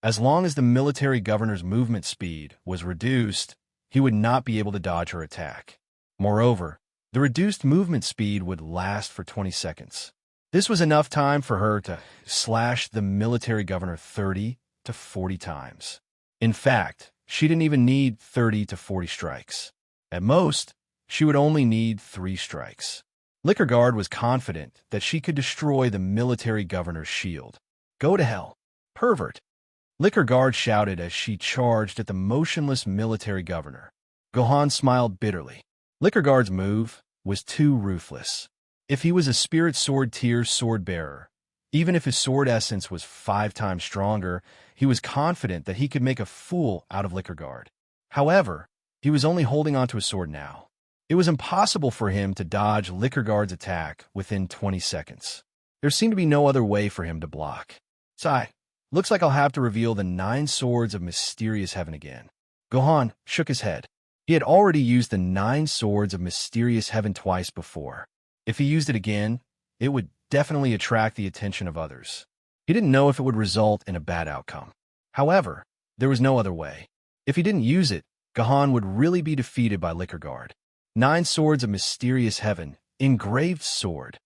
As long as the military governor's movement speed was reduced, he would not be able to dodge her attack. Moreover, the reduced movement speed would last for 20 seconds. This was enough time for her to slash the military governor 30 to 40 times. In fact, she didn't even need 30 to 40 strikes. At most, she would only need 3 strikes. Liquorguard was confident that she could destroy the military governor's shield. Go to hell, pervert! Liquorguard shouted as she charged at the motionless military governor. Gohan smiled bitterly. Liquorguard's move was too ruthless. If he was a spirit sword tier sword bearer, even if his sword essence was 5 times stronger, he was confident that he could make a fool out of Liquorguard. However, he was only holding onto his sword now. It was impossible for him to dodge Liquorguard's attack within 20 seconds. There seemed to be no other way for him to block. Sigh. Looks like I'll have to reveal the 9 swords of mysterious heaven again. Gohan shook his head. He had already used the 9 swords of mysterious heaven twice before. If he used it again, it would definitely attract the attention of others. He didn't know if it would result in a bad outcome. However, there was no other way. If he didn't use it, Gohan would really be defeated by Liquorguard. 9 swords of mysterious heaven, engraved sword.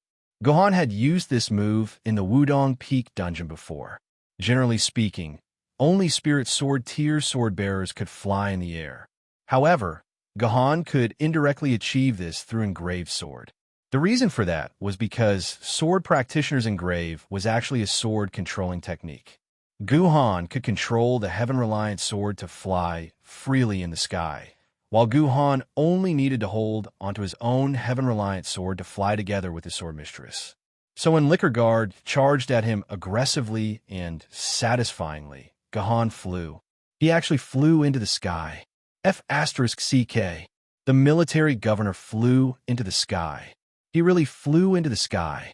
Gohan had used this move in the Wudong Peak dungeon before. Generally speaking, only spirit sword tier sword bearers could fly in the air. However, Gohan could indirectly achieve this through engraved sword. The reason for that was because Sword Practitioner's Engrave was actually a sword controlling technique. Gohan could control the heaven-reliant sword to fly freely in the sky, while Gohan only needed to hold onto his own heaven-reliant sword to fly together with his sword mistress. So when Liquorguard charged at him aggressively and satisfyingly, Gohan flew. He actually flew into the sky. F***CK. The military governor flew into the sky. He really flew into the sky.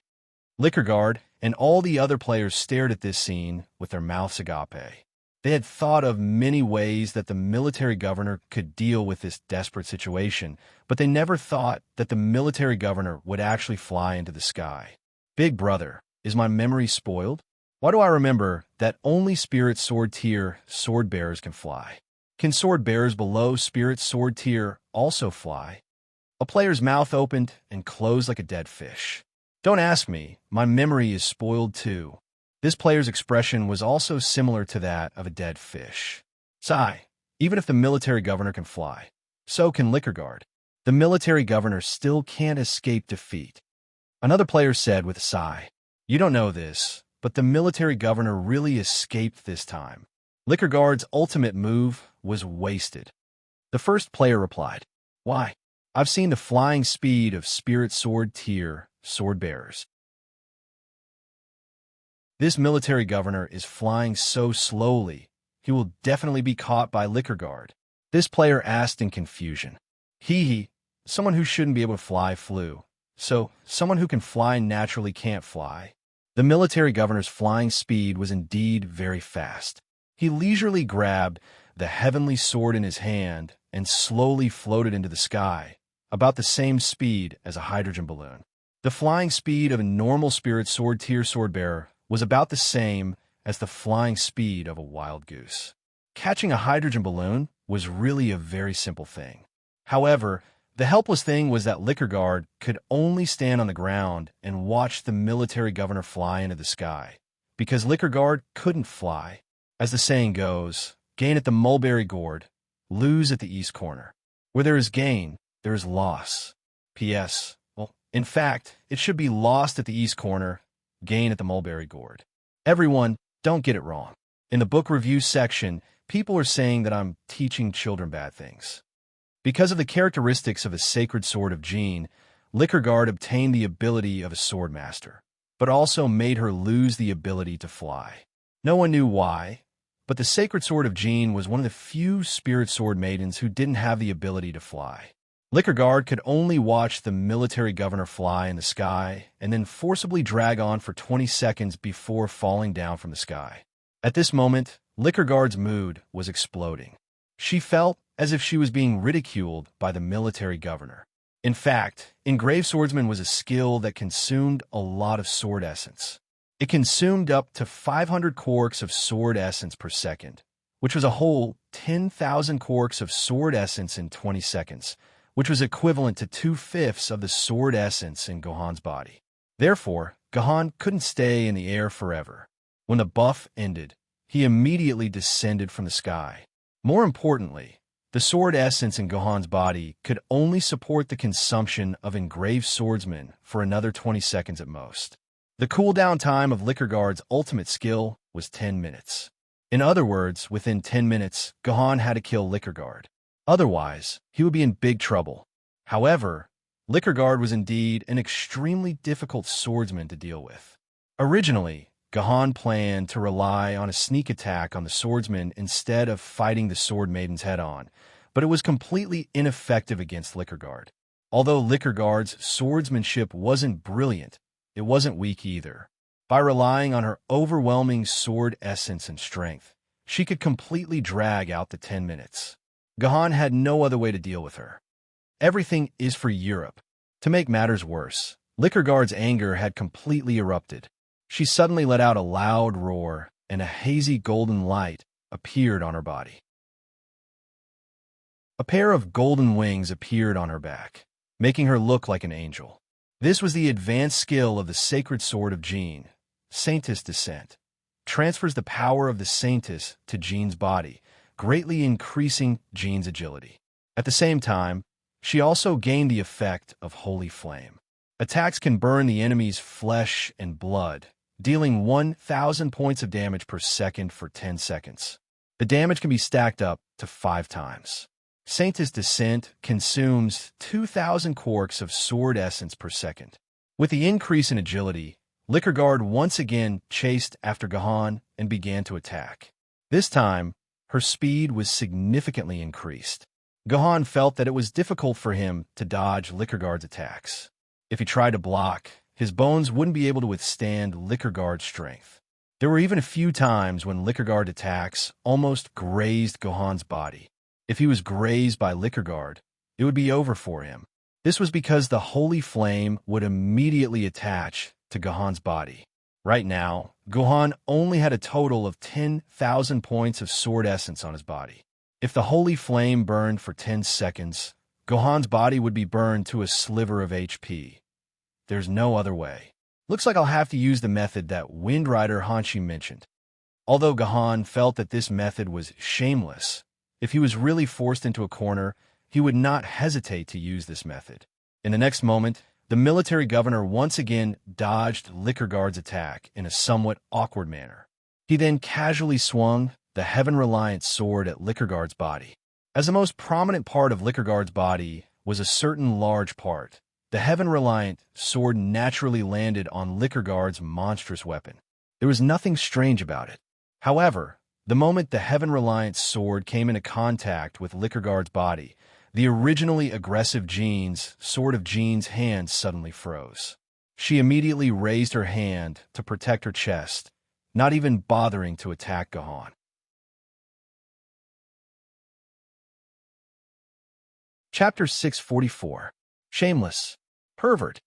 Liquorguard and all the other players stared at this scene with their mouths agape. They had thought of many ways that the military governor could deal with this desperate situation, but they never thought that the military governor would actually fly into the sky. Big brother, is my memory spoiled? Why do I remember that only spirit sword tier sword bearers can fly? Can sword bearers below spirit sword tier also fly? A player's mouth opened and closed like a dead fish. Don't ask me, my memory is spoiled too. This player's expression was also similar to that of a dead fish. Sigh, even if the military governor can fly, so can Liquorguard. The military governor still can't escape defeat. Another player said with a sigh, you don't know this, but the military governor really escaped this time. Liquorguard's ultimate move was wasted. The first player replied, "Why? I've seen the flying speed of spirit sword tier sword bearers. This military governor is flying so slowly, he will definitely be caught by Liquorguard." This player asked in confusion. Someone who shouldn't be able to fly flew. So, someone who can fly naturally can't fly. The military governor's flying speed was indeed very fast. He leisurely grabbed the heavenly sword in his hand and slowly floated into the sky, about the same speed as a hydrogen balloon. The flying speed of a normal spirit sword tier swordbearer was about the same as the flying speed of a wild goose. Catching a hydrogen balloon was really a very simple thing. However, the helpless thing was that Liquorguard could only stand on the ground and watch the military governor fly into the sky, because Liquorguard couldn't fly. As the saying goes, gain at the mulberry gourd, lose at the east corner. Where there is gain, there is loss. P.S. Well, in fact, it should be lost at the east corner, gain at the mulberry gourd. Everyone, don't get it wrong. In the book review section, people are saying that I'm teaching children bad things. Because of the characteristics of a sacred sword of Jean, Liquorguard obtained the ability of a sword master, but also made her lose the ability to fly. No one knew why, but the sacred sword of Jean was one of the few spirit sword maidens who didn't have the ability to fly. Liquorguard could only watch the military governor fly in the sky and then forcibly drag on for 20 seconds before falling down from the sky. At this moment, Liquorguard's mood was exploding. She felt as if she was being ridiculed by the military governor. In fact, engraved swordsman was a skill that consumed a lot of sword essence. It consumed up to 500 quarks of sword essence per second, which was a whole 10,000 quarks of sword essence in 20 seconds, which was equivalent to 2/5 of the sword essence in Gohan's body. Therefore, Gohan couldn't stay in the air forever. When the buff ended, he immediately descended from the sky. More importantly, the sword essence in Gohan's body could only support the consumption of engraved swordsman for another 20 seconds at most. The cooldown time of Liquorguard's ultimate skill was 10 minutes. In other words, within 10 minutes, Gohan had to kill Liquorguard. Otherwise, he would be in big trouble. However, Liquorguard was indeed an extremely difficult swordsman to deal with. Originally, Gohan planned to rely on a sneak attack on the swordsman instead of fighting the sword maidens head-on, but it was completely ineffective against Liquorguard. Although Liquorguard's swordsmanship wasn't brilliant, it wasn't weak either. By relying on her overwhelming sword essence and strength, she could completely drag out the 10 minutes. Gohan had no other way to deal with her. Everything is for Europe. To make matters worse, Liquorguard's anger had completely erupted. She suddenly let out a loud roar, and a hazy golden light appeared on her body. A pair of golden wings appeared on her back, making her look like an angel. This was the advanced skill of the sacred sword of Jean, Saintess Descent. Transfers the power of the Saintess to Jean's body, greatly increasing Jean's agility. At the same time, she also gained the effect of Holy Flame. Attacks can burn the enemy's flesh and blood, dealing 1,000 points of damage per second for 10 seconds. The damage can be stacked up to 5 times. Saintess Descent consumes 2,000 quarks of sword essence per second. With the increase in agility, Liquorguard once again chased after Gohan and began to attack. This time, her speed was significantly increased. Gohan felt that it was difficult for him to dodge Liquorguard's attacks. If he tried to block, his bones wouldn't be able to withstand Liquorguard's strength. There were even a few times when Liquorguard attacks almost grazed Gohan's body. If he was grazed by Liquorguard, it would be over for him. This was because the Holy Flame would immediately attach to Gohan's body. Right now, Gohan only had a total of 10,000 points of sword essence on his body. If the Holy Flame burned for 10 seconds, Gohan's body would be burned to a sliver of HP. There's no other way. Looks like I'll have to use the method that Wind Rider Hanshi mentioned. Although Gohan felt that this method was shameless, if he was really forced into a corner, he would not hesitate to use this method. In the next moment, the military governor once again dodged Liquorguard's attack in a somewhat awkward manner. He then casually swung the heaven-reliant sword at Liquorguard's body. As the most prominent part of Liquorguard's body was a certain large part, the heaven-reliant sword naturally landed on Liquorguard's monstrous weapon. There was nothing strange about it. However, the moment the heaven-reliant sword came into contact with Liquorguard's body, the originally aggressive sword of Jean's hand suddenly froze. She immediately raised her hand to protect her chest, not even bothering to attack Gahan. Chapter 644. Shameless. Pervert.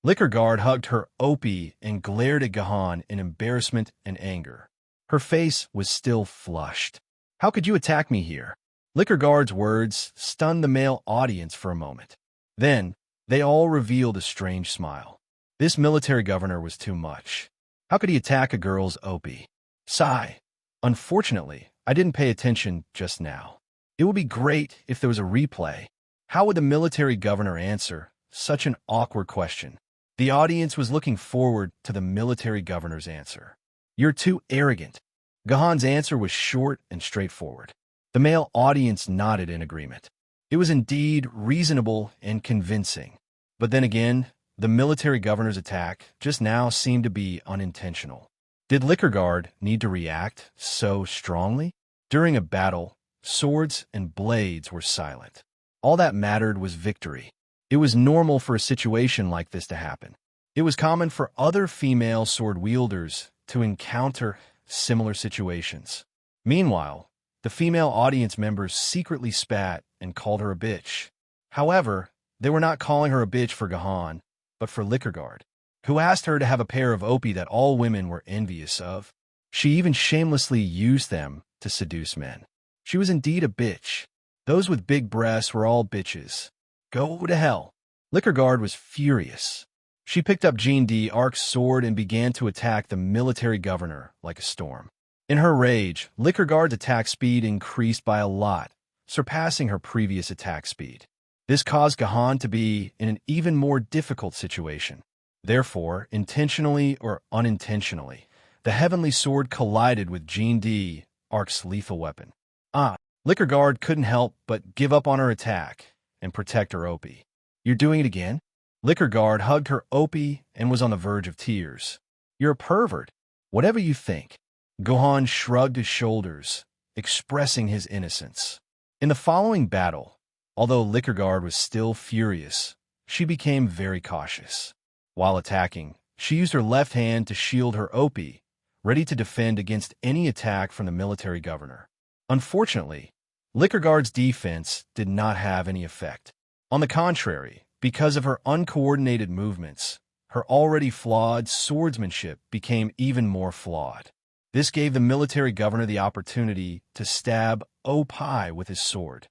Liquorguard hugged her Opie and glared at Gahan in embarrassment and anger. Her face was still flushed. How could you attack me here? Liquorguard's words stunned the male audience for a moment. Then, they all revealed a strange smile. This military governor was too much. How could he attack a girl's Opie? Sigh. Unfortunately, I didn't pay attention just now. It would be great if there was a replay. How would the military governor answer such an awkward question? The audience was looking forward to the military governor's answer. You're too arrogant. Gahan's answer was short and straightforward. The male audience nodded in agreement. It was indeed reasonable and convincing. But then again, the military governor's attack just now seemed to be unintentional. Did Liquorguard need to react so strongly? During a battle, swords and blades were silent. All that mattered was victory. It was normal for a situation like this to happen. It was common for other female sword wielders to encounter similar situations. Meanwhile, the female audience members secretly spat and called her a bitch. However, they were not calling her a bitch for Gahan, but for Liquorguard, who asked her to have a pair of Opie that all women were envious of. She even shamelessly used them to seduce men. She was indeed a bitch. Those with big breasts were all bitches. Go to hell. Liquorguard was furious. She picked up Jean d'Arc's sword and began to attack the military governor like a storm. In her rage, Liquorguard's attack speed increased by a lot, surpassing her previous attack speed. This caused Gahan to be in an even more difficult situation. Therefore, intentionally or unintentionally, the heavenly sword collided with Jean d'Arc's lethal weapon. Liquorguard couldn't help but give up on her attack and protect her Opie. You're doing it again? Liquorguard hugged her Opie and was on the verge of tears. You're a pervert. Whatever you think. Gahan shrugged his shoulders, expressing his innocence. In the following battle, although Liquorguard was still furious, she became very cautious. While attacking, she used her left hand to shield her Opie, ready to defend against any attack from the military governor. Unfortunately, Liquorguard's defense did not have any effect. On the contrary, because of her uncoordinated movements, her already flawed swordsmanship became even more flawed. This gave the military governor the opportunity to stab Opie with his sword.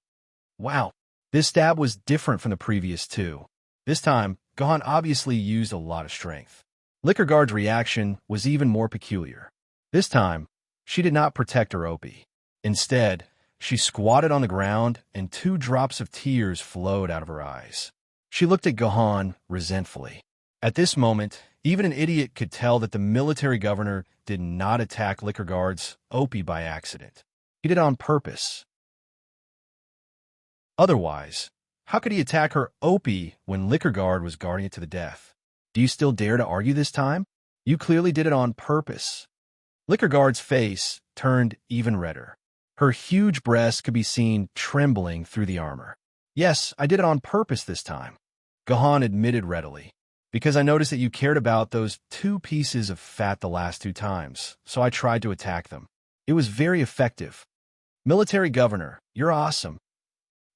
Wow, this stab was different from the previous two. This time, Gahan obviously used a lot of strength. Liquorguard's reaction was even more peculiar. This time, she did not protect her Opie. Instead, she squatted on the ground and 2 drops of tears flowed out of her eyes. She looked at Gahan resentfully. At this moment, even an idiot could tell that the military governor did not attack Liquorguard's Opie by accident. He did it on purpose. Otherwise, how could he attack her Opie when Liquorguard was guarding it to the death? Do you still dare to argue this time? You clearly did it on purpose. Liquorguard's face turned even redder. Her huge breasts could be seen trembling through the armor. Yes, I did it on purpose this time, Gahan admitted readily, because I noticed that you cared about those 2 pieces of fat the last 2 times, so I tried to attack them. It was very effective. Military governor, you're awesome.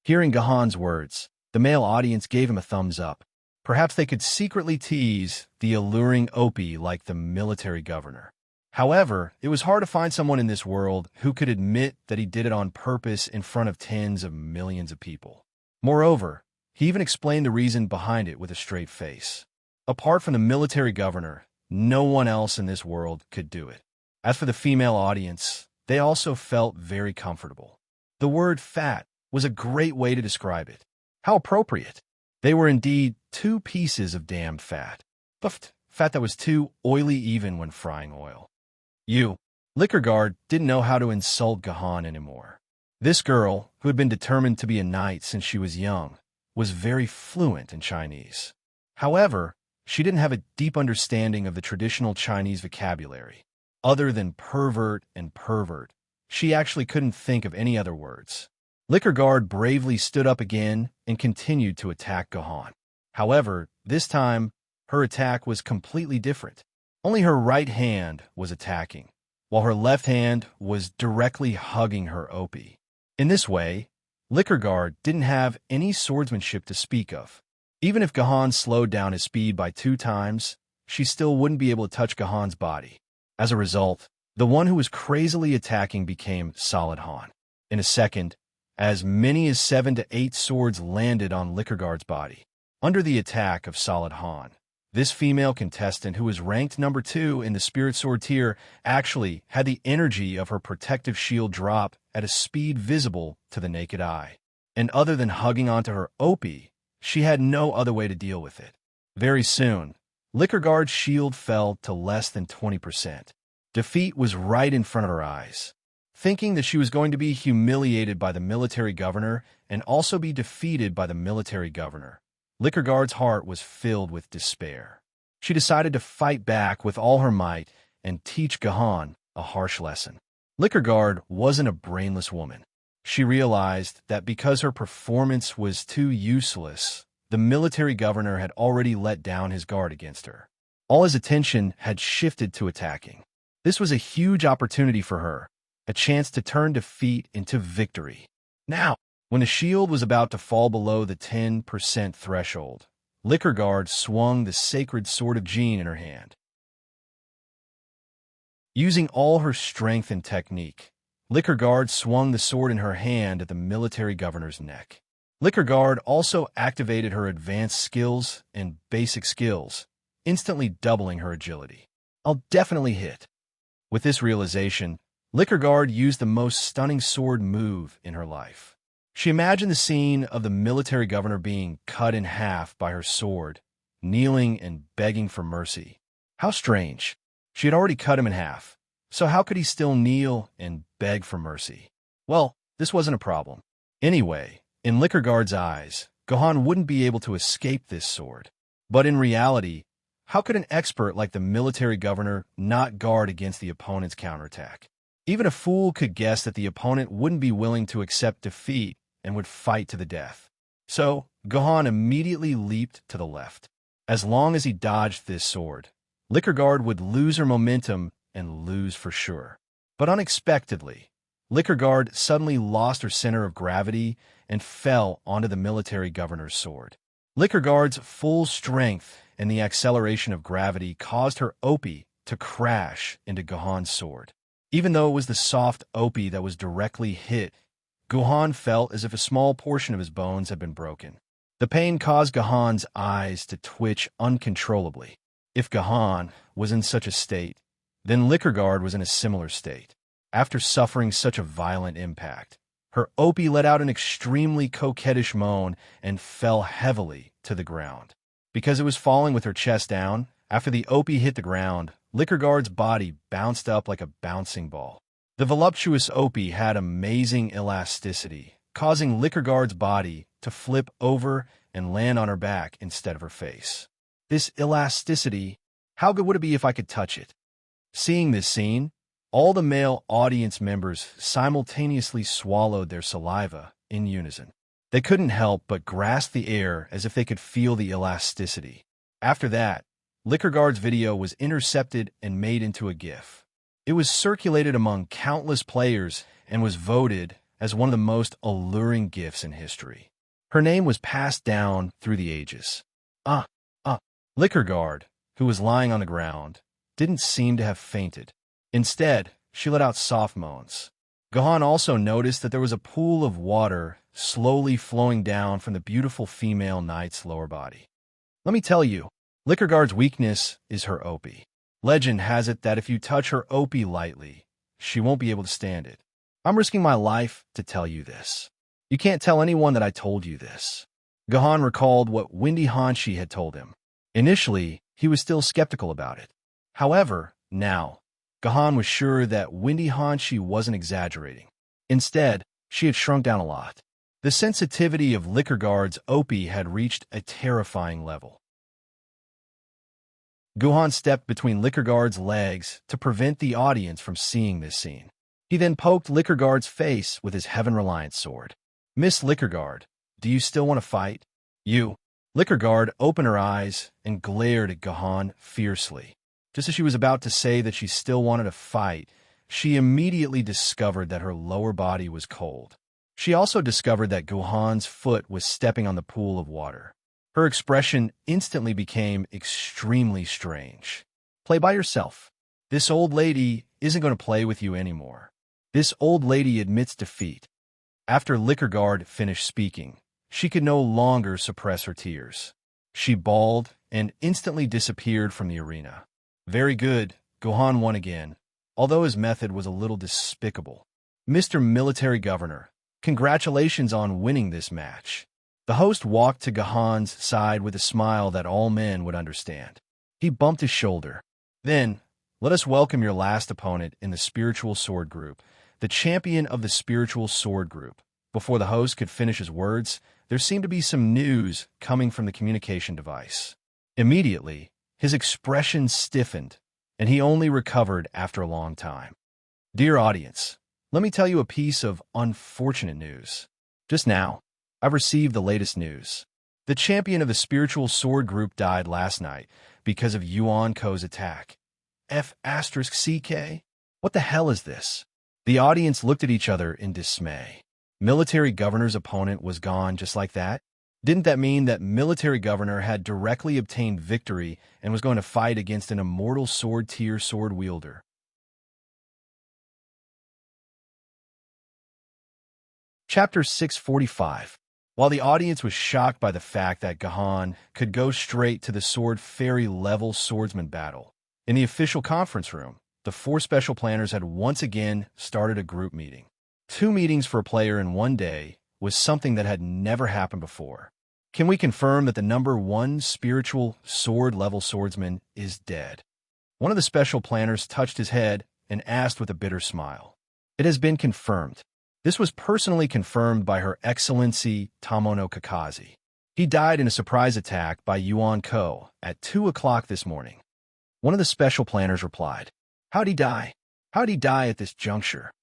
Hearing Gahan's words, the male audience gave him a thumbs up. Perhaps they could secretly tease the alluring Opie like the military governor. However, it was hard to find someone in this world who could admit that he did it on purpose in front of tens of millions of people. Moreover, he even explained the reason behind it with a straight face. Apart from the military governor, no one else in this world could do it. As for the female audience, they also felt very comfortable. The word fat was a great way to describe it. How appropriate. They were indeed 2 pieces of damned fat. Buffed fat that was too oily even when frying oil. You, Liquorguard, didn't know how to insult Gahan anymore. This girl, who had been determined to be a knight since she was young, was very fluent in Chinese. However, she didn't have a deep understanding of the traditional Chinese vocabulary. Other than pervert and pervert, she actually couldn't think of any other words. Liquorguard bravely stood up again and continued to attack Gahan. However, this time, her attack was completely different. Only her right hand was attacking, while her left hand was directly hugging her opie. In this way, Liquorguard didn't have any swordsmanship to speak of. Even if Gahan slowed down his speed by 2 times, she still wouldn't be able to touch Gahan's body. As a result, the one who was crazily attacking became Solid Han. In a second, as many as 7 to 8 swords landed on Liquorguard's body. Under the attack of Solid Han, this female contestant, who was ranked number 2 in the Spirit Sword tier, actually had the energy of her protective shield drop at a speed visible to the naked eye. And other than hugging onto her opie, she had no other way to deal with it. Very soon, Liquorguard's shield fell to less than 20%. Defeat was right in front of her eyes. Thinking that she was going to be humiliated by the military governor and also be defeated by the military governor, Liquorguard's heart was filled with despair. She decided to fight back with all her might and teach Gahan a harsh lesson. Liquorguard wasn't a brainless woman. She realized that because her performance was too useless, the military governor had already let down his guard against her. All his attention had shifted to attacking. This was a huge opportunity for her, a chance to turn defeat into victory. Now, when the shield was about to fall below the 10% threshold, Liquorguard swung the sacred sword of Jean in her hand. Using all her strength and technique, Liquorguard swung the sword in her hand at the military governor's neck. Liquorguard also activated her advanced skills and basic skills, instantly doubling her agility. I'll definitely hit. With this realization, Liquorguard used the most stunning sword move in her life. She imagined the scene of the military governor being cut in half by her sword, kneeling and begging for mercy. How strange. She had already cut him in half, so how could he still kneel and beg for mercy? Well, this wasn't a problem. Anyway, in Liquorguard's eyes, Gahan wouldn't be able to escape this sword. But in reality, how could an expert like the military governor not guard against the opponent's counterattack? Even a fool could guess that the opponent wouldn't be willing to accept defeat and would fight to the death. So, Gahan immediately leaped to the left. As long as he dodged this sword, Liquorguard would lose her momentum and lose for sure. But unexpectedly, Liquorguard suddenly lost her center of gravity and fell onto the military governor's sword. Liquorguard's full strength and the acceleration of gravity caused her opie to crash into Gahan's sword. Even though it was the soft opie that was directly hit, Gahan felt as if a small portion of his bones had been broken. The pain caused Gahan's eyes to twitch uncontrollably. If Gahan was in such a state, then Liquorguard was in a similar state. After suffering such a violent impact, her opie let out an extremely coquettish moan and fell heavily to the ground. Because it was falling with her chest down, after the opie hit the ground, Liquorguard's body bounced up like a bouncing ball. The voluptuous opie had amazing elasticity, causing Liquorguard's body to flip over and land on her back instead of her face. This elasticity, how good would it be if I could touch it? Seeing this scene, all the male audience members simultaneously swallowed their saliva in unison. They couldn't help but grasp the air as if they could feel the elasticity. After that, Liquorguard's video was intercepted and made into a GIF. It was circulated among countless players and was voted as one of the most alluring GIFs in history. Her name was passed down through the ages. Liquorguard, who was lying on the ground, didn't seem to have fainted. Instead, she let out soft moans. Gahan also noticed that there was a pool of water slowly flowing down from the beautiful female knight's lower body. Let me tell you, Liquorguard's weakness is her opie. Legend has it that if you touch her opie lightly, she won't be able to stand it. I'm risking my life to tell you this. You can't tell anyone that I told you this. Gahan recalled what Windy Hanshi had told him. Initially, he was still skeptical about it. However, now, Gahan was sure that Windy Hanshi wasn't exaggerating. Instead, she had shrunk down a lot. The sensitivity of Liquorguard's Opie had reached a terrifying level. Guhan stepped between Liquorguard's legs to prevent the audience from seeing this scene. He then poked Liquorguard's face with his Heaven-Reliant sword. "Miss Liquorguard, do you still want to fight?" "You." Liquorguard opened her eyes and glared at Gahan fiercely. Just as she was about to say that she still wanted to fight, she immediately discovered that her lower body was cold. She also discovered that Guhan's foot was stepping on the pool of water. Her expression instantly became extremely strange. "Play by yourself. This old lady isn't going to play with you anymore." This old lady admits defeat. After Liquorguard finished speaking, she could no longer suppress her tears. She bawled and instantly disappeared from the arena. Very good, Guhan won again, although his method was a little despicable. "Mr. Military Governor, congratulations on winning this match." The host walked to Gahan's side with a smile that all men would understand. He bumped his shoulder. "Then, let us welcome your last opponent in the Spiritual Sword Group, the champion of the Spiritual Sword Group." Before the host could finish his words, there seemed to be some news coming from the communication device. Immediately, his expression stiffened, and he only recovered after a long time. "Dear audience, let me tell you a piece of unfortunate news. Just now, I've received the latest news. The champion of the Spiritual Sword Group died last night because of Yuan Ko's attack." F***CK? What the hell is this? The audience looked at each other in dismay. Military Governor's opponent was gone just like that? Didn't that mean that Military Governor had directly obtained victory and was going to fight against an immortal sword-tier sword wielder? Chapter 645. While the audience was shocked by the fact that Gahan could go straight to the sword fairy level swordsman battle, in the official conference room, the 4 special planners had once again started a group meeting. 2 meetings for a player in one day was something that had never happened before. Can we confirm that the number 1 spiritual sword level swordsman is dead? One of the special planners touched his head and asked with a bitter smile. "It has been confirmed." This was personally confirmed by Her Excellency Tamono Kakazi. He died in a surprise attack by Yuan Ko at 2 o'clock this morning. One of the special planners replied, "How'd he die? How'd he die at this juncture?"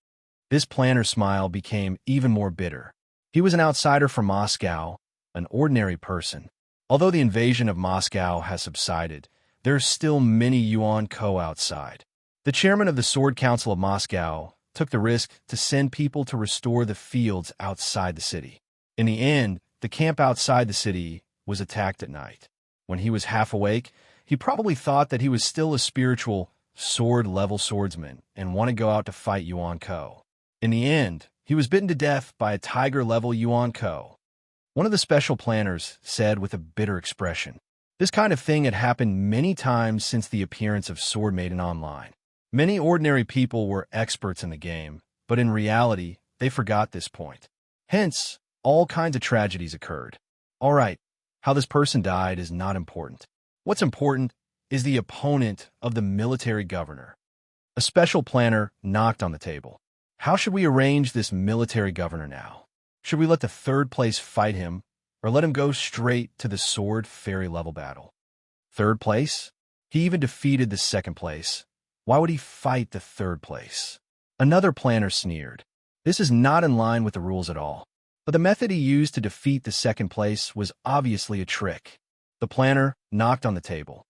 This planner's smile became even more bitter. He was an outsider from Moscow, an ordinary person. Although the invasion of Moscow has subsided, there are still many Yuan Ko outside. The chairman of the Sword Council of Moscow took the risk to send people to restore the fields outside the city. In the end, the camp outside the city was attacked at night. When he was half awake, he probably thought that he was still a spiritual sword-level swordsman and wanted to go out to fight Yuan Ko. In the end, he was bitten to death by a tiger-level Yuan Ko. One of the special planners said with a bitter expression. This kind of thing had happened many times since the appearance of Sword Maiden Online. Many ordinary people were experts in the game, but in reality, they forgot this point. Hence, all kinds of tragedies occurred. All right, how this person died is not important. What's important is the opponent of the military governor. A special planner knocked on the table. How should we arrange this military governor now? Should we let the 3rd place fight him, or let him go straight to the sword fairy level battle? 3rd place? He even defeated the 2nd place. Why would he fight the 3rd place? Another planner sneered. This is not in line with the rules at all. But the method he used to defeat the 2nd place was obviously a trick. The planner knocked on the table.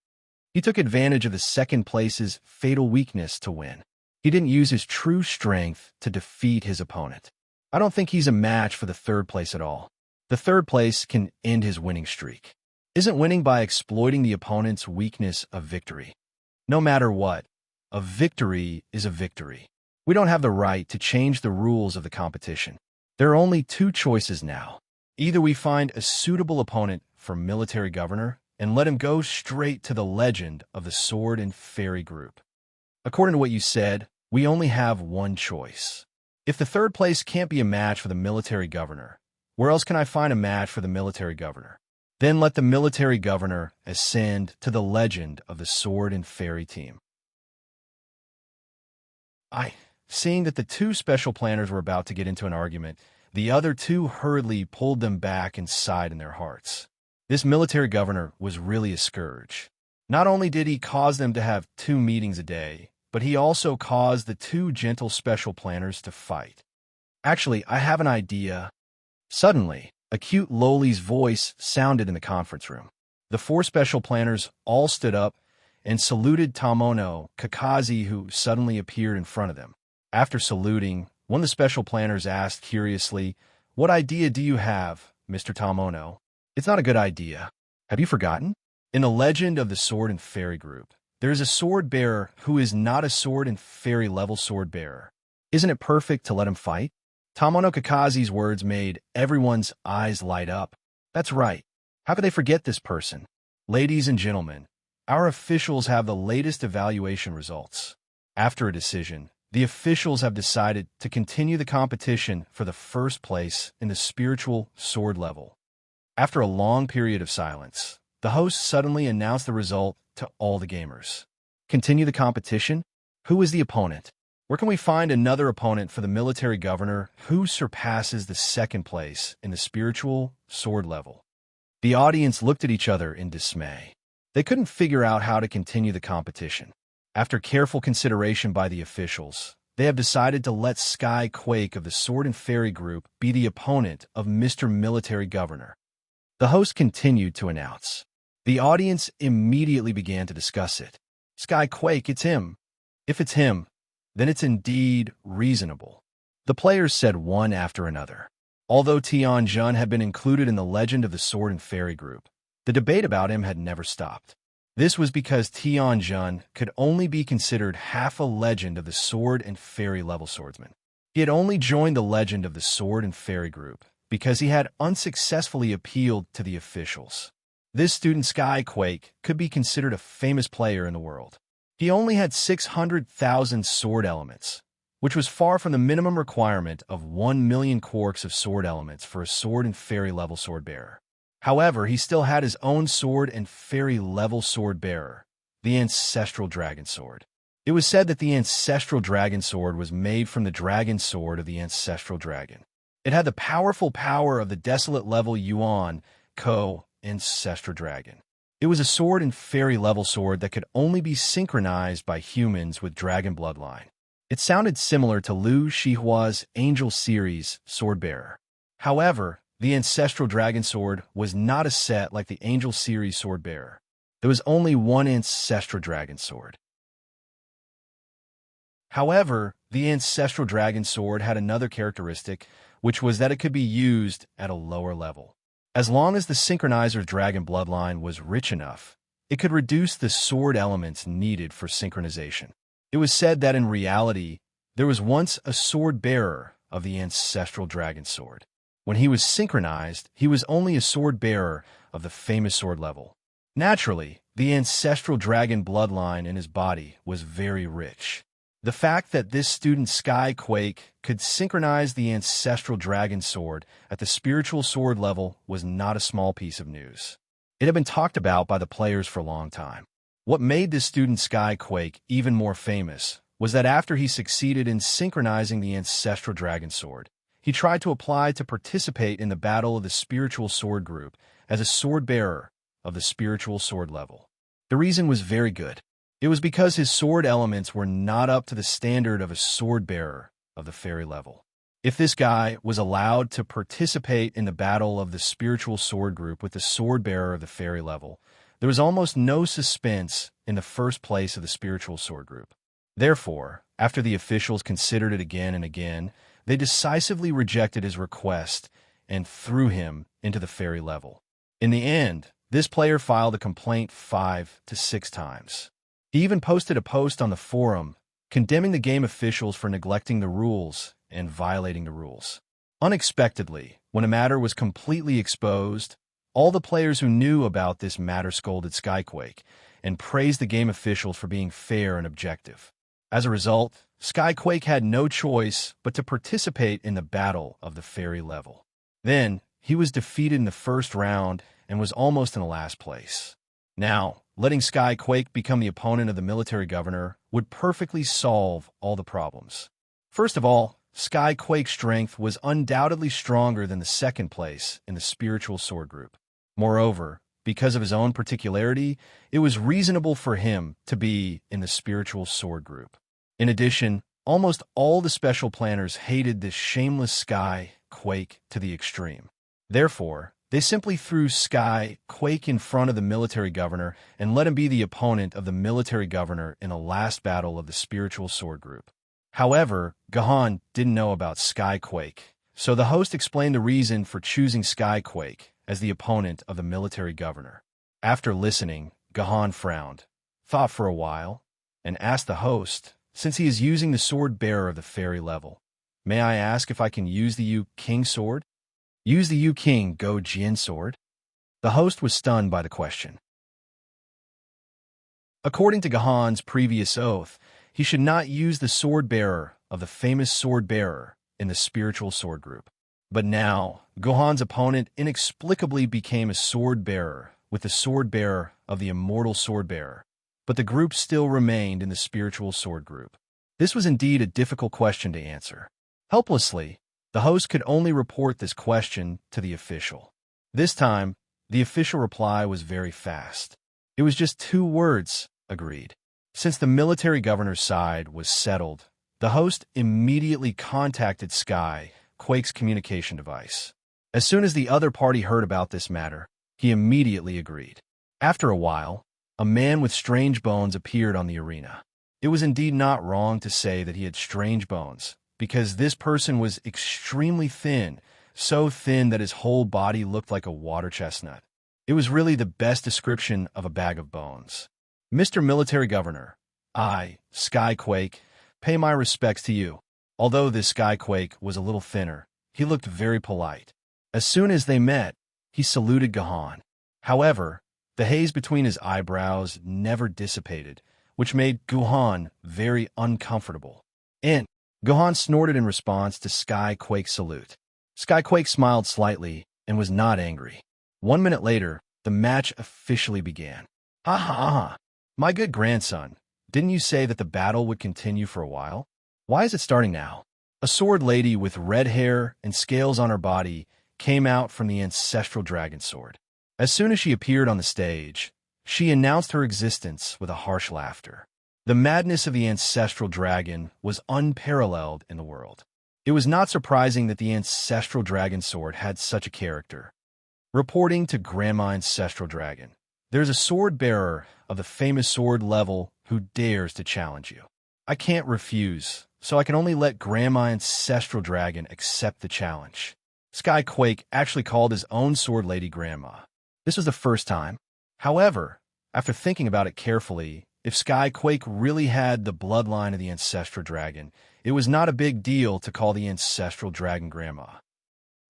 He took advantage of the 2nd place's fatal weakness to win. He didn't use his true strength to defeat his opponent. I don't think he's a match for the 3rd place at all. The 3rd place can end his winning streak. Isn't winning by exploiting the opponent's weakness a victory? No matter what, a victory is a victory. We don't have the right to change the rules of the competition. There are only 2 choices now. Either we find a suitable opponent for military governor and let him go straight to the legend of the sword and fairy group. According to what you said, we only have one choice. If the 3rd place can't be a match for the military governor, Where else can I find a match for the military governor? Then let the military governor ascend to the legend of the sword and fairy team. Seeing that the two special planners were about to get into an argument, the other two hurriedly pulled them back and sighed in their hearts. This military governor was really a scourge. Not only did he cause them to have 2 meetings a day, but he also caused the 2 gentle special planners to fight. Actually, I have an idea. Suddenly, a cute Loli's voice sounded in the conference room. The 4 special planners all stood up and saluted Tamono Kakazi, who suddenly appeared in front of them. After saluting, one of the special planners asked curiously, "What idea do you have, Mr. Tamono?" "It's not a good idea. Have you forgotten? In the legend of the Sword and Fairy group, there is a sword bearer who is not a sword and fairy level sword bearer. Isn't it perfect to let him fight?" Tamono Kakazi's words made everyone's eyes light up. That's right. How could they forget this person? Ladies and gentlemen, our officials have the latest evaluation results. After a decision, the officials have decided to continue the competition for the first place in the spiritual sword level. After a long period of silence, the host suddenly announced the result to all the gamers. Continue the competition? Who is the opponent? Where can we find another opponent for the military governor who surpasses the second place in the spiritual sword level? The audience looked at each other in dismay. They couldn't figure out how to continue the competition. After careful consideration by the officials, they have decided to let Sky Quake of the Sword and Fairy group be the opponent of Mr. Military Governor. The host continued to announce. The audience immediately began to discuss it. Sky Quake, it's him. If it's him, then it's indeed reasonable. The players said one after another. Although Tian Jun had been included in the legend of the Sword and Fairy group, the debate about him had never stopped. This was because Tian Jun could only be considered half a legend of the Sword and Fairy level swordsman. He had only joined the legend of the Sword and Fairy group because he had unsuccessfully appealed to the officials. This student Skyquake could be considered a famous player in the world. He only had 600,000 sword elements, which was far from the minimum requirement of 1 million quarks of sword elements for a Sword and Fairy level sword bearer. However, he still had his own Sword and Fairy level sword bearer, the Ancestral Dragon Sword. It was said that the Ancestral Dragon Sword was made from the Dragon Sword of the Ancestral Dragon. It had the powerful power of the Desolate level Yuan Ko Ancestral Dragon. It was a Sword and Fairy level sword that could only be synchronized by humans with Dragon Bloodline. It sounded similar to Liu Shihua's Angel Series sword bearer. However, the Ancestral Dragon Sword was not a set like the Angel Series sword bearer. There was only one Ancestral Dragon Sword. However, the Ancestral Dragon Sword had another characteristic, which was that it could be used at a lower level. As long as the synchronizer's Dragon Bloodline was rich enough, it could reduce the sword elements needed for synchronization. It was said that in reality, there was once a sword bearer of the Ancestral Dragon Sword. When he was synchronized, he was only a sword bearer of the famous sword level. Naturally, the Ancestral Dragon Bloodline in his body was very rich. The fact that this student Skyquake could synchronize the Ancestral Dragon Sword at the spiritual sword level was not a small piece of news. It had been talked about by the players for a long time. What made this student Skyquake even more famous was that after he succeeded in synchronizing the Ancestral Dragon Sword, he tried to apply to participate in the Battle of the Spiritual Sword group as a sword bearer of the spiritual sword level. The reason was very good. It was because his sword elements were not up to the standard of a sword bearer of the fairy level. If this guy was allowed to participate in the Battle of the Spiritual Sword group with the sword bearer of the fairy level, there was almost no suspense in the first place of the spiritual sword group. Therefore, after the officials considered it again and again, they decisively rejected his request and threw him into the fairy level. In the end, this player filed a complaint 5 to 6 times. He even posted a post on the forum condemning the game officials for neglecting the rules and violating the rules. Unexpectedly, when a matter was completely exposed, all the players who knew about this matter scolded Skyquake and praised the game officials for being fair and objective. As a result, Skyquake had no choice but to participate in the Battle of the Fairy level. Then, he was defeated in the first round and was almost in the last place. Now, letting Sky Quake become the opponent of the military governor would perfectly solve all the problems. First of all, Sky Quake's strength was undoubtedly stronger than the second place in the spiritual sword group. Moreover, because of his own particularity, it was reasonable for him to be in the spiritual sword group. In addition, almost all the special planners hated this shameless Sky Quake to the extreme. Therefore, they simply threw Sky Quake in front of the military governor and let him be the opponent of the military governor in the last battle of the spiritual sword group. However, Gahan didn't know about Sky Quake, so the host explained the reason for choosing Sky Quake as the opponent of the military governor. After listening, Gahan frowned, thought for a while, and asked the host, since he is using the sword bearer of the fairy level, "May I ask if I can use the Yu King sword?" "Use the Yu King Go Jin sword?" The host was stunned by the question. According to Gahan's previous oath, he should not use the sword bearer of the famous sword bearer in the spiritual sword group. But now, Gohan's opponent inexplicably became a sword bearer with the sword bearer of the immortal sword bearer, but the group still remained in the spiritual sword group. This was indeed a difficult question to answer. Helplessly, the host could only report this question to the official. This time, the official reply was very fast. It was just 2 words, agreed. Since the military governor's side was settled, the host immediately contacted Sky Quake's communication device. As soon as the other party heard about this matter, he immediately agreed. After a while, a man with strange bones appeared on the arena. It was indeed not wrong to say that he had strange bones, because this person was extremely thin, so thin that his whole body looked like a water chestnut. It was really the best description of a bag of bones. "Mr. Military Governor, I, Sky Quake, pay my respects to you." Although this Sky Quake was a little thinner, he looked very polite. As soon as they met, he saluted Gahan. However, the haze between his eyebrows never dissipated, which made Gahan very uncomfortable. And Gahan snorted in response to Sky Quake's salute. Sky Quake smiled slightly and was not angry. 1 minute later, the match officially began. "Ha ha ha! My good grandson, didn't you say that the battle would continue for a while? Why is it starting now?" A sword lady with red hair and scales on her body came out from the ancestral dragon sword. As soon as she appeared on the stage, she announced her existence with a harsh laughter. The madness of the ancestral dragon was unparalleled in the world. It was not surprising that the ancestral dragon sword had such a character. Reporting to Grandma Ancestral Dragon, "There's a sword bearer of the famous sword level who dares to challenge you. I can't refuse, so I can only let Grandma Ancestral Dragon accept the challenge." Sky Quake actually called his own sword lady Grandma. This was the first time. However, after thinking about it carefully, if Sky Quake really had the bloodline of the Ancestral Dragon, it was not a big deal to call the Ancestral Dragon Grandma.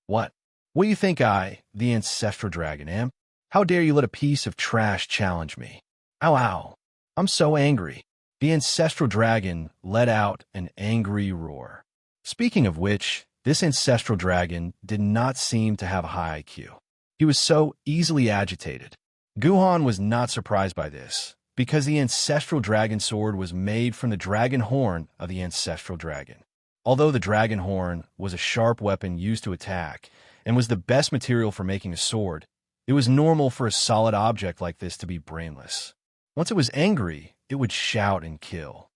What do you think I, the Ancestral Dragon, am? How dare you let a piece of trash challenge me? Ow, ow. I'm so angry. The Ancestral Dragon let out an angry roar. Speaking of which, this Ancestral Dragon did not seem to have a high IQ. He was so easily agitated. Guhan was not surprised by this, because the Ancestral Dragon sword was made from the dragon horn of the Ancestral Dragon. Although the dragon horn was a sharp weapon used to attack, and was the best material for making a sword, it was normal for a solid object like this to be brainless. Once it was angry, it would shout and kill.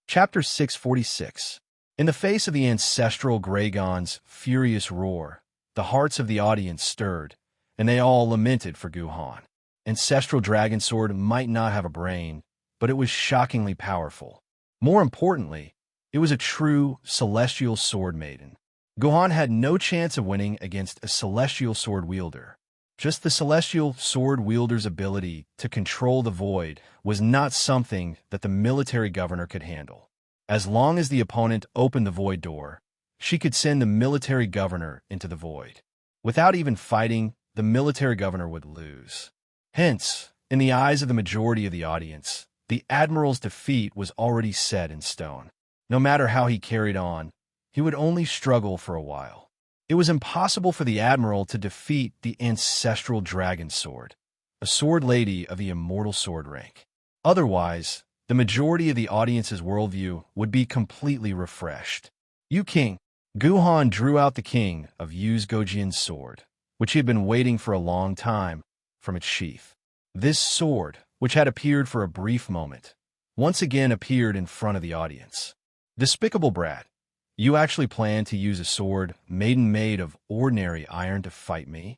Chapter 646. In the face of the ancestral Gragon's furious roar, the hearts of the audience stirred, and they all lamented for Guhan. Ancestral Dragon Sword might not have a brain, but it was shockingly powerful. More importantly, it was a true celestial sword maiden. Guhan had no chance of winning against a celestial sword wielder. Just the celestial sword wielder's ability to control the void was not something that the military governor could handle. As long as the opponent opened the void door, she could send the military governor into the void. Without even fighting, the military governor would lose. Hence, in the eyes of the majority of the audience, the admiral's defeat was already set in stone. No matter how he carried on, he would only struggle for a while. It was impossible for the Admiral to defeat the ancestral dragon sword, a sword lady of the immortal sword rank. Otherwise, the majority of the audience's worldview would be completely refreshed. Yu King. Guhan drew out the king of Yu's Gojian's sword, which he had been waiting for a long time, from its sheath. This sword, which had appeared for a brief moment, once again appeared in front of the audience. Despicable brat, you actually plan to use a sword Maiden made of ordinary iron to fight me?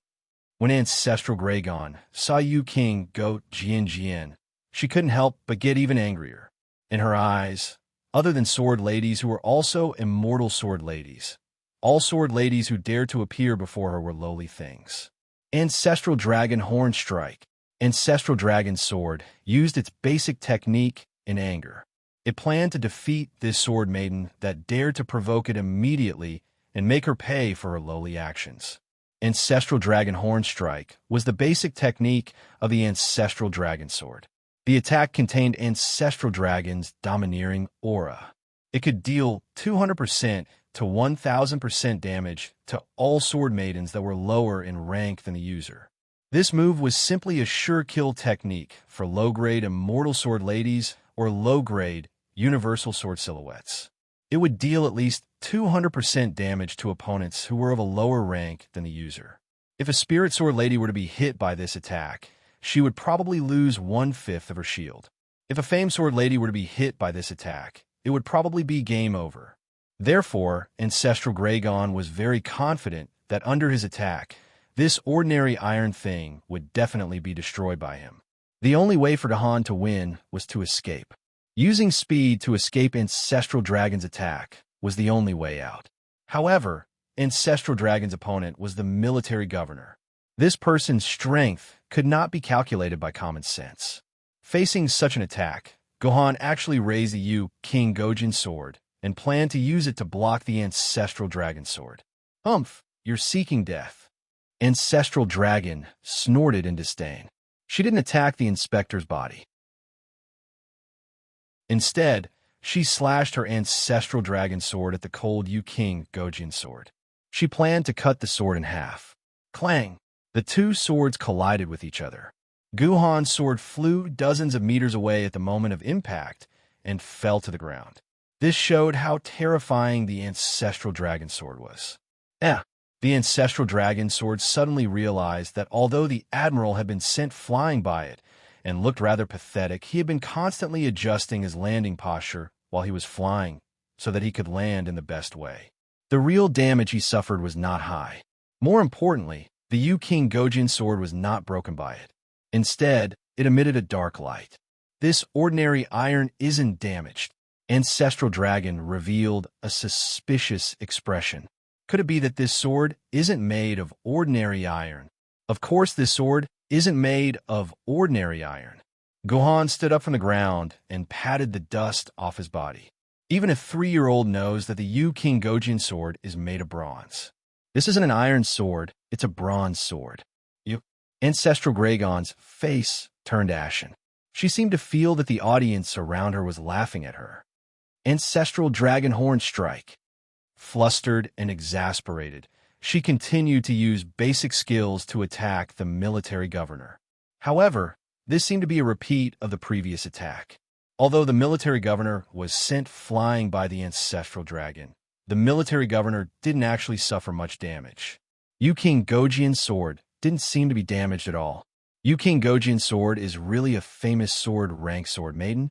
When Ancestral Graygon saw Yu King go Jian, she couldn't help but get even angrier. In her eyes, other than sword ladies who were also immortal sword ladies, all sword ladies who dared to appear before her were lowly things. Ancestral Dragon Horn Strike. Ancestral Dragon's sword used its basic technique in anger. It planned to defeat this sword maiden that dared to provoke it immediately and make her pay for her lowly actions. Ancestral Dragon Horn Strike was the basic technique of the Ancestral Dragon Sword. The attack contained Ancestral Dragon's domineering aura. It could deal 200% to 1000% damage to all sword maidens that were lower in rank than the user. This move was simply a sure kill technique for low-grade immortal sword ladies or low-grade universal sword silhouettes. It would deal at least 200% damage to opponents who were of a lower rank than the user. If a spirit sword lady were to be hit by this attack, she would probably lose 1/5 of her shield. If a famed sword lady were to be hit by this attack, it would probably be game over. Therefore, Ancestral Graygon was very confident that under his attack, this ordinary iron thing would definitely be destroyed by him. The only way for Gahan to win was to escape. Using speed to escape Ancestral Dragon's attack was the only way out. However, Ancestral Dragon's opponent was the military governor. This person's strength could not be calculated by common sense. Facing such an attack, Gohan actually raised the Yu King Gojin sword and planned to use it to block the Ancestral Dragon sword. Humph, you're seeking death. Ancestral Dragon snorted in disdain. She didn't attack the inspector's body. Instead, she slashed her Ancestral Dragon sword at the cold Yu King Gojin sword. She planned to cut the sword in half. Clang! The two swords collided with each other. Guhan's sword flew dozens of meters away at the moment of impact and fell to the ground. This showed how terrifying the Ancestral Dragon sword was. The Ancestral Dragon sword suddenly realized that although the Admiral had been sent flying by it and looked rather pathetic, he had been constantly adjusting his landing posture while he was flying so that he could land in the best way. The real damage he suffered was not high. More importantly, the Yu King Gojin sword was not broken by it. Instead, it emitted a dark light. This ordinary iron isn't damaged. Ancestral Dragon revealed a suspicious expression. Could it be that this sword isn't made of ordinary iron? Of course, this sword isn't made of ordinary iron. Gohan stood up from the ground and patted the dust off his body. Even a 3-year-old knows that the Yu King Gojin sword is made of bronze. This isn't an iron sword, it's a bronze sword. Ancestral Graygon's face turned ashen. She seemed to feel that the audience around her was laughing at her. Ancestral Dragon Horn Strike. Flustered and exasperated, she continued to use basic skills to attack the military governor. However, this seemed to be a repeat of the previous attack. Although the military governor was sent flying by the Ancestral Dragon, the military governor didn't actually suffer much damage. Yu King Gojin's sword didn't seem to be damaged at all. Yu King Gojin's sword is really a famous sword rank sword maiden.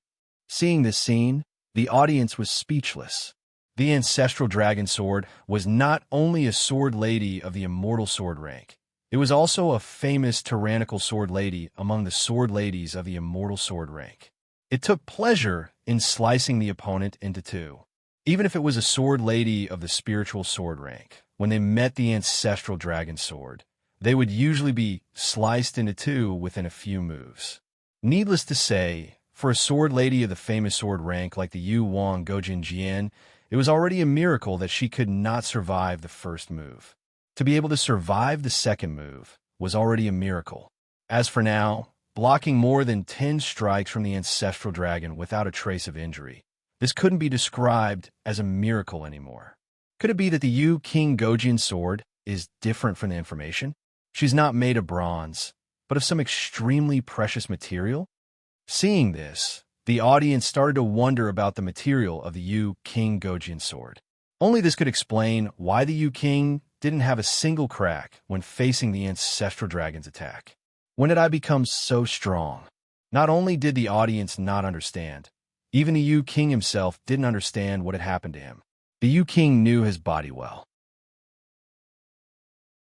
Seeing this scene, the audience was speechless. The Ancestral Dragon sword was not only a sword lady of the immortal sword rank, it was also a famous tyrannical sword lady among the sword ladies of the immortal sword rank. It took pleasure in slicing the opponent into two. Even if it was a sword lady of the spiritual sword rank, when they met the Ancestral Dragon sword, they would usually be sliced into two within a few moves. Needless to say, for a sword lady of the famous sword rank like the Yu Wang Gojin Jian, it was already a miracle that she could not survive the first move. To be able to survive the second move was already a miracle. As for now, blocking more than 10 strikes from the Ancestral Dragon without a trace of injury, this couldn't be described as a miracle anymore. Could it be that the Yu King Gojian sword is different from the information? She's not made of bronze, but of some extremely precious material? Seeing this, the audience started to wonder about the material of the Yu King Gojian sword. Only this could explain why the Yu King didn't have a single crack when facing the ancestral dragon's attack. When did I become so strong? Not only did the audience not understand, even the Yu King himself didn't understand what had happened to him. The Yu King knew his body well.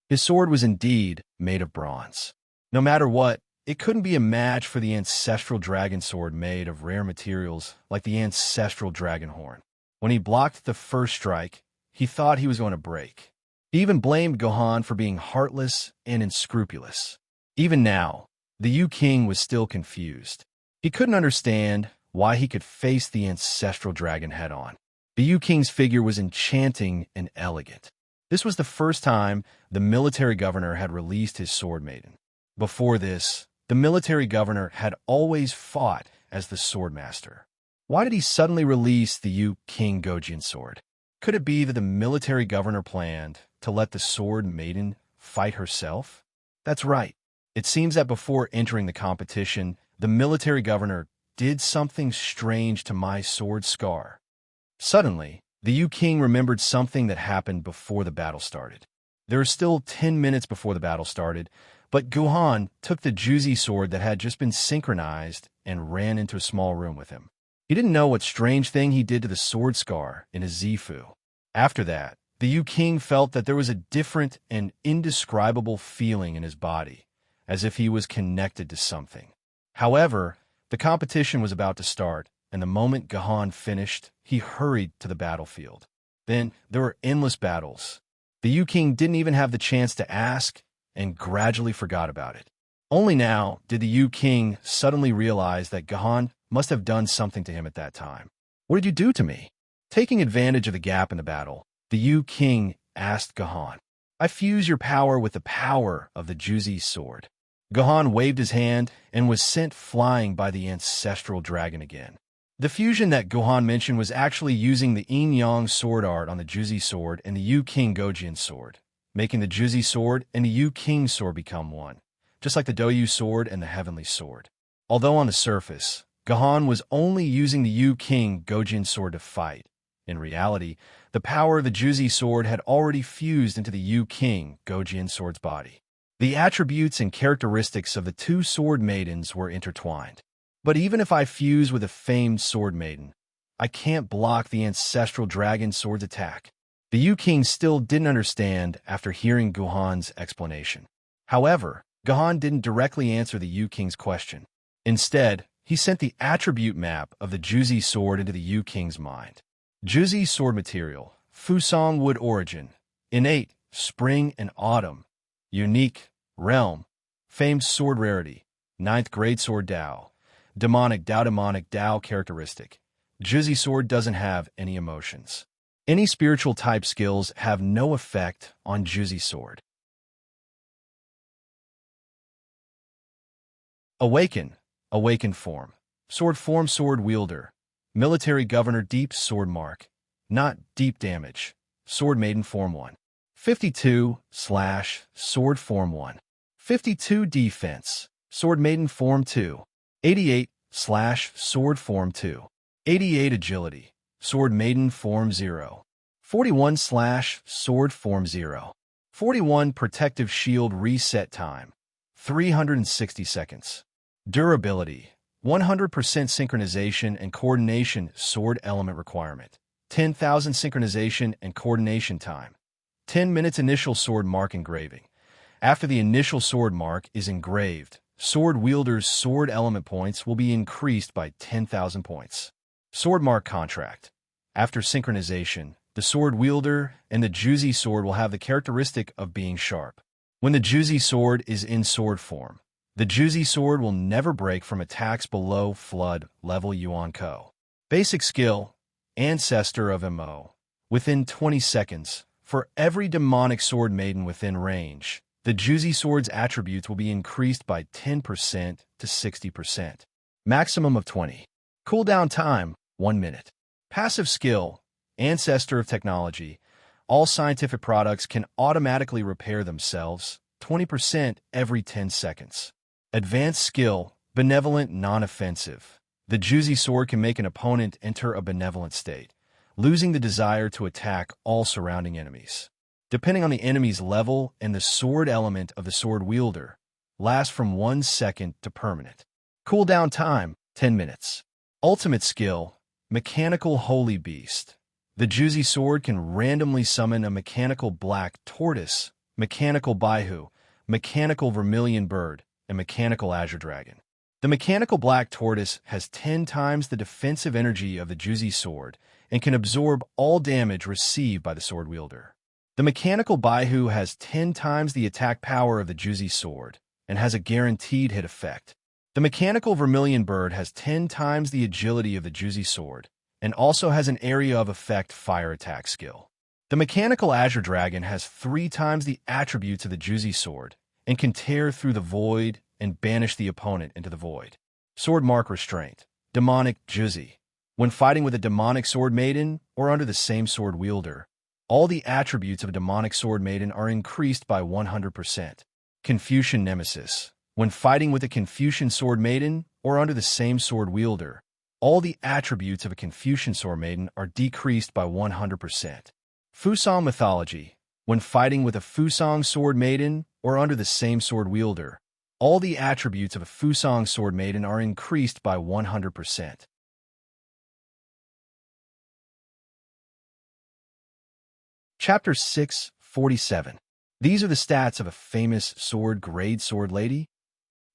His sword was indeed made of bronze. No matter what, it couldn't be a match for the ancestral dragon sword made of rare materials like the ancestral dragon horn. When he blocked the first strike, he thought he was going to break. He even blamed Gohan for being heartless and unscrupulous. Even now, the Yu King was still confused. He couldn't understand why he could face the ancestral dragon head-on. The Yu King's figure was enchanting and elegant. This was the first time the military governor had released his sword maiden. Before this, the military governor had always fought as the sword master. Why did he suddenly release the Yu King Gojian sword? Could it be that the military governor planned to let the sword maiden fight herself? That's right. It seems that before entering the competition, the military governor did something strange to my sword scar. Suddenly, the Yu King remembered something that happened before the battle started. There were still 10 minutes before the battle started, but Gohan took the Juzi sword that had just been synchronized and ran into a small room with him. He didn't know what strange thing he did to the sword scar in his Zifu. After that, the Yu King felt that there was a different and indescribable feeling in his body, as if he was connected to something. However, the competition was about to start, and the moment Gohan finished, he hurried to the battlefield. Then there were endless battles. The Yu King didn't even have the chance to ask and gradually forgot about it. Only now did the Yu King suddenly realize that Gohan must have done something to him at that time. What did you do to me? Taking advantage of the gap in the battle, the Yu King asked Gohan, I fuse your power with the power of the Juzi sword. Gohan waved his hand and was sent flying by the ancestral dragon again. The fusion that Gohan mentioned was actually using the Yin-Yang sword art on the Juzi sword and the Yu King Gojian sword, making the Juzi sword and the Yu King sword become one, just like the Doyu sword and the Heavenly sword. Although on the surface, Gohan was only using the Yu King Gojian sword to fight, in reality, the power of the Juzi sword had already fused into the Yu King Gojian sword's body. The attributes and characteristics of the two sword maidens were intertwined. But even if I fuse with a famed sword maiden, I can't block the ancestral dragon sword's attack. The Yu King still didn't understand after hearing Gohan's explanation. However, Gohan didn't directly answer the Yu King's question. Instead, he sent the attribute map of the Juzi sword into the Yu King's mind. Juzi sword material, Fusong wood origin, innate, spring and autumn, unique, realm, famed sword rarity, 9th grade sword Dao, demonic Dao characteristic. Juzi sword doesn't have any emotions. Any spiritual type skills have no effect on Juzi sword. Awaken form. Sword form sword wielder. Military governor deep sword mark. Not deep damage. Sword maiden form 1. 52/sword form 1. 52 defense. Sword maiden form 2. 88/sword form 2. 88 agility. Sword maiden form 0. 41/sword form 0. 41 protective shield reset time. 360 seconds. Durability. 100% synchronization and coordination sword element requirement. 10,000 synchronization and coordination time. 10 minutes initial sword mark engraving. After the initial sword mark is engraved, sword wielder's sword element points will be increased by 10,000 points. Sword mark contract. After synchronization, the sword wielder and the Juzi sword will have the characteristic of being sharp. When the Juzi sword is in sword form, the Juzi sword will never break from attacks below flood level Yuan Ko. Basic skill, Ancestor of MO. Within 20 seconds, for every demonic sword maiden within range, the Juzi sword's attributes will be increased by 10% to 60%. Maximum of 20. Cooldown time, 1 minute. Passive skill, Ancestor of Technology. all scientific products can automatically repair themselves, 20% every 10 seconds. Advanced skill, benevolent, non-offensive. The Juicy Sword can make an opponent enter a benevolent state, losing the desire to attack all surrounding enemies. Depending on the enemy's level and the sword element of the sword wielder, lasts from 1 second to permanent. Cooldown time, 10 minutes. Ultimate skill, mechanical holy beast. The Juicy Sword can randomly summon a mechanical black tortoise, mechanical baihu, mechanical vermilion bird, and mechanical azure dragon. The mechanical black tortoise has 10 times the defensive energy of the Juicy Sword and can absorb all damage received by the sword wielder. The mechanical baihu has 10 times the attack power of the Juicy Sword and has a guaranteed hit effect. The mechanical vermilion bird has 10 times the agility of the Juicy Sword and also has an area of effect fire attack skill. The mechanical azure dragon has 3 times the attributes of the Juicy Sword and can tear through the void and banish the opponent into the void. Sword mark restraint. Demonic Juicy. When fighting with a demonic sword maiden or under the same sword wielder, all the attributes of a demonic sword maiden are increased by 100%. Confucian nemesis. When fighting with a Confucian sword maiden or under the same sword wielder, all the attributes of a Confucian sword maiden are decreased by 100%. Fusang mythology. When fighting with a Fusang sword maiden or under the same sword wielder, all the attributes of a Fusang sword maiden are increased by 100%. Chapter 647. These are the stats of a famous sword grade sword lady.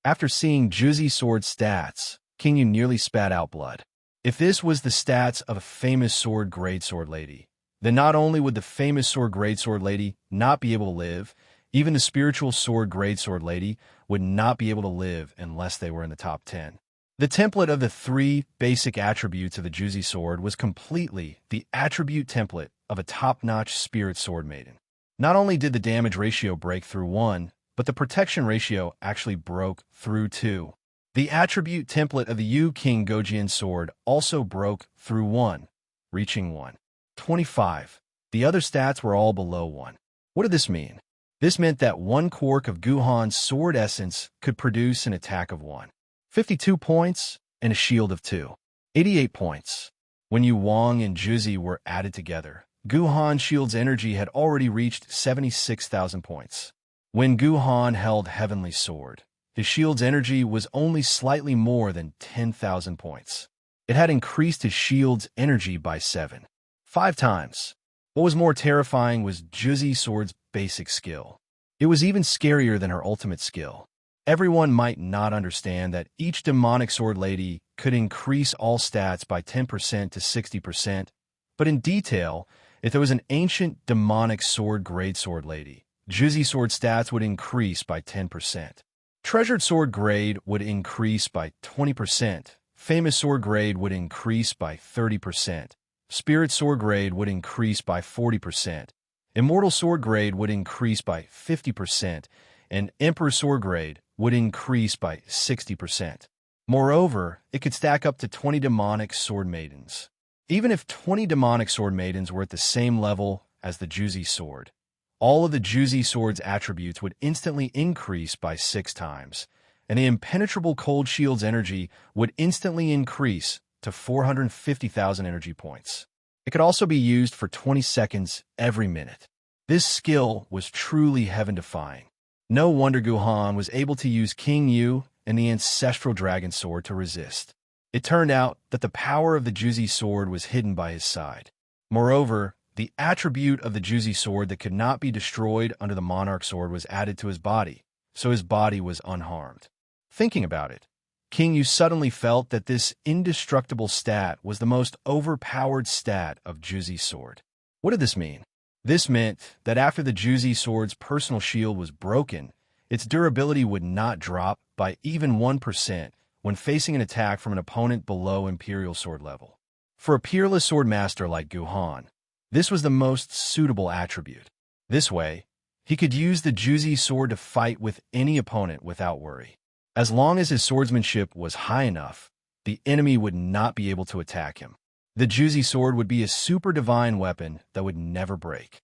After seeing Juicy Sword stats, King Yu nearly spat out blood. If this was the stats of a famous sword grade sword lady, then not only would the famous sword grade sword lady not be able to live, even the spiritual sword grade sword lady would not be able to live unless they were in the top 10. The template of the 3 basic attributes of the Juicy Sword was completely the attribute template of a top-notch spirit sword maiden. Not only did the damage ratio break through 1, but the protection ratio actually broke through 2. The attribute template of the Yu King Gojian sword also broke through 1, reaching 1.25. The other stats were all below 1. What did this mean? This meant that 1 quirk of Guhan's sword essence could produce an attack of 1.52 points and a shield of 2.88 points. When Yu Wang and Juicy were added together, Guhan Shield's energy had already reached 76,000 points. When Guhan held Heavenly Sword, his shield's energy was only slightly more than 10,000 points. It had increased his shield's energy by 5 times. What was more terrifying was Juicy Sword's basic skill. It was even scarier than her ultimate skill. Everyone might not understand that each demonic sword lady could increase all stats by 10% to 60%, but in detail, if there was an ancient demonic sword grade sword lady, Juicy Sword stats would increase by 10%. Treasured sword grade would increase by 20%. Famous sword grade would increase by 30%. Spirit sword grade would increase by 40%. Immortal sword grade would increase by 50%. And Emperor sword grade would increase by 60%. Moreover, it could stack up to 20 demonic sword maidens. Even if 20 demonic sword maidens were at the same level as the Juicy Sword, all of the Juicy Sword's attributes would instantly increase by 6 times, and the impenetrable cold shield's energy would instantly increase to 450,000 energy points. It could also be used for 20 seconds every minute. This skill was truly heaven-defying. No wonder Guhan was able to use King Yu and the ancestral dragon sword to resist. It turned out that the power of the Juicy Sword was hidden by his side. Moreover, the attribute of the Juicy Sword that could not be destroyed under the Monarch Sword was added to his body, so his body was unharmed. Thinking about it, King Yu suddenly felt that this indestructible stat was the most overpowered stat of Juicy Sword. What did this mean? This meant that after the Juicy Sword's personal shield was broken, its durability would not drop by even 1% when facing an attack from an opponent below Imperial Sword level. For a peerless sword master like Guhan, this was the most suitable attribute. This way, he could use the Juicy Sword to fight with any opponent without worry. As long as his swordsmanship was high enough, the enemy would not be able to attack him. The Juicy Sword would be a super divine weapon that would never break.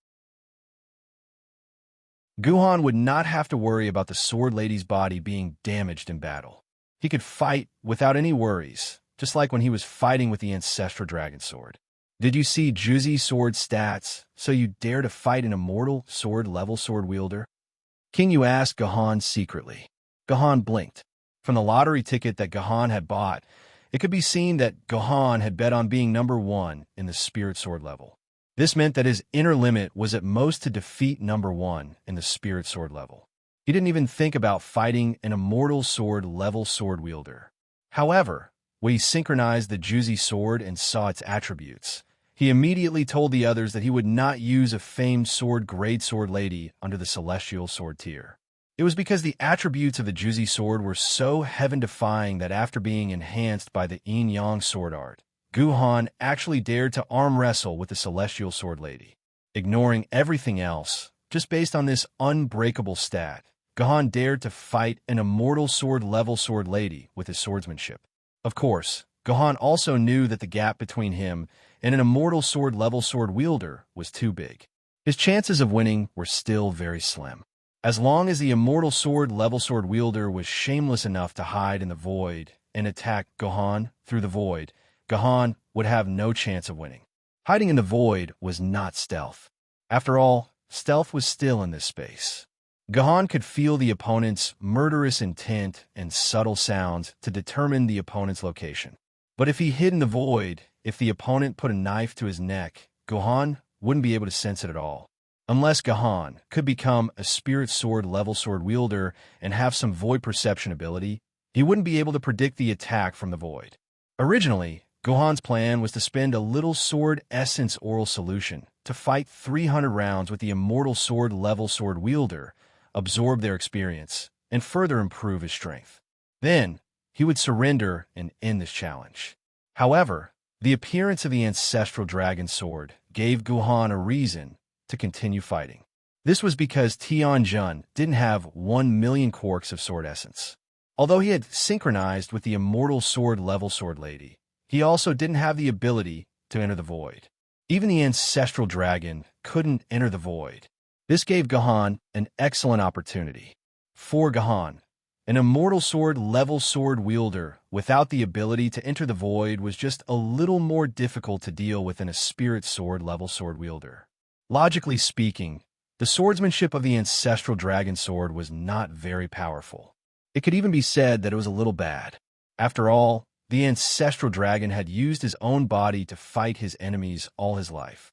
Guhan would not have to worry about the sword lady's body being damaged in battle. He could fight without any worries, just like when he was fighting with the ancestral dragon sword. Did you see Juzi sword stats, so you dare to fight an immortal sword-level sword wielder? King Yu asked Gahan secretly. Gahan blinked. From the lottery ticket that Gahan had bought, it could be seen that Gahan had bet on being number 1 in the spirit sword level. This meant that his inner limit was at most to defeat number 1 in the spirit sword level. He didn't even think about fighting an immortal sword-level sword wielder. However, when he synchronized the Juzi sword and saw its attributes, he immediately told the others that he would not use a famed sword-grade sword lady under the celestial sword tier. It was because the attributes of the Juzi sword were so heaven-defying that after being enhanced by the yin-yang sword art, Guhan actually dared to arm wrestle with the celestial sword lady. Ignoring everything else, just based on this unbreakable stat, Gahan dared to fight an immortal sword-level sword lady with his swordsmanship. Of course, Gahan also knew that the gap between him and an immortal sword-level sword wielder was too big. His chances of winning were still very slim. As long as the immortal sword-level sword wielder was shameless enough to hide in the void and attack Gahan through the void, Gahan would have no chance of winning. Hiding in the void was not stealth. After all, stealth was still in this space. Gahan could feel the opponent's murderous intent and subtle sounds to determine the opponent's location. But if he hid in the void, if the opponent put a knife to his neck, Gahan wouldn't be able to sense it at all. Unless Gahan could become a spirit sword-level sword wielder and have some void perception ability, he wouldn't be able to predict the attack from the void. Originally, Gahan's plan was to spend a little sword essence oral solution to fight 300 rounds with the immortal sword-level sword wielder, absorb their experience, and further improve his strength. Then, he would surrender and end this challenge. However, the appearance of the ancestral dragon sword gave Gahan a reason to continue fighting. This was because Tianjun didn't have 1 million quarks of sword essence. Although he had synchronized with the immortal sword-level sword lady, he also didn't have the ability to enter the void. Even the ancestral dragon couldn't enter the void. This gave Gahan an excellent opportunity. For Gahan, an immortal sword-level sword wielder without the ability to enter the void was just a little more difficult to deal with than a spirit sword-level sword wielder. Logically speaking, the swordsmanship of the ancestral dragon sword was not very powerful. It could even be said that it was a little bad. After all, the ancestral dragon had used his own body to fight his enemies all his life.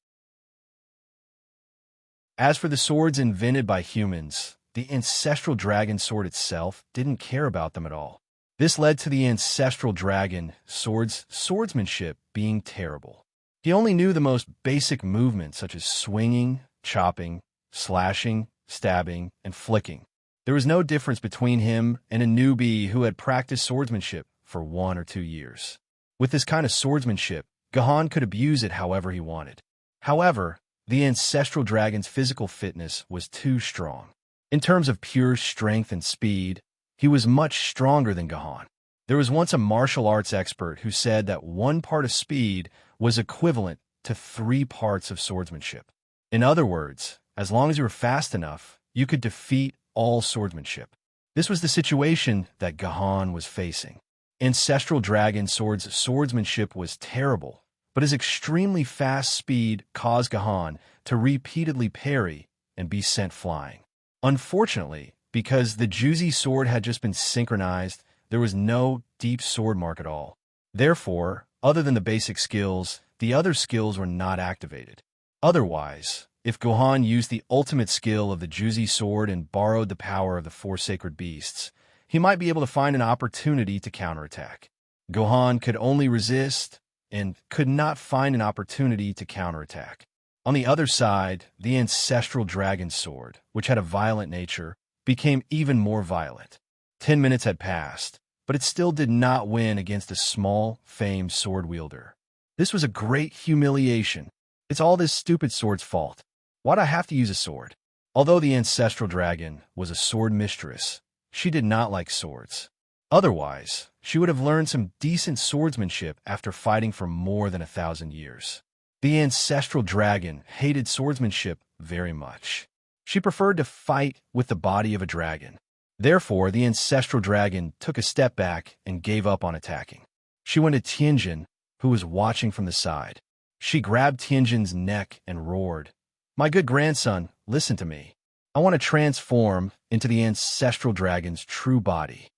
As for the swords invented by humans, the ancestral dragon sword itself didn't care about them at all. This led to the ancestral dragon sword's swordsmanship being terrible. He only knew the most basic movements such as swinging, chopping, slashing, stabbing, and flicking. There was no difference between him and a newbie who had practiced swordsmanship for 1 or 2 years. With this kind of swordsmanship, Gahan could abuse it however he wanted. However, the ancestral dragon's physical fitness was too strong. In terms of pure strength and speed, he was much stronger than Gahan. There was once a martial arts expert who said that 1 part of speed was equivalent to 3 parts of swordsmanship. In other words, as long as you were fast enough, you could defeat all swordsmanship. This was the situation that Gahan was facing. Ancestral Dragon Sword's swordsmanship was terrible, but his extremely fast speed caused Gahan to repeatedly parry and be sent flying. Unfortunately, because the Juzi sword had just been synchronized, there was no deep sword mark at all. Therefore, other than the basic skills, the other skills were not activated. Otherwise, if Gahan used the ultimate skill of the Juzi sword and borrowed the power of the 4 sacred beasts, he might be able to find an opportunity to counterattack. Gahan could only resist and could not find an opportunity to counterattack. On the other side, the ancestral dragon sword, which had a violent nature, became even more violent. 10 minutes had passed, but it still did not win against a small, famed sword wielder. This was a great humiliation. It's all this stupid sword's fault. Why'd I have to use a sword? Although the ancestral dragon was a sword mistress, she did not like swords. Otherwise, she would have learned some decent swordsmanship after fighting for more than 1,000 years. The ancestral dragon hated swordsmanship very much. She preferred to fight with the body of a dragon. Therefore, the ancestral dragon took a step back and gave up on attacking. She went to Tianjin, who was watching from the side. She grabbed Tianjin's neck and roared, "My good grandson, listen to me. I want to transform into the ancestral dragon's true body."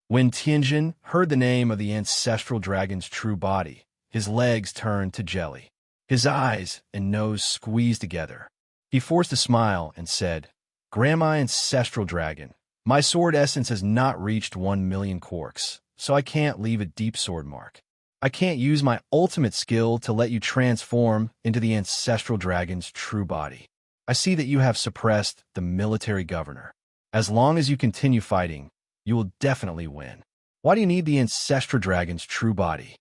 When Tianjin heard the name of the ancestral dragon's true body, his legs turned to jelly. His eyes and nose squeezed together. He forced a smile and said, "Grandma ancestral dragon, my sword essence has not reached 1,000,000 corks, so I can't leave a deep sword mark. I can't use my ultimate skill to let you transform into the ancestral dragon's true body. I see that you have suppressed the military governor. As long as you continue fighting, you will definitely win. Why do you need the ancestral dragon's true body?"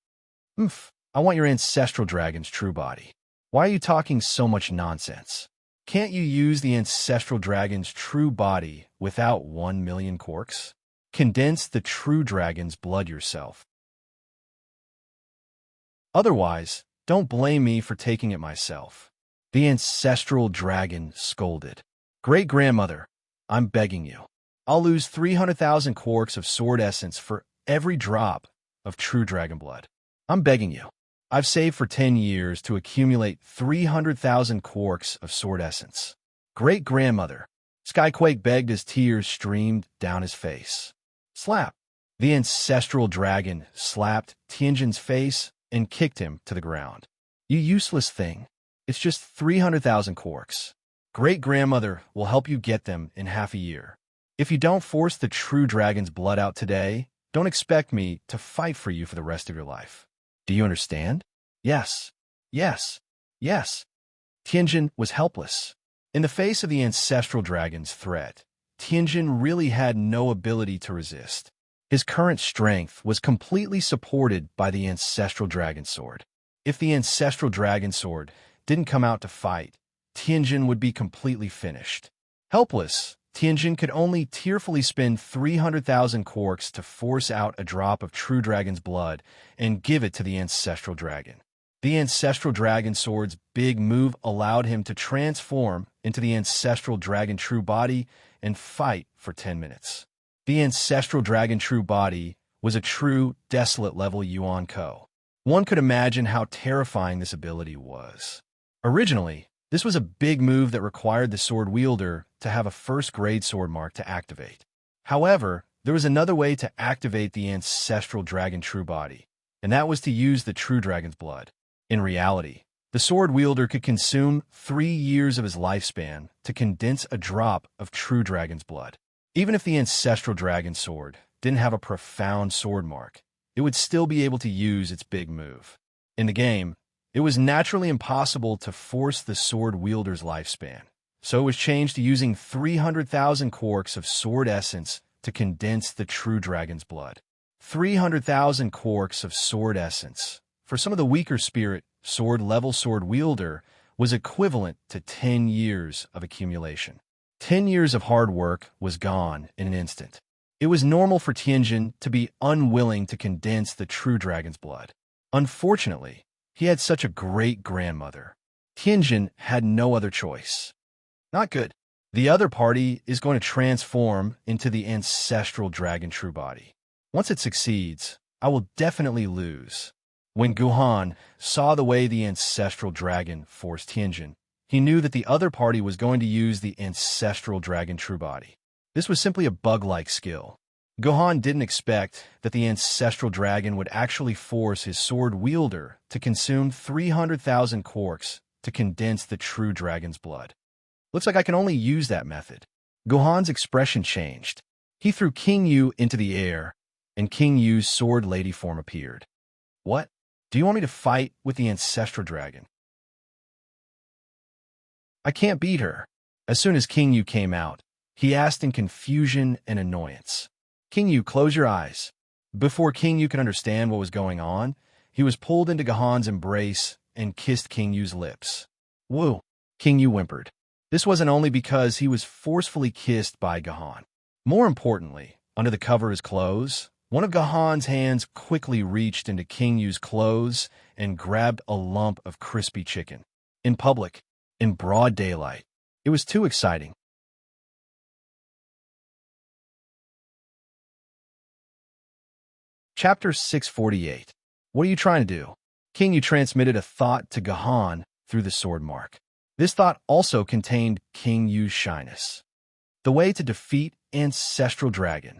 I want your ancestral dragon's true body. Why are you talking so much nonsense? Can't you use the ancestral dragon's true body without 1,000,000 corks? Condense the true dragon's blood yourself. Otherwise, don't blame me for taking it myself. The ancestral dragon scolded. "Great-grandmother, I'm begging you. I'll lose 300,000 corks of sword essence for every drop of true dragon blood. I'm begging you. I've saved for 10 years to accumulate 300,000 corks of sword essence." "Great-grandmother," Skyquake begged as tears streamed down his face. Slap! The ancestral dragon slapped Tianjin's face and kicked him to the ground. "You useless thing. It's just 300,000 corks. Great-grandmother will help you get them in half a year. If you don't force the true dragon's blood out today, don't expect me to fight for you for the rest of your life. Do you understand?" "Yes, yes, yes." Tianjin was helpless. In the face of the ancestral dragon's threat, Tianjin really had no ability to resist. His current strength was completely supported by the ancestral dragon sword. If the ancestral dragon sword didn't come out to fight, Tianjin would be completely finished. Helpless, Tianjin could only tearfully spend 300,000 corks to force out a drop of true dragon's blood and give it to the ancestral dragon. The ancestral dragon sword's big move allowed him to transform into the ancestral dragon true body and fight for 10 minutes. The ancestral dragon true body was a true desolate level Yuan Ko. One could imagine how terrifying this ability was. Originally, this was a big move that required the sword wielder to have a first-grade sword mark to activate. However, there was another way to activate the ancestral dragon true body, and that was to use the true dragon's blood. In reality, the sword wielder could consume 3 years of his lifespan to condense a drop of true dragon's blood. Even if the ancestral dragon sword didn't have a profound sword mark, it would still be able to use its big move. In the game, it was naturally impossible to force the sword wielder's lifespan, so it was changed to using 300,000 corks of sword essence to condense the true dragon's blood. 300,000 corks of sword essence, for some of the weaker spirit sword-level sword wielder, was equivalent to 10 years of accumulation. 10 years of hard work was gone in an instant. It was normal for Tianjin to be unwilling to condense the true dragon's blood. Unfortunately, he had such a great grandmother. Tianjin had no other choice. Not good. The other party is going to transform into the ancestral dragon true body. Once it succeeds, I will definitely lose. When Guhan saw the way the ancestral dragon forced Tianjin, he knew that the other party was going to use the ancestral dragon true body. This was simply a bug-like skill. Gohan didn't expect that the ancestral dragon would actually force his sword wielder to consume 300,000 corks to condense the true dragon's blood. Looks like I can only use that method. Gohan's expression changed. He threw King Yu into the air, and King Yu's sword lady form appeared. "What? Do you want me to fight with the ancestral dragon?" "I can't beat her." As soon as King Yu came out, he asked in confusion and annoyance. "King Yu, close your eyes." Before King Yu could understand what was going on, he was pulled into Gohan's embrace and kissed King Yu's lips. "Woo," King Yu whimpered. This wasn't only because he was forcefully kissed by Gohan. More importantly, under the cover of his clothes, one of Gohan's hands quickly reached into King Yu's clothes and grabbed a lump of crispy chicken. In public, in broad daylight. It was too exciting. Chapter 648. What are you trying to do? King Yu transmitted a thought to Gahan through the sword mark. This thought also contained King Yu's shyness. The way to defeat Ancestral Dragon.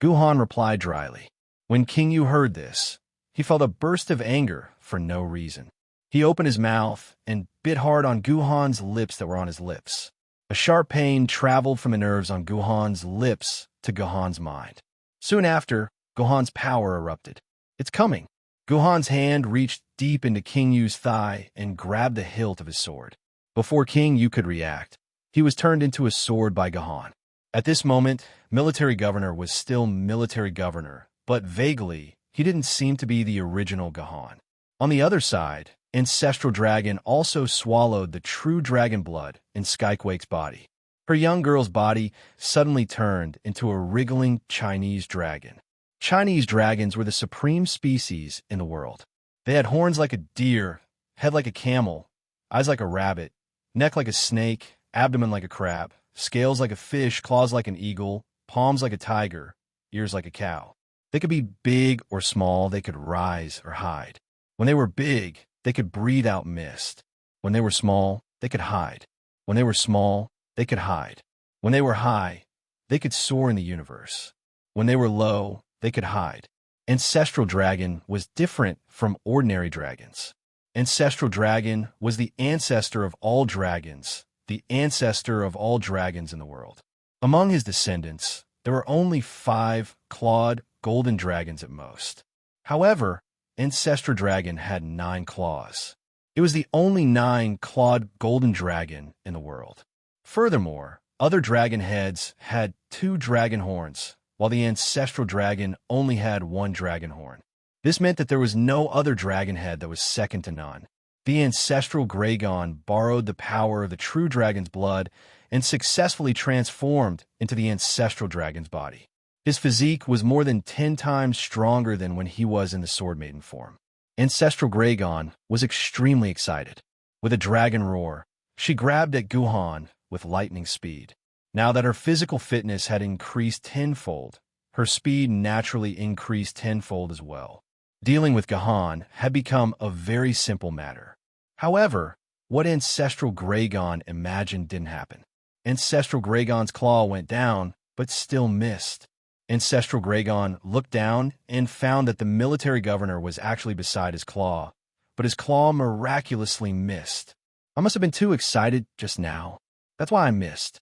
Guhan replied dryly. When King Yu heard this, he felt a burst of anger for no reason. He opened his mouth and bit hard on Guhan's lips that were on his lips. A sharp pain traveled from the nerves on Guhan's lips to Guhan's mind. Soon after, Guhan's power erupted. It's coming. Guhan's hand reached deep into King Yu's thigh and grabbed the hilt of his sword. Before King Yu could react, he was turned into a sword by Gahan. At this moment, Military Governor was still Military Governor, but vaguely, he didn't seem to be the original Gahan. On the other side, Ancestral Dragon also swallowed the true dragon blood in Skyquake's body. Her young girl's body suddenly turned into a wriggling Chinese dragon. Chinese dragons were the supreme species in the world. They had horns like a deer, head like a camel, eyes like a rabbit, neck like a snake, abdomen like a crab, scales like a fish, claws like an eagle, palms like a tiger, ears like a cow. They could be big or small, they could rise or hide. When they were big, they could breathe out mist. When they were small, they could hide. When they were small, they could hide. When they were high, they could soar in the universe. When they were low, they could hide. Ancestral Dragon was different from ordinary dragons. Ancestral Dragon was the ancestor of all dragons, the ancestor of all dragons in the world. Among his descendants, there were only 5 clawed golden dragons at most. However, Ancestral Dragon had 9 claws. It was the only 9-clawed golden dragon in the world. Furthermore, other dragon heads had 2 dragon horns, while the Ancestral Dragon only had 1 dragon horn. This meant that there was no other dragon head that was second to none. The Ancestral Dragon borrowed the power of the true dragon's blood and successfully transformed into the Ancestral Dragon's body. His physique was more than 10 times stronger than when he was in the Sword Maiden form. Ancestral Dragon was extremely excited. With a dragon roar, she grabbed at Guhan with lightning speed. Now that her physical fitness had increased tenfold, her speed naturally increased tenfold as well. Dealing with Gahan had become a very simple matter. However, what Ancestral Dragon imagined didn't happen. Ancestral Dragon's claw went down, but still missed. Ancestral Dragon looked down and found that the military governor was actually beside his claw, but his claw miraculously missed. I must have been too excited just now. That's why I missed.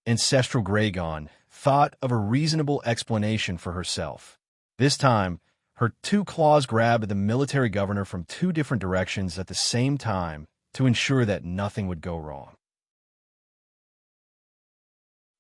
Ancestral Dragon thought of a reasonable explanation for herself. This time, her 2 claws grabbed the military governor from 2 different directions at the same time to ensure that nothing would go wrong.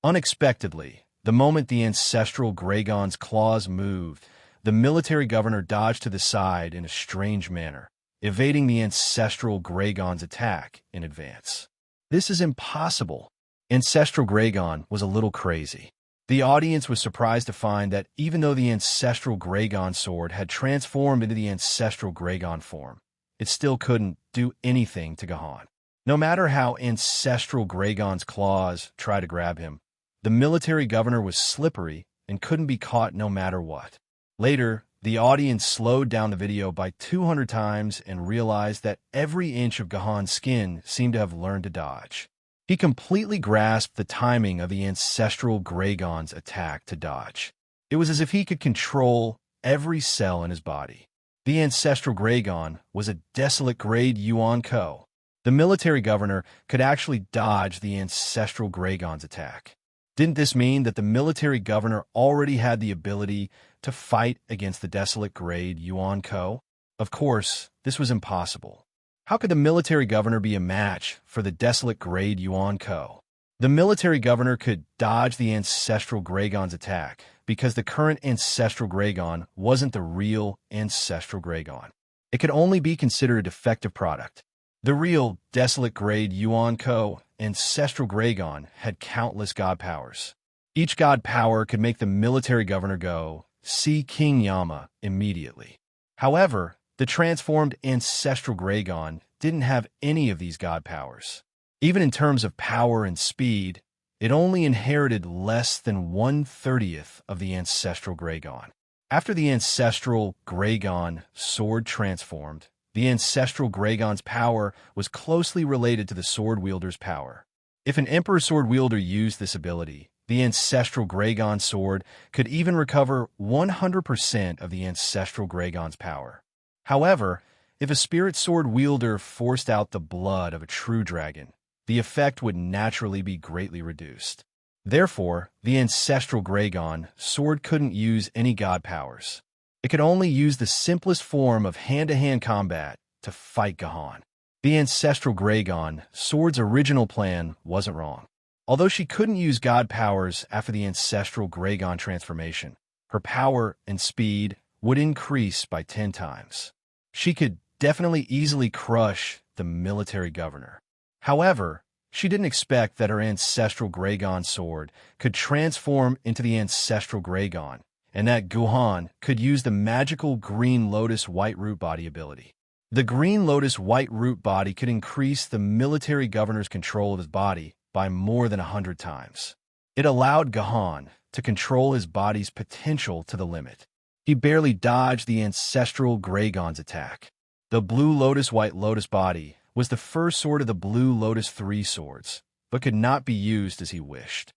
Unexpectedly, the moment the Ancestral Dragon's claws moved, the military governor dodged to the side in a strange manner, evading the Ancestral Dragon's attack in advance. This is impossible. Ancestral Dragon was a little crazy. The audience was surprised to find that even though the Ancestral Dragon sword had transformed into the Ancestral Dragon form, it still couldn't do anything to Gahan. No matter how Ancestral Dragon's claws tried to grab him, the military governor was slippery and couldn't be caught no matter what. Later, the audience slowed down the video by 200 times and realized that every inch of Gahan's skin seemed to have learned to dodge. He completely grasped the timing of the Ancestral Dragon's attack to dodge. It was as if he could control every cell in his body. The Ancestral Dragon was a desolate grade Yuan Ko. The military governor could actually dodge the Ancestral Dragon's attack. Didn't this mean that the military governor already had the ability to fight against the desolate grade Yuan Ko? Of course, this was impossible. How could the military governor be a match for the desolate grade Yuan Ko? The military governor could dodge the Ancestral Dragon's attack because the current Ancestral Dragon wasn't the real Ancestral Dragon. It could only be considered a defective product. The real desolate grade Yuan Ko Ancestral Dragon had countless god powers. Each god power could make the military governor go, "See King Yama," immediately. However, the transformed Ancestral Dragon didn't have any of these god powers. Even in terms of power and speed, it only inherited less than 1/30th of the Ancestral Dragon. After the ancestral Gragon sword transformed, the ancestral Gragon's power was closely related to the sword wielder's power. If an Emperor sword wielder used this ability, the ancestral Gragon sword could even recover 100% of the ancestral Gragon's power. However, if a spirit sword wielder forced out the blood of a true dragon, the effect would naturally be greatly reduced. Therefore, the ancestral Gragon sword couldn't use any god powers. It could only use the simplest form of hand-to-hand combat to fight Gahan. The ancestral Gragon sword's original plan wasn't wrong. Although she couldn't use god powers after the ancestral Gragon transformation, her power and speed would increase by 10 times. She could definitely easily crush the military governor. However, she didn't expect that her ancestral Gragon sword could transform into the ancestral Gragon, and that Guhan could use the magical Green Lotus White Root Body ability. The Green Lotus White Root Body could increase the military governor's control of his body by more than 100 times. It allowed Gahan to control his body's potential to the limit. He barely dodged the ancestral Gragon's attack. The Blue Lotus White Lotus Body was the first sword of the Blue Lotus 3 swords, but could not be used as he wished.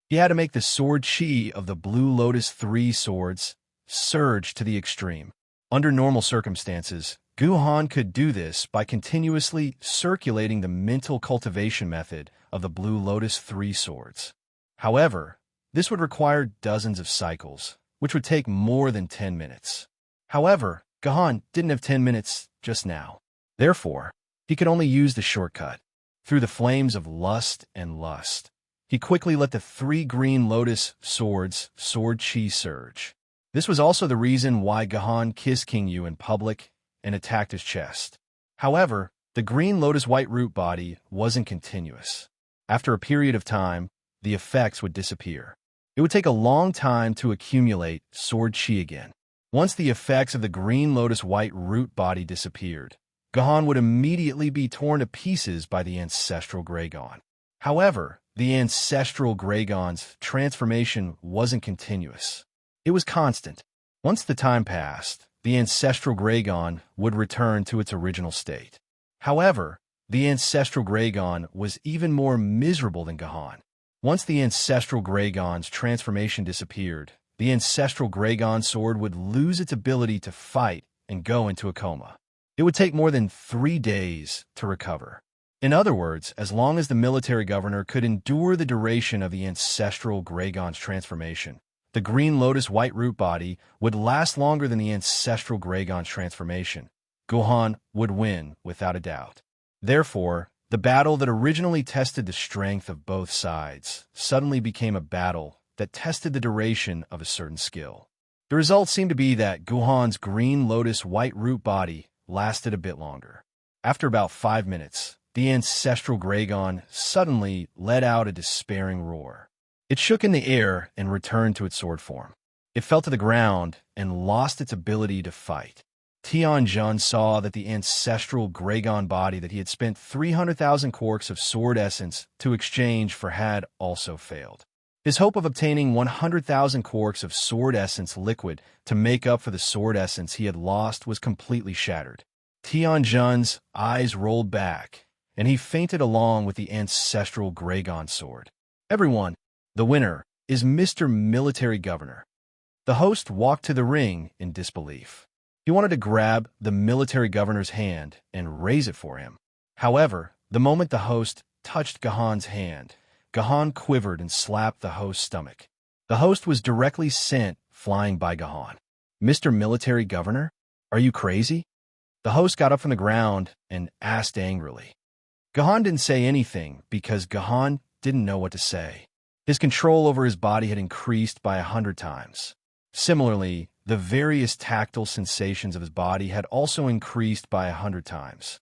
He had to make the sword chi of the Blue Lotus 3 swords surge to the extreme. Under normal circumstances, Guhan could do this by continuously circulating the mental cultivation method of the Blue Lotus 3 swords. However, this would require dozens of cycles, which would take more than 10 minutes. However, Gahan didn't have 10 minutes just now. Therefore, he could only use the shortcut. Through the flames of lust and lust, he quickly let the 3 Green Lotus swords sword chi surge. This was also the reason why Gahan kissed King Yu in public and attacked his chest. However, the Green Lotus White Root Body wasn't continuous. After a period of time, the effects would disappear. It would take a long time to accumulate sword chi again. Once the effects of the Green Lotus White Root Body disappeared, Gahan would immediately be torn to pieces by the ancestral Gragon. However, the ancestral Gragon's transformation wasn't continuous. It was constant. Once the time passed, the ancestral Gragon would return to its original state. However, the ancestral Gragon was even more miserable than Gahan. Once the ancestral Gragon's transformation disappeared, the ancestral Gragon sword would lose its ability to fight and go into a coma. It would take more than 3 days to recover. In other words, as long as the military governor could endure the duration of the ancestral Gragon's transformation, the Green Lotus White Root Body would last longer than the ancestral Gragon's transformation. Guhan would win without a doubt. Therefore, the battle that originally tested the strength of both sides suddenly became a battle that tested the duration of a certain skill. The result seemed to be that Guhan's Green Lotus White Root Body lasted a bit longer. After about 5 minutes, the ancestral Gragon suddenly let out a despairing roar. It shook in the air and returned to its sword form. It fell to the ground and lost its ability to fight. Tianjun saw that the ancestral Gragon body that he had spent 300,000 quarks of sword essence to exchange for had also failed. His hope of obtaining 100,000 quarks of sword essence liquid to make up for the sword essence he had lost was completely shattered. Tianjun's eyes rolled back, and he fainted along with the ancestral Gragon sword. Everyone, the winner is Mr. Military Governor. The host walked to the ring in disbelief. He wanted to grab the military governor's hand and raise it for him. However, the moment the host touched Gahan's hand, Gahan quivered and slapped the host's stomach. The host was directly sent flying by Gahan. "Mr. Military Governor, are you crazy?" The host got up from the ground and asked angrily. Gahan didn't say anything because Gahan didn't know what to say. His control over his body had increased by 100 times. Similarly, the various tactile sensations of his body had also increased by 100 times.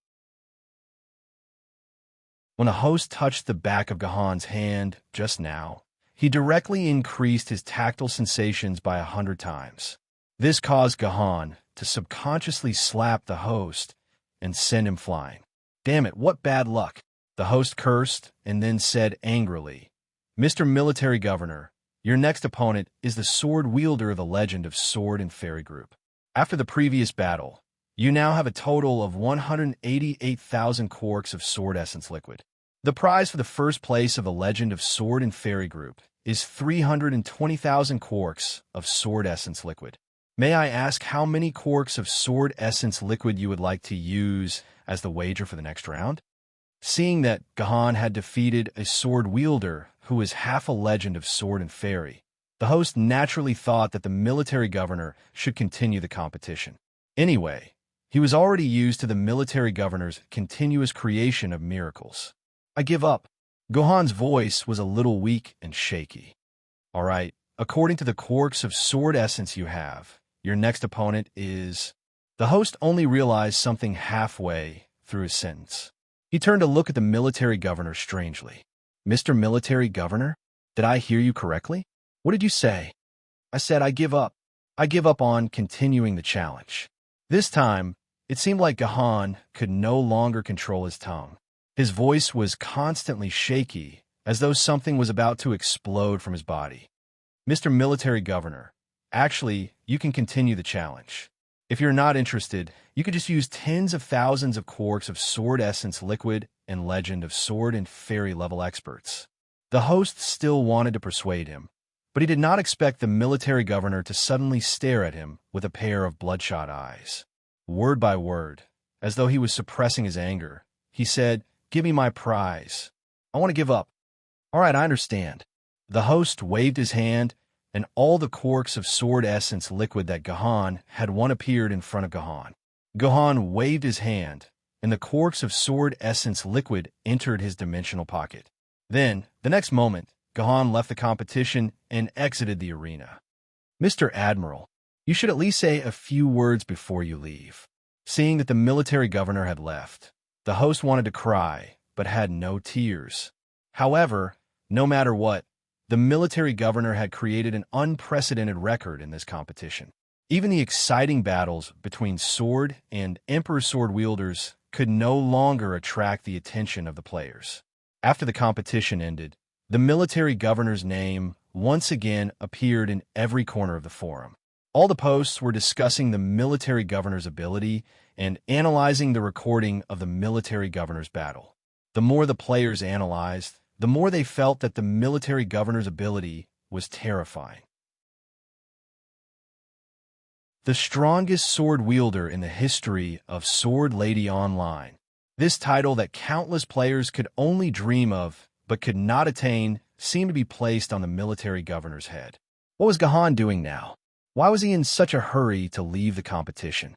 When the host touched the back of Gahan's hand just now, he directly increased his tactile sensations by 100 times. This caused Gahan to subconsciously slap the host and send him flying. "Damn it, what bad luck." The host cursed and then said angrily, "Mr. Military Governor, Your next opponent is the sword wielder of the Legend of Sword and Fairy group. After the previous battle, you now have a total of 188,000 quarks of sword essence liquid. The prize for the first place of the Legend of Sword and Fairy group is 320,000 quarks of sword essence liquid. May I ask how many quarks of sword essence liquid you would like to use as the wager for the next round? Seeing that Gahan had defeated a sword wielder who was half a Legend of Sword and Fairy, the host naturally thought that the military governor should continue the competition. Anyway, he was already used to the military governor's continuous creation of miracles. I give up. Gohan's voice was a little weak and shaky. All right, according to the quarks of sword essence you have, your next opponent is... The host only realized something halfway through his sentence. He turned to look at the military governor strangely. Mr. Military Governor, did I hear you correctly? What did you say? I said I give up. I give up on continuing the challenge. This time, it seemed like Gahan could no longer control his tongue. His voice was constantly shaky, as though something was about to explode from his body. Mr. Military Governor, actually, you can continue the challenge. If you're not interested, you could just use tens of thousands of quarks of sword essence liquid and Legend of Sword and Fairy level experts. The host still wanted to persuade him, but he did not expect the military governor to suddenly stare at him with a pair of bloodshot eyes. Word by word, as though he was suppressing his anger, he said, "Give me my prize. I want to give up." "All right, I understand." The host waved his hand, and all the quarks of sword essence liquid that Gahan had won appeared in front of Gahan. Gahan waved his hand, and the quarks of sword essence liquid entered his dimensional pocket. Then, the next moment, Gahan left the competition and exited the arena. "Mr. Admiral, you should at least say a few words before you leave." Seeing that the military governor had left, the host wanted to cry, but had no tears. However, no matter what, the military governor had created an unprecedented record in this competition. Even the exciting battles between sword and emperor sword wielders could no longer attract the attention of the players. After the competition ended, the military governor's name once again appeared in every corner of the forum. All the posts were discussing the military governor's ability and analyzing the recording of the military governor's battle. The more the players analyzed, the more they felt that the military governor's ability was terrifying. The strongest sword wielder in the history of Sword Lady Online. This title that countless players could only dream of, but could not attain, seemed to be placed on the military governor's head. What was Gahan doing now? Why was he in such a hurry to leave the competition?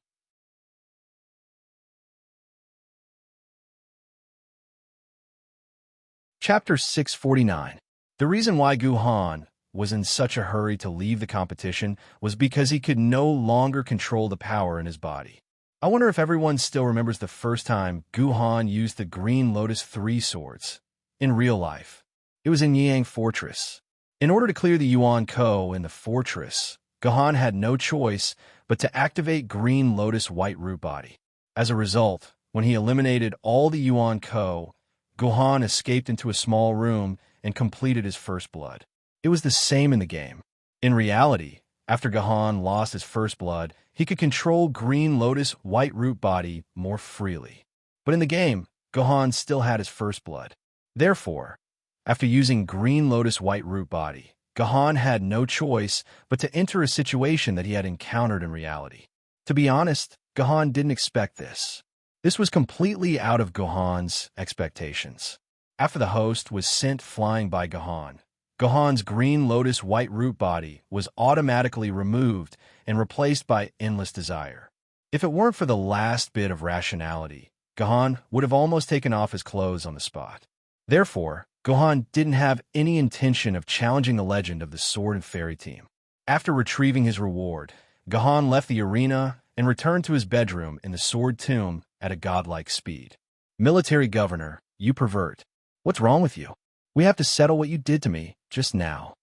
Chapter 649. The reason why Gahan was in such a hurry to leave the competition was because he could no longer control the power in his body. I wonder if everyone still remembers the first time Gahan used the Green Lotus 3 swords. In real life, it was in Yang Fortress. In order to clear the Yuan Ko in the fortress, Gahan had no choice but to activate Green Lotus White Root Body. As a result, when he eliminated all the Yuan Ko, Gahan escaped into a small room and completed his first blood. It was the same in the game. In reality, after Gahan lost his first blood, he could control Green Lotus White Root Body more freely. But in the game, Gahan still had his first blood. Therefore, after using Green Lotus White Root Body, Gahan had no choice but to enter a situation that he had encountered in reality. To be honest, Gahan didn't expect this. This was completely out of Gahan's expectations. After the host was sent flying by Gahan, Gahan's Green Lotus White Root Body was automatically removed and replaced by Endless Desire. If it weren't for the last bit of rationality, Gahan would have almost taken off his clothes on the spot. Therefore, Gahan didn't have any intention of challenging the legend of the Sword and Fairy team. After retrieving his reward, Gahan left the arena and returned to his bedroom in the Sword Tomb at a godlike speed. "Military Governor, you pervert. What's wrong with you? We have to settle what you did to me just now."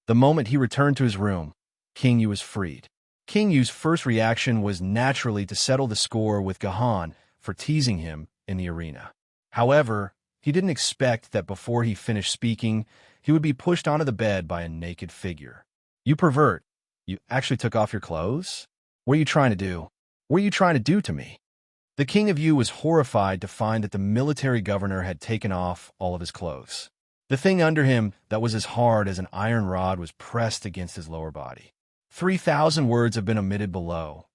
The moment he returned to his room, King Yu was freed. King Yu's first reaction was naturally to settle the score with Gahan for teasing him in the arena. However, he didn't expect that before he finished speaking, he would be pushed onto the bed by a naked figure. You pervert. You actually took off your clothes? What are you trying to do? What are you trying to do to me? The king of you was horrified to find that the military governor had taken off all of his clothes. The thing under him that was as hard as an iron rod was pressed against his lower body. 3,000 words have been omitted below.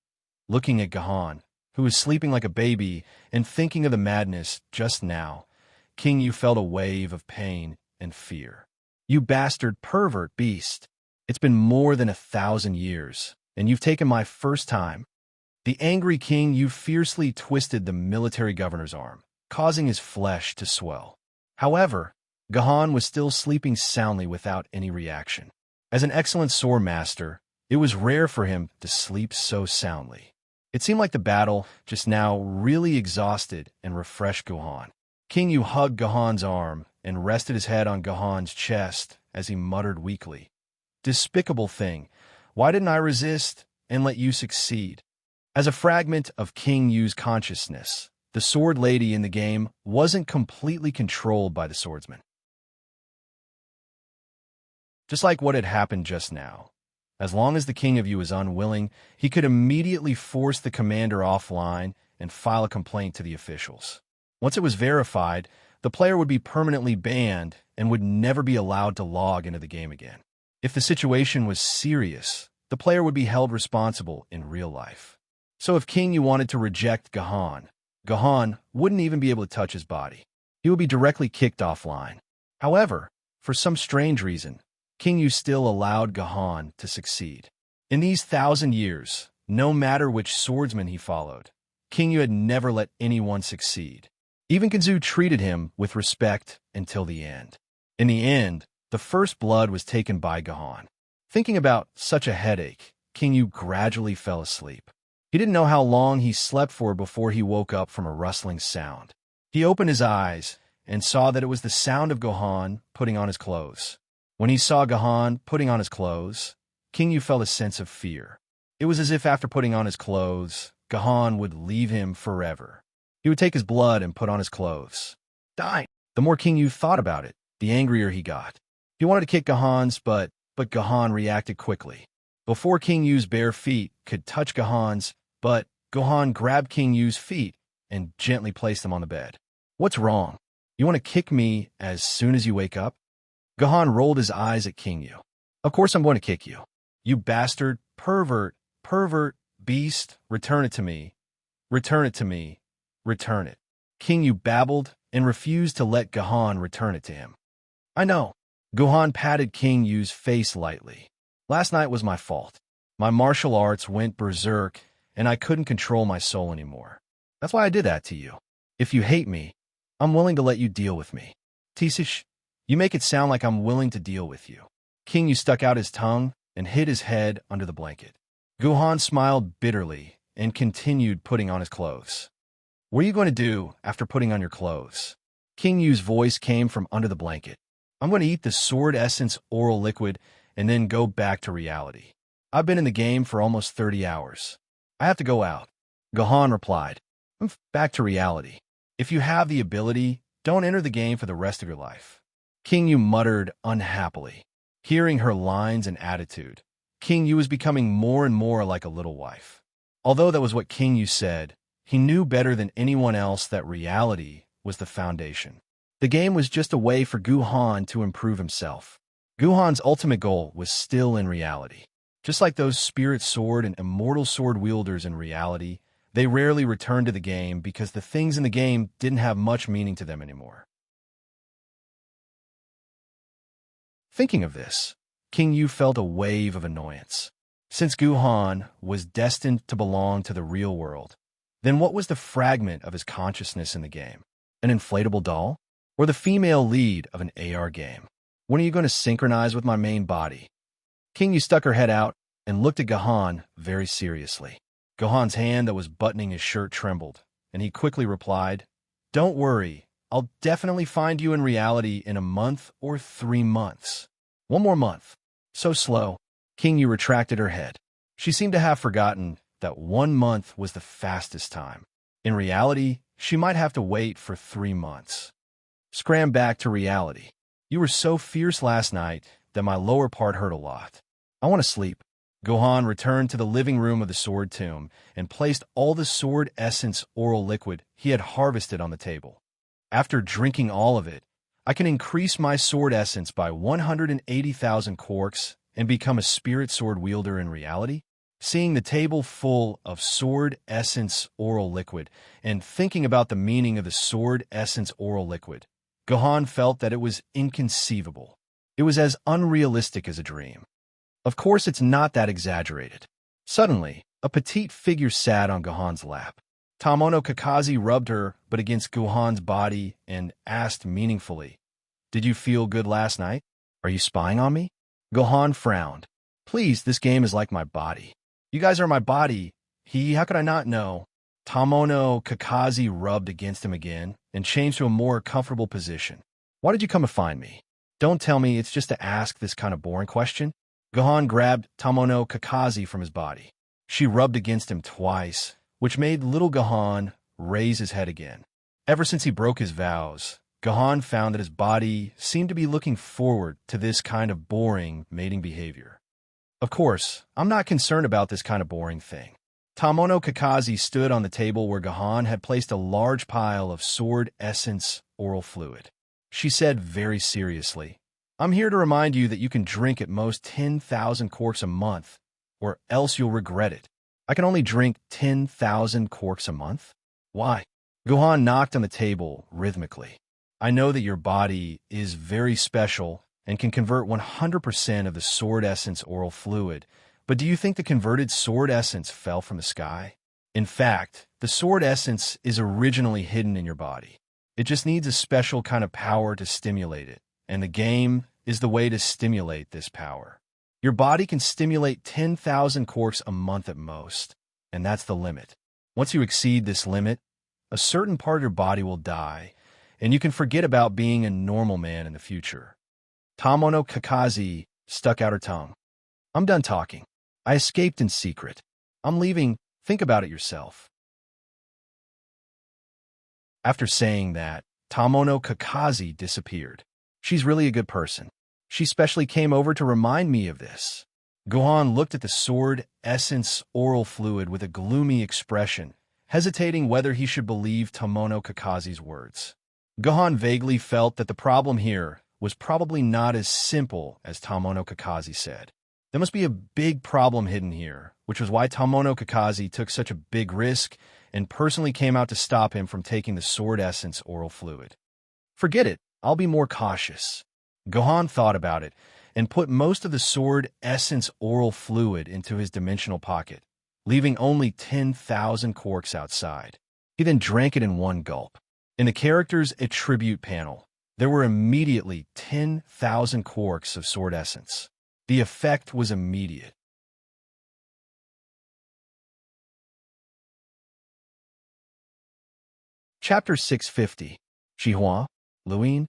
Looking at Gahan, who was sleeping like a baby, and thinking of the madness just now, King Yu felt a wave of pain and fear. You bastard pervert beast! It's been more than 1,000 years, and you've taken my first time. The angry King Yu fiercely twisted the military governor's arm, causing his flesh to swell. However, Gahan was still sleeping soundly without any reaction. As an excellent sword master, it was rare for him to sleep so soundly. It seemed like the battle just now really exhausted and refreshed Gahan. King Yu hugged Gahan's arm and rested his head on Gahan's chest as he muttered weakly, "Despicable thing, why didn't I resist and let you succeed?" As a fragment of King Yu's consciousness, the sword lady in the game wasn't completely controlled by the swordsman. Just like what had happened just now, as long as the king of you was unwilling, he could immediately force the commander offline and file a complaint to the officials. Once it was verified, the player would be permanently banned and would never be allowed to log into the game again. If the situation was serious, the player would be held responsible in real life. So if King Yu wanted to reject Gahan, Gahan wouldn't even be able to touch his body. He would be directly kicked offline. However, for some strange reason, King Yu still allowed Gahan to succeed. In these 1,000 years, no matter which swordsman he followed, King Yu had never let anyone succeed. Even Kanzu treated him with respect until the end. In the end, the first blood was taken by Gahan. Thinking about such a headache, King Yu gradually fell asleep. He didn't know how long he slept for before he woke up from a rustling sound. He opened his eyes and saw that it was the sound of Gahan putting on his clothes. When he saw Gahan putting on his clothes, King Yu felt a sense of fear. It was as if after putting on his clothes, Gahan would leave him forever. He would take his blood and put on his clothes. Die! The more King Yu thought about it, the angrier he got. He wanted to kick Gahan's, but Gahan reacted quickly. Before King Yu's bare feet could touch Gahan's, but Gahan grabbed King Yu's feet and gently placed them on the bed. "What's wrong? You want to kick me as soon as you wake up?" Gahan rolled his eyes at King Yu. "Of course I'm going to kick you. You bastard, pervert, beast, return it to me. Return it to me. Return it." King Yu babbled and refused to let Gahan return it to him. "I know." Gahan patted King Yu's face lightly. "Last night was my fault. My martial arts went berserk, and I couldn't control my soul anymore. That's why I did that to you. If you hate me, I'm willing to let you deal with me." "Tisish, you make it sound like I'm willing to deal with you." King Yu stuck out his tongue and hid his head under the blanket. Gahan smiled bitterly and continued putting on his clothes. "What are you going to do after putting on your clothes?" King Yu's voice came from under the blanket. "I'm going to eat the sword essence oral liquid and then go back to reality. I've been in the game for almost 30 hours. I have to go out." Gahan replied, "Back to reality. If you have the ability, don't enter the game for the rest of your life." King Yu muttered unhappily. Hearing her lines and attitude, King Yu was becoming more and more like a little wife. Although that was what King Yu said, he knew better than anyone else that reality was the foundation. The game was just a way for Gahan to improve himself. Gahan's ultimate goal was still in reality. Just like those spirit sword and immortal sword wielders in reality, they rarely returned to the game because the things in the game didn't have much meaning to them anymore. Thinking of this, King Yu felt a wave of annoyance. Since Gahan was destined to belong to the real world, then what was the fragment of his consciousness in the game? An inflatable doll? Or the female lead of an AR game? When are you going to synchronize with my main body? King Yu stuck her head out and looked at Gahan very seriously. Gahan's hand that was buttoning his shirt trembled, and he quickly replied, "Don't worry, I'll definitely find you in reality in a month or 3 months. 1 more month." So slow, King Yu retracted her head. She seemed to have forgotten that 1 month was the fastest time. In reality, she might have to wait for 3 months. Scram back to reality. You were so fierce last night that my lower part hurt a lot. I want to sleep. Gohan returned to the living room of the sword tomb and placed all the sword essence oral liquid he had harvested on the table. After drinking all of it, I can increase my sword essence by 180,000 quarks and become a spirit sword wielder in reality? Seeing the table full of sword essence oral liquid and thinking about the meaning of the sword essence oral liquid, Gohan felt that it was inconceivable. It was as unrealistic as a dream. Of course, it's not that exaggerated. Suddenly, a petite figure sat on Gohan's lap. Tamono Kakashi rubbed her but against Gohan's body and asked meaningfully, "Did you feel good last night? Are you spying on me?" Gohan frowned. "Please, this game is like my body. You guys are my body. How could I not know?" Tamono Kakashi rubbed against him again and changed to a more comfortable position. "Why did you come to find me? Don't tell me it's just to ask this kind of boring question." Gohan grabbed Tamono Kakashi from his body. She rubbed against him twice, which made little Gohan raise his head again. Ever since he broke his vows, Gohan found that his body seemed to be looking forward to this kind of boring mating behavior. Of course, I'm not concerned about this kind of boring thing. Tamono Kakashi stood on the table where Gohan had placed a large pile of sword essence oral fluid. She said very seriously, "I'm here to remind you that you can drink at most 10,000 quarks a month, or else you'll regret it." "I can only drink 10,000 quarks a month? Why?" Gohan knocked on the table rhythmically. "I know that your body is very special and can convert 100% of the sword essence oral fluid, but do you think the converted sword essence fell from the sky? In fact, the sword essence is originally hidden in your body. It just needs a special kind of power to stimulate it, and the game is the way to stimulate this power. Your body can stimulate 10,000 quarks a month at most, and that's the limit. Once you exceed this limit, a certain part of your body will die, and you can forget about being a normal man in the future." Tamono Kakashi stuck out her tongue. "I'm done talking. I escaped in secret. I'm leaving. Think about it yourself." After saying that, Tamono Kakashi disappeared. "She's really a good person. She specially came over to remind me of this." Gohan looked at the sword essence oral fluid with a gloomy expression, hesitating whether he should believe Tamono Kakashi's words. Gohan vaguely felt that the problem here was probably not as simple as Tamono Kakashi said. There must be a big problem hidden here, which was why Tamono Kakashi took such a big risk and personally came out to stop him from taking the sword essence oral fluid. "Forget it. I'll be more cautious." Gohan thought about it and put most of the sword essence oral fluid into his dimensional pocket, leaving only 10,000 quarks outside. He then drank it in one gulp. In the character's attribute panel, there were immediately 10,000 quarks of sword essence. The effect was immediate. Chapter 650. Shihua, Luin.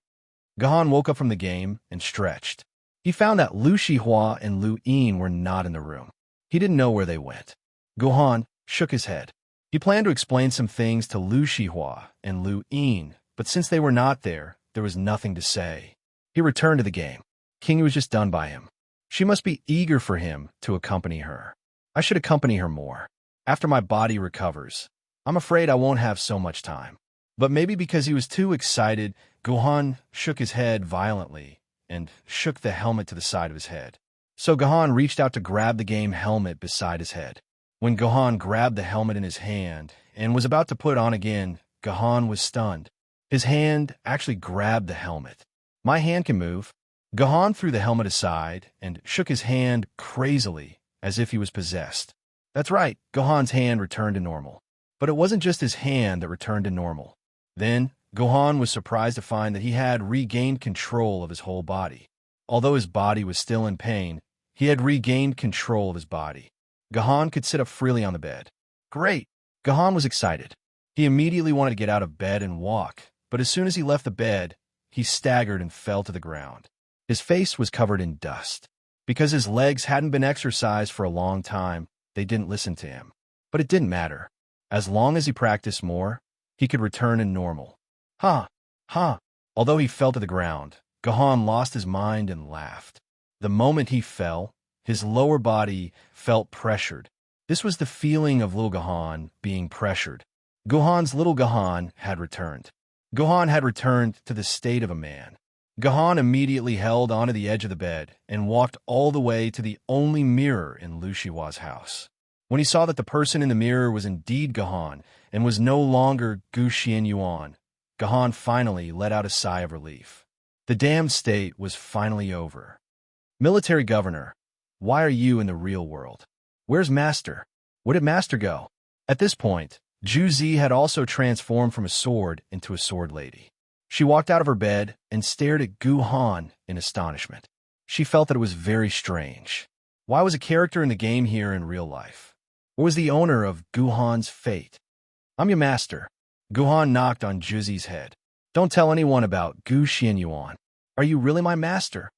Gohan woke up from the game and stretched. He found that Lu Shihua and Lu Yin were not in the room. He didn't know where they went. Gohan shook his head. He planned to explain some things to Lu Shihua and Lu Yin, but since they were not there, there was nothing to say. He returned to the game. King was just done by him. She must be eager for him to accompany her. I should accompany her more. After my body recovers, I'm afraid I won't have so much time. But maybe because he was too excited, Gohan shook his head violently and shook the helmet to the side of his head. So Gohan reached out to grab the game helmet beside his head. When Gohan grabbed the helmet in his hand and was about to put it on again, Gohan was stunned. His hand actually grabbed the helmet. My hand can move. Gohan threw the helmet aside and shook his hand crazily, as if he was possessed. That's right, Gohan's hand returned to normal. But it wasn't just his hand that returned to normal. Then, Gohan was surprised to find that he had regained control of his whole body. Although his body was still in pain, he had regained control of his body. Gohan could sit up freely on the bed. Great! Gohan was excited. He immediately wanted to get out of bed and walk, but as soon as he left the bed, he staggered and fell to the ground. His face was covered in dust. Because his legs hadn't been exercised for a long time, they didn't listen to him. But it didn't matter. As long as he practiced more, he could return to normal. Ha! Ha! Although he fell to the ground, Gahan lost his mind and laughed. The moment he fell, his lower body felt pressured. This was the feeling of little Gahan being pressured. Gahan's little Gahan had returned. Gahan had returned to the state of a man. Gahan immediately held onto the edge of the bed and walked all the way to the only mirror in Lu Shihua's house. When he saw that the person in the mirror was indeed Gahan and was no longer Gu Xianyuan, Gahan finally let out a sigh of relief. The damned state was finally over. Military governor, why are you in the real world? Where's Master? Where did Master go? At this point, Zhu Zi had also transformed from a sword into a sword lady. She walked out of her bed and stared at Gu Han in astonishment. She felt that it was very strange. Why was a character in the game here in real life? What was the owner of Gu Han's fate? I'm your master. Gu Han knocked on Zhu Zi's head. Don't tell anyone about Gu Xianyuan. Are you really my master?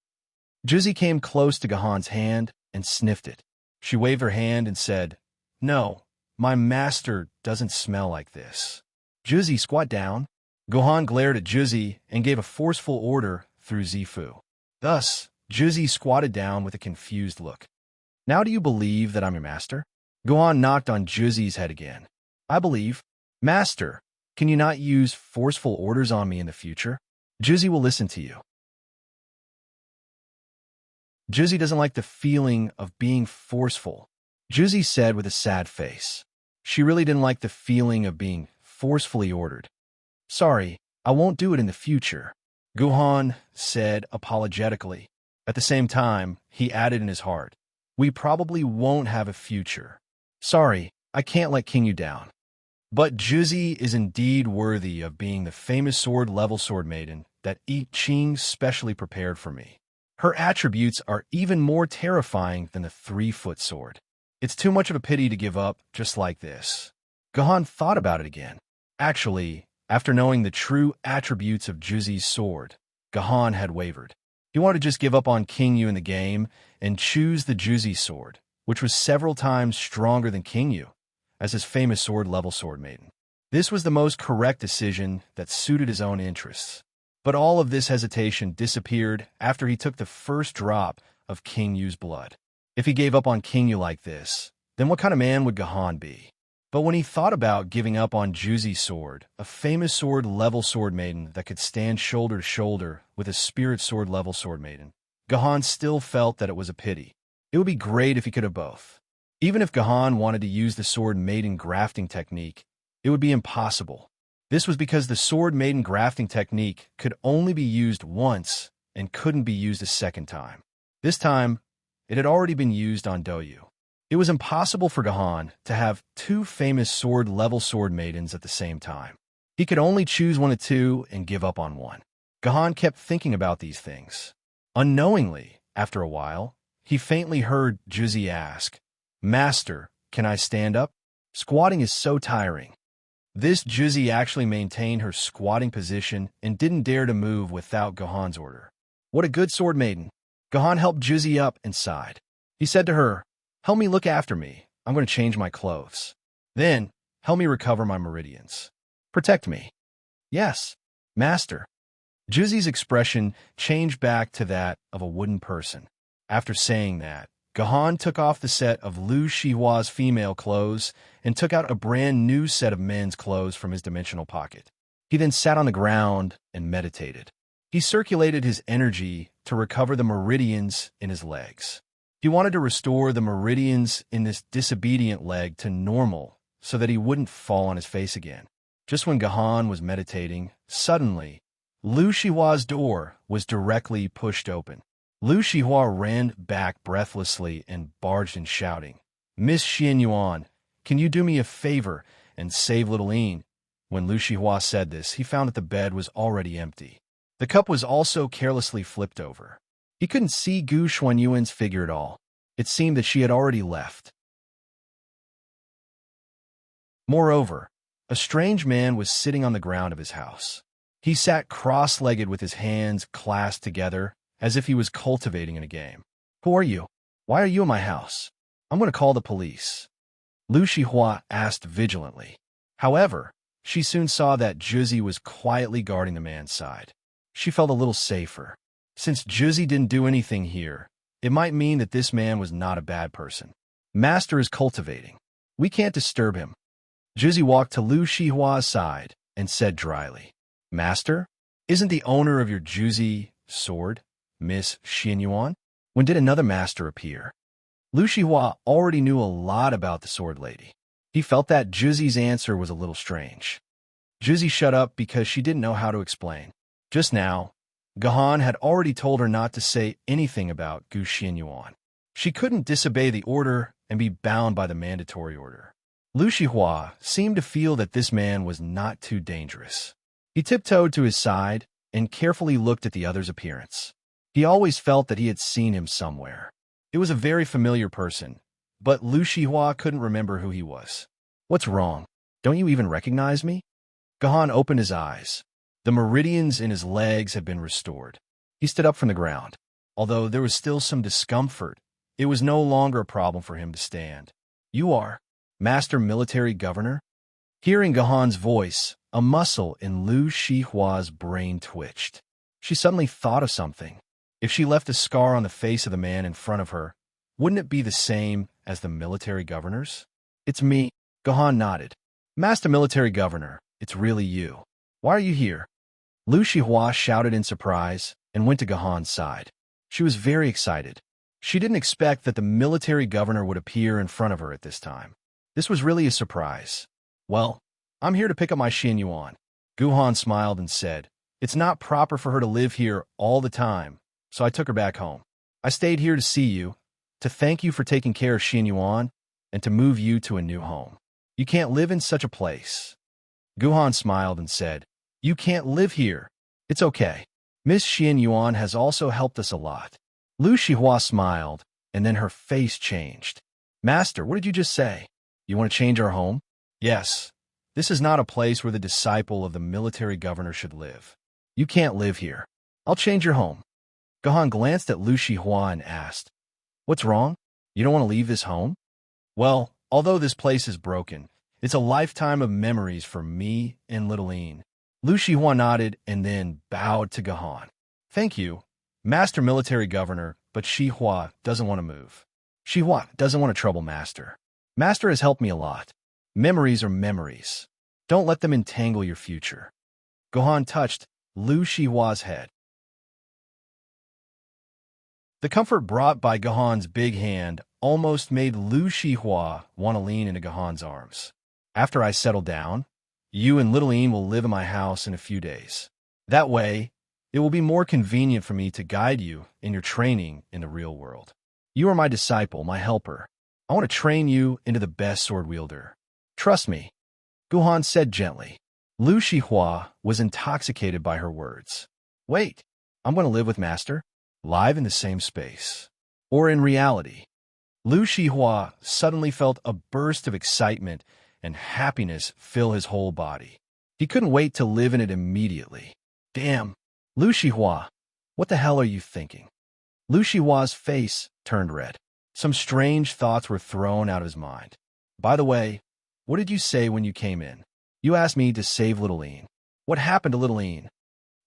Zhu Zi came close to Gahan's hand and sniffed it. She waved her hand and said, No, my master doesn't smell like this. Zhu Zi, squat down. Gahan glared at Zhu Zi and gave a forceful order through Zifu. Thus, Zhu Zi squatted down with a confused look. Now do you believe that I'm your master? Gahan knocked on Zhu Zi's head again. I believe. Master, can you not use forceful orders on me in the future? Zhu Zi will listen to you. Zhu Zi doesn't like the feeling of being forceful, Zhu Zi said with a sad face. She really didn't like the feeling of being forcefully ordered. Sorry, I won't do it in the future, Gahan said apologetically. At the same time, he added in his heart, we probably won't have a future. Sorry, I can't let King you down. But Zhu Zi is indeed worthy of being the famous sword-level sword maiden that I Ching specially prepared for me. Her attributes are even more terrifying than the 3-foot sword. It's too much of a pity to give up just like this. Gahan thought about it again. Actually, after knowing the true attributes of Zhu Zi's sword, Gahan had wavered. He wanted to just give up on King Yu in the game and choose the Zhu Zi sword, which was several times stronger than King Yu, as his famous sword-level sword maiden. This was the most correct decision that suited his own interests. But all of this hesitation disappeared after he took the first drop of King Yu's blood. If he gave up on King Yu like this, then what kind of man would Gahan be? But when he thought about giving up on Zhu Zi's sword, a famous sword-level sword maiden that could stand shoulder to shoulder with a spirit sword-level sword maiden, Gahan still felt that it was a pity. It would be great if he could have both. Even if Gahan wanted to use the sword maiden grafting technique, it would be impossible. This was because the sword maiden grafting technique could only be used once and couldn't be used a second time. This time, it had already been used on Douyu. It was impossible for Gahan to have two famous sword-level sword maidens at the same time. He could only choose one of two and give up on one. Gahan kept thinking about these things. Unknowingly, after a while, he faintly heard Zhu Zi ask, Master, can I stand up? Squatting is so tiring. This Zhu Zi actually maintained her squatting position and didn't dare to move without Gahan's order. What a good sword maiden. Gahan helped Zhu Zi up and sighed. He said to her, Help me look after me. I'm going to change my clothes. Then, help me recover my meridians. Protect me. Yes, Master. Zhu Zi's expression changed back to that of a wooden person. After saying that, Gahan took off the set of Lu Shihua's female clothes and took out a brand new set of men's clothes from his dimensional pocket. He then sat on the ground and meditated. He circulated his energy to recover the meridians in his legs. He wanted to restore the meridians in this disobedient leg to normal so that he wouldn't fall on his face again. Just when Gahan was meditating, suddenly, Lu Shihua's door was directly pushed open. Lu Shihua ran back breathlessly and barged in shouting, Miss Xianyuan, can you do me a favor and save little Yin? When Lu Shihua said this, he found that the bed was already empty. The cup was also carelessly flipped over. He couldn't see Gu Xuanyuan's figure at all. It seemed that she had already left. Moreover, a strange man was sitting on the ground of his house. He sat cross-legged with his hands clasped together, as if he was cultivating in a game. Who are you? Why are you in my house? I'm going to call the police. Lu Shihua asked vigilantly. However, she soon saw that Zhu Zi was quietly guarding the man's side. She felt a little safer. Since Juzi didn't do anything here, it might mean that this man was not a bad person. Master is cultivating. We can't disturb him. Juzi walked to Lu Shihua's side and said dryly, Master, isn't the owner of your Juzi sword Miss Xianyuan? When did another master appear? Lu Shihua already knew a lot about the sword lady. He felt that Juzi's answer was a little strange. Juzi shut up because she didn't know how to explain. Just now, Gahan had already told her not to say anything about Gu Xianyuan. She couldn't disobey the order and be bound by the mandatory order. Lu Shihua seemed to feel that this man was not too dangerous. He tiptoed to his side and carefully looked at the other's appearance. He always felt that he had seen him somewhere. It was a very familiar person, but Lu Shihua couldn't remember who he was. What's wrong? Don't you even recognize me? Gahan opened his eyes. The meridians in his legs had been restored. He stood up from the ground. Although there was still some discomfort, it was no longer a problem for him to stand. You are Master Military Governor? Hearing Gahan's voice, a muscle in Lu Shihua's brain twitched. She suddenly thought of something. If she left a scar on the face of the man in front of her, wouldn't it be the same as the military governor's? It's me. Gahan nodded. Master Military Governor, it's really you. Why are you here? Lu Shihua shouted in surprise and went to Gahan's side. She was very excited. She didn't expect that the military governor would appear in front of her at this time. This was really a surprise. Well, I'm here to pick up my Xianyuan. Guhan smiled and said, It's not proper for her to live here all the time, so I took her back home. I stayed here to see you, to thank you for taking care of Xianyuan, and to move you to a new home. You can't live in such a place. Guhan smiled and said, You can't live here. It's okay. Miss Xianyuan has also helped us a lot. Lu Shihua smiled, and then her face changed. Master, what did you just say? You want to change our home? Yes. This is not a place where the disciple of the military governor should live. You can't live here. I'll change your home. Gahan glanced at Lu Shihua and asked, What's wrong? You don't want to leave this home? Well, although this place is broken, it's a lifetime of memories for me and Little Een. Lu Shihua nodded and then bowed to Gahan. Thank you, Master Military Governor, but Shihua doesn't want to move. Shihua doesn't want to trouble Master. Master has helped me a lot. Memories are memories. Don't let them entangle your future. Gahan touched Lu Shihua's head. The comfort brought by Gahan's big hand almost made Lu Shihua want to lean into Gahan's arms. After I settle down, you and Little Een will live in my house in a few days. That way, it will be more convenient for me to guide you in your training in the real world. You are my disciple, my helper. I want to train you into the best sword wielder. Trust me, Guhan said gently. Lu Shihua was intoxicated by her words. Wait, I'm going to live with Master? Live in the same space. Or in reality? Lu Shihua suddenly felt a burst of excitement and happiness fill his whole body. He couldn't wait to live in it immediately. Damn, Lu Shihua, what the hell are you thinking? Lu Shihua's face turned red. Some strange thoughts were thrown out of his mind. By the way, what did you say when you came in? You asked me to save Little Een. What happened to Little Een?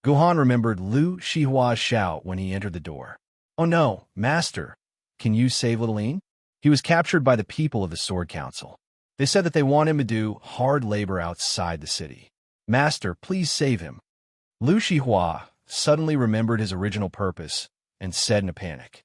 Guhan remembered Lu Shihua's shout when he entered the door. Oh no, Master, can you save Little Een? He was captured by the people of the Sword Council. They said that they want him to do hard labor outside the city. Master, please save him. Lu Shihua suddenly remembered his original purpose and said in a panic.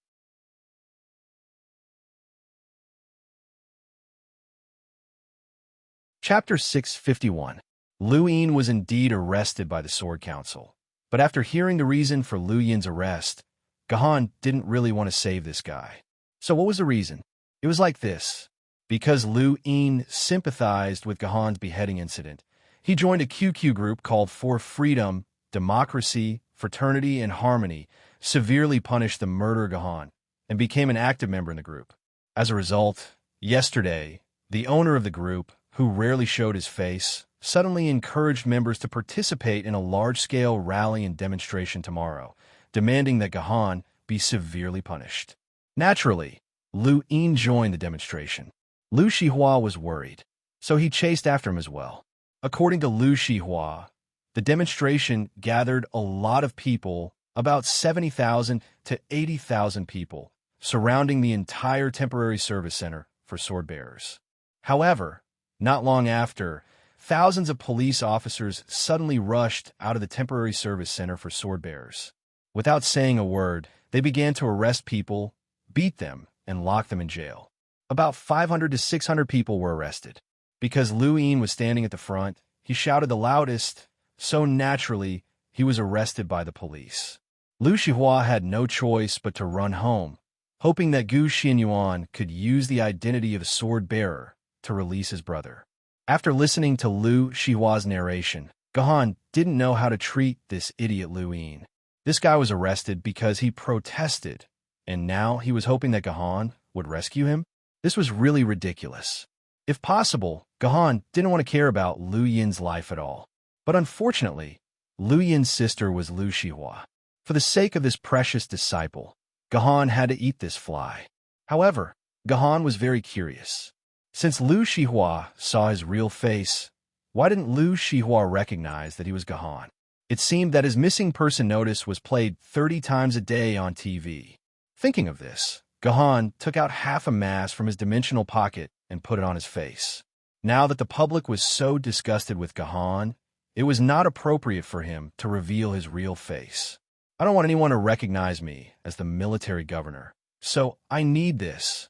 Chapter 651. Lu Een was indeed arrested by the Sword Council, but after hearing the reason for Lu Yin's arrest, Gahan didn't really want to save this guy. So what was the reason? It was like this. Because Lu Een sympathized with Gahan's beheading incident, he joined a QQ group called For Freedom, Democracy, Fraternity, and Harmony, severely punished the murder of Gahan, and became an active member in the group. As a result, yesterday, the owner of the group, who rarely showed his face, suddenly encouraged members to participate in a large-scale rally and demonstration tomorrow, demanding that Gahan be severely punished. Naturally, Lu Een joined the demonstration. Lu Shihua was worried, so he chased after him as well. According to Lu Shihua, the demonstration gathered a lot of people about 70,000 to 80,000 people, surrounding the entire temporary service center for sword bearers. However, not long after, thousands of police officers suddenly rushed out of the temporary service center for sword bearers. Without saying a word, they began to arrest people, beat them, and lock them in jail. About 500 to 600 people were arrested. Because Lu Yin was standing at the front, he shouted the loudest, so naturally, he was arrested by the police. Lu Shihua had no choice but to run home, hoping that Gu Xinyuan could use the identity of a sword bearer to release his brother. After listening to Lu Shihua's narration, Gahan didn't know how to treat this idiot Lu Yin. This guy was arrested because he protested, and now he was hoping that Gahan would rescue him? This was really ridiculous. If possible, Gahan didn't want to care about Lu Yin's life at all. But unfortunately, Lu Yin's sister was Lu Shihua. For the sake of this precious disciple, Gahan had to eat this fly. However, Gahan was very curious. Since Lu Shihua saw his real face, why didn't Lu Shihua recognize that he was Gahan? It seemed that his missing person notice was played 30 times a day on TV. Thinking of this, Gahan took out half a mask from his dimensional pocket and put it on his face. Now that the public was so disgusted with Gahan, it was not appropriate for him to reveal his real face. I don't want anyone to recognize me as the military governor, so I need this.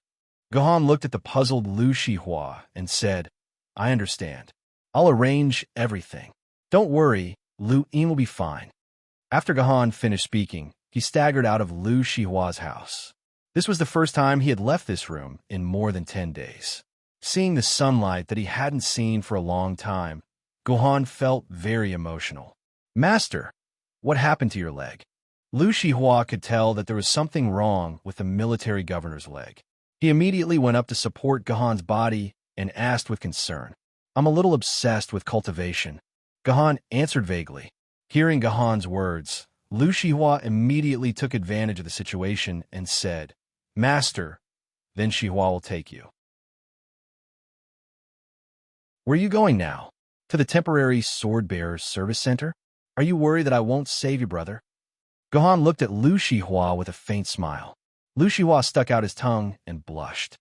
Gahan looked at the puzzled Lu Shihua and said, I understand. I'll arrange everything. Don't worry, Lu Yin will be fine. After Gahan finished speaking, he staggered out of Lu Shihua's house. This was the first time he had left this room in more than 10 days. Seeing the sunlight that he hadn't seen for a long time, Gahan felt very emotional. Master, what happened to your leg? Lu Shihua could tell that there was something wrong with the military governor's leg. He immediately went up to support Gahan's body and asked with concern, I'm a little obsessed with cultivation. Gahan answered vaguely. Hearing Gahan's words, Lu Shihua immediately took advantage of the situation and said, Master, then Shihua will take you. Where are you going now? To the temporary sword bearers service center? Are you worried that I won't save you, brother? Gahan looked at Lu Shihua with a faint smile. Lu Shihua stuck out his tongue and blushed.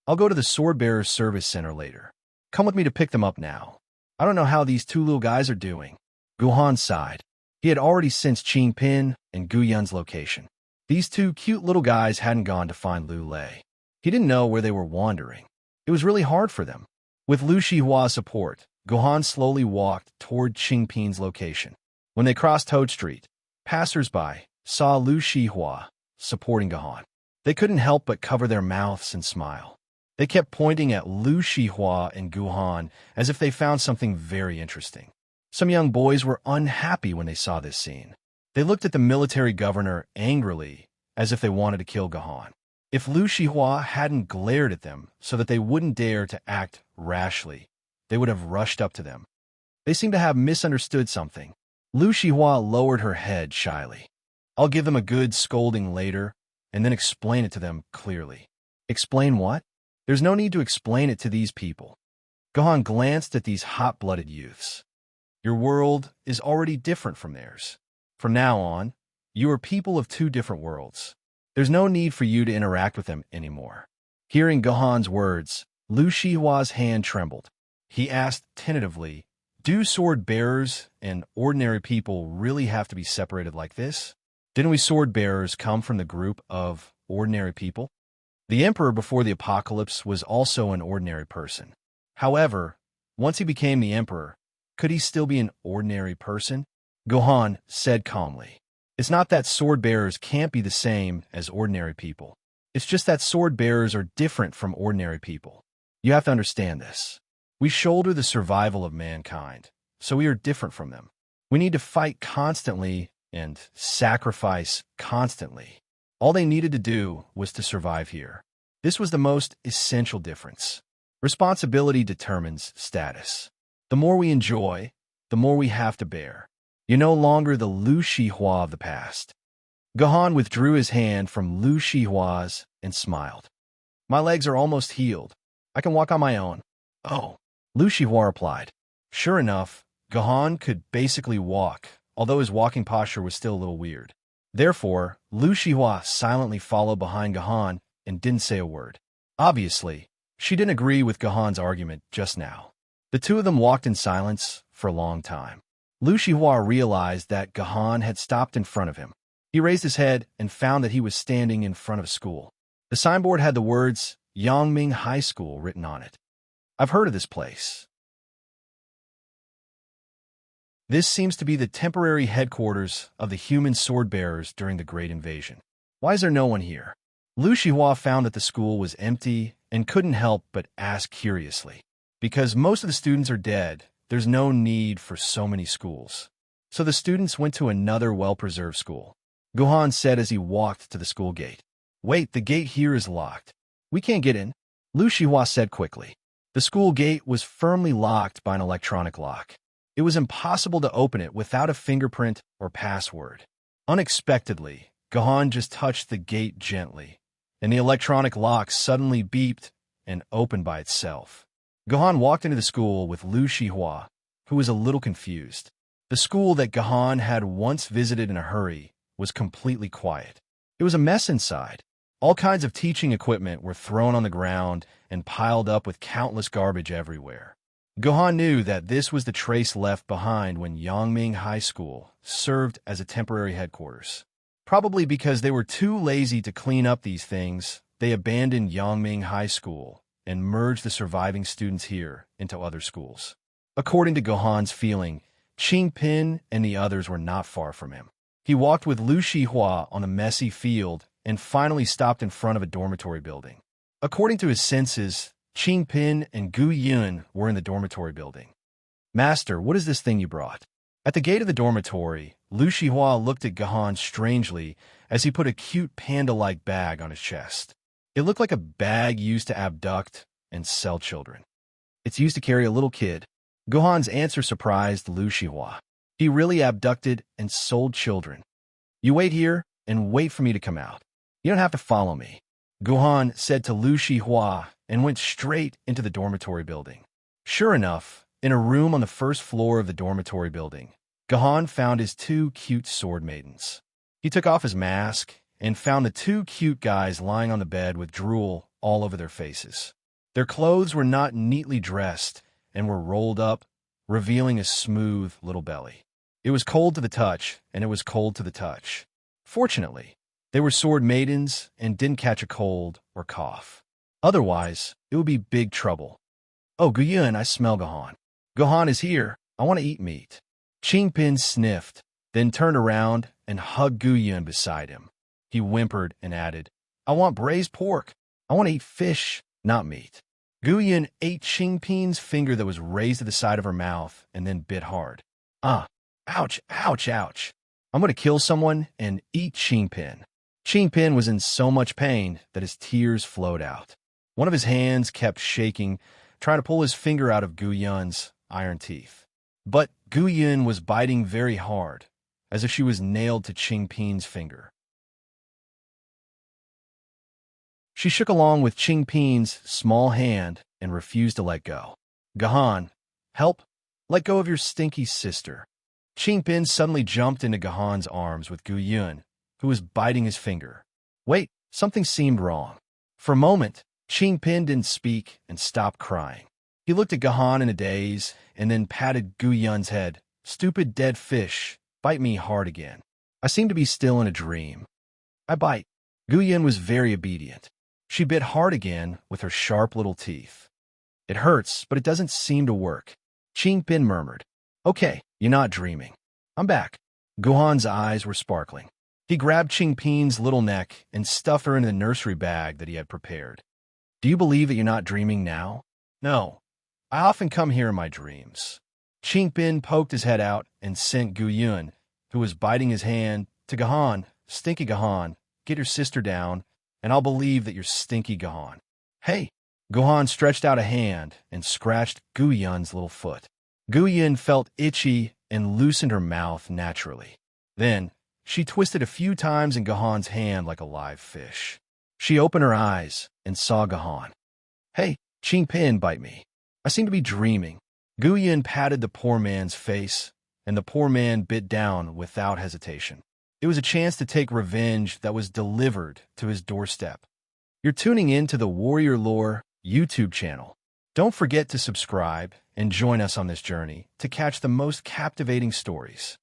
I'll go to the sword bearers service center later. Come with me to pick them up now. I don't know how these two little guys are doing. Gahan sighed. He had already sensed Qing Pin and Gu Yun's location. These two cute little guys hadn't gone to find Lu Lei. He didn't know where they were wandering. It was really hard for them. With Lu Shihua's support, Gahan slowly walked toward Qing Pin's location. When they crossed Toad Street, passers-by saw Lu Shihua supporting Gahan. They couldn't help but cover their mouths and smile. They kept pointing at Lu Shihua and Gahan as if they found something very interesting. Some young boys were unhappy when they saw this scene. They looked at the military governor angrily, as if they wanted to kill Gahan. If Lu Shihua hadn't glared at them so that they wouldn't dare to act rashly, they would have rushed up to them. They seemed to have misunderstood something. Lu Shihua lowered her head shyly. I'll give them a good scolding later, and then explain it to them clearly. Explain what? There's no need to explain it to these people. Gahan glanced at these hot-blooded youths. Your world is already different from theirs. From now on, you are people of two different worlds. There's no need for you to interact with them anymore. Hearing Gahan's words, Lu Shihua's hand trembled. He asked tentatively, do sword bearers and ordinary people really have to be separated like this? Didn't we sword bearers come from the group of ordinary people? The emperor before the apocalypse was also an ordinary person. However, once he became the emperor, could he still be an ordinary person? Gahan said calmly. It's not that sword bearers can't be the same as ordinary people. It's just that sword bearers are different from ordinary people. You have to understand this. We shoulder the survival of mankind, so we are different from them. We need to fight constantly and sacrifice constantly. All they needed to do was to survive here. This was the most essential difference. Responsibility determines status. The more we enjoy, the more we have to bear. You're no longer the Lu Shihua of the past. Gahan withdrew his hand from Lu Shihua's and smiled. My legs are almost healed. I can walk on my own. Oh, Lu Shihua replied. Sure enough, Gahan could basically walk, although his walking posture was still a little weird. Therefore, Lu Shihua silently followed behind Gahan and didn't say a word. Obviously, she didn't agree with Gahan's argument just now. The two of them walked in silence for a long time. Lu Shihua realized that Gahan had stopped in front of him. He raised his head and found that he was standing in front of a school. The signboard had the words, Yangming High School, written on it. I've heard of this place. This seems to be the temporary headquarters of the human sword-bearers during the Great Invasion. Why is there no one here? Lu Shihua found that the school was empty and couldn't help but ask curiously. Because most of the students are dead, there's no need for so many schools. So the students went to another well-preserved school. Gohan said as he walked to the school gate. Wait, the gate here is locked. We can't get in. Lu Shihua said quickly. The school gate was firmly locked by an electronic lock. It was impossible to open it without a fingerprint or password. Unexpectedly, Gohan just touched the gate gently, and the electronic lock suddenly beeped and opened by itself. Gohan walked into the school with Lu Shihua, who was a little confused. The school that Gohan had once visited in a hurry was completely quiet. It was a mess inside. All kinds of teaching equipment were thrown on the ground and piled up with countless garbage everywhere. Gohan knew that this was the trace left behind when Yangming High School served as a temporary headquarters. Probably because they were too lazy to clean up these things, they abandoned Yangming High School and merged the surviving students here into other schools. According to Gohan's feeling, Qingpin and the others were not far from him. He walked with Lu Shihua on a messy field and finally stopped in front of a dormitory building. According to his senses, Qingpin and Gu Yun were in the dormitory building. Master, what is this thing you brought? At the gate of the dormitory, Lu Shihua looked at Gohan strangely as he put a cute panda-like bag on his chest. It looked like a bag used to abduct and sell children. It's used to carry a little kid. Gohan's answer surprised Lu Shihua. He really abducted and sold children. You wait here and wait for me to come out. You don't have to follow me, Gohan said to Lu Shihua and went straight into the dormitory building. Sure enough, in a room on the first floor of the dormitory building, Gohan found his two cute sword maidens. He took off his mask and found the two cute guys lying on the bed with drool all over their faces. Their clothes were not neatly dressed and were rolled up, revealing a smooth little belly. It was cold to the touch, and it was cold to the touch. Fortunately, they were sword maidens and didn't catch a cold or cough. Otherwise, it would be big trouble. Oh, Guyun, I smell Gohan. Gohan is here. I want to eat meat. Qingpin sniffed, then turned around and hugged Guyun beside him. He whimpered and added, I want braised pork. I want to eat fish, not meat. Guyun ate Qingpin's finger that was raised to the side of her mouth and then bit hard. Ouch, ouch, ouch. I'm going to kill someone and eat Qingpin. Qingpin was in so much pain that his tears flowed out. One of his hands kept shaking, trying to pull his finger out of Guyun's iron teeth. But Guyun was biting very hard, as if she was nailed to Qingpin's finger. She shook along with Qingpin's small hand and refused to let go. Gohan, help! Let go of your stinky sister. Qingpin suddenly jumped into Gohan's arms with Guyun, who was biting his finger. Wait, something seemed wrong. For a moment, Qingpin didn't speak and stopped crying. He looked at Gohan in a daze and then patted Guyun's head. Stupid dead fish, bite me hard again. I seem to be still in a dream. I bite. Guyun was very obedient. She bit hard again with her sharp little teeth. It hurts, but it doesn't seem to work. Qingpin murmured. Okay, you're not dreaming. I'm back. Gohan's eyes were sparkling. He grabbed Qingpin's little neck and stuffed her in the nursery bag that he had prepared. Do you believe that you're not dreaming now? No. I often come here in my dreams. Qingpin poked his head out and sent Guyun, who was biting his hand, to Gohan. Stinky Gohan, get your sister down, and I'll believe that you're stinky Gohan. Hey! Gohan stretched out a hand and scratched Guyun's little foot. Guyun felt itchy and loosened her mouth naturally. Then, she twisted a few times in Gohan's hand like a live fish. She opened her eyes and saw Gohan. Hey, Qingpin, bite me. I seem to be dreaming. Guyun patted the poor man's face, and the poor man bit down without hesitation. It was a chance to take revenge that was delivered to his doorstep. You're tuning in to the Warrior Lore YouTube channel. Don't forget to subscribe and join us on this journey to catch the most captivating stories.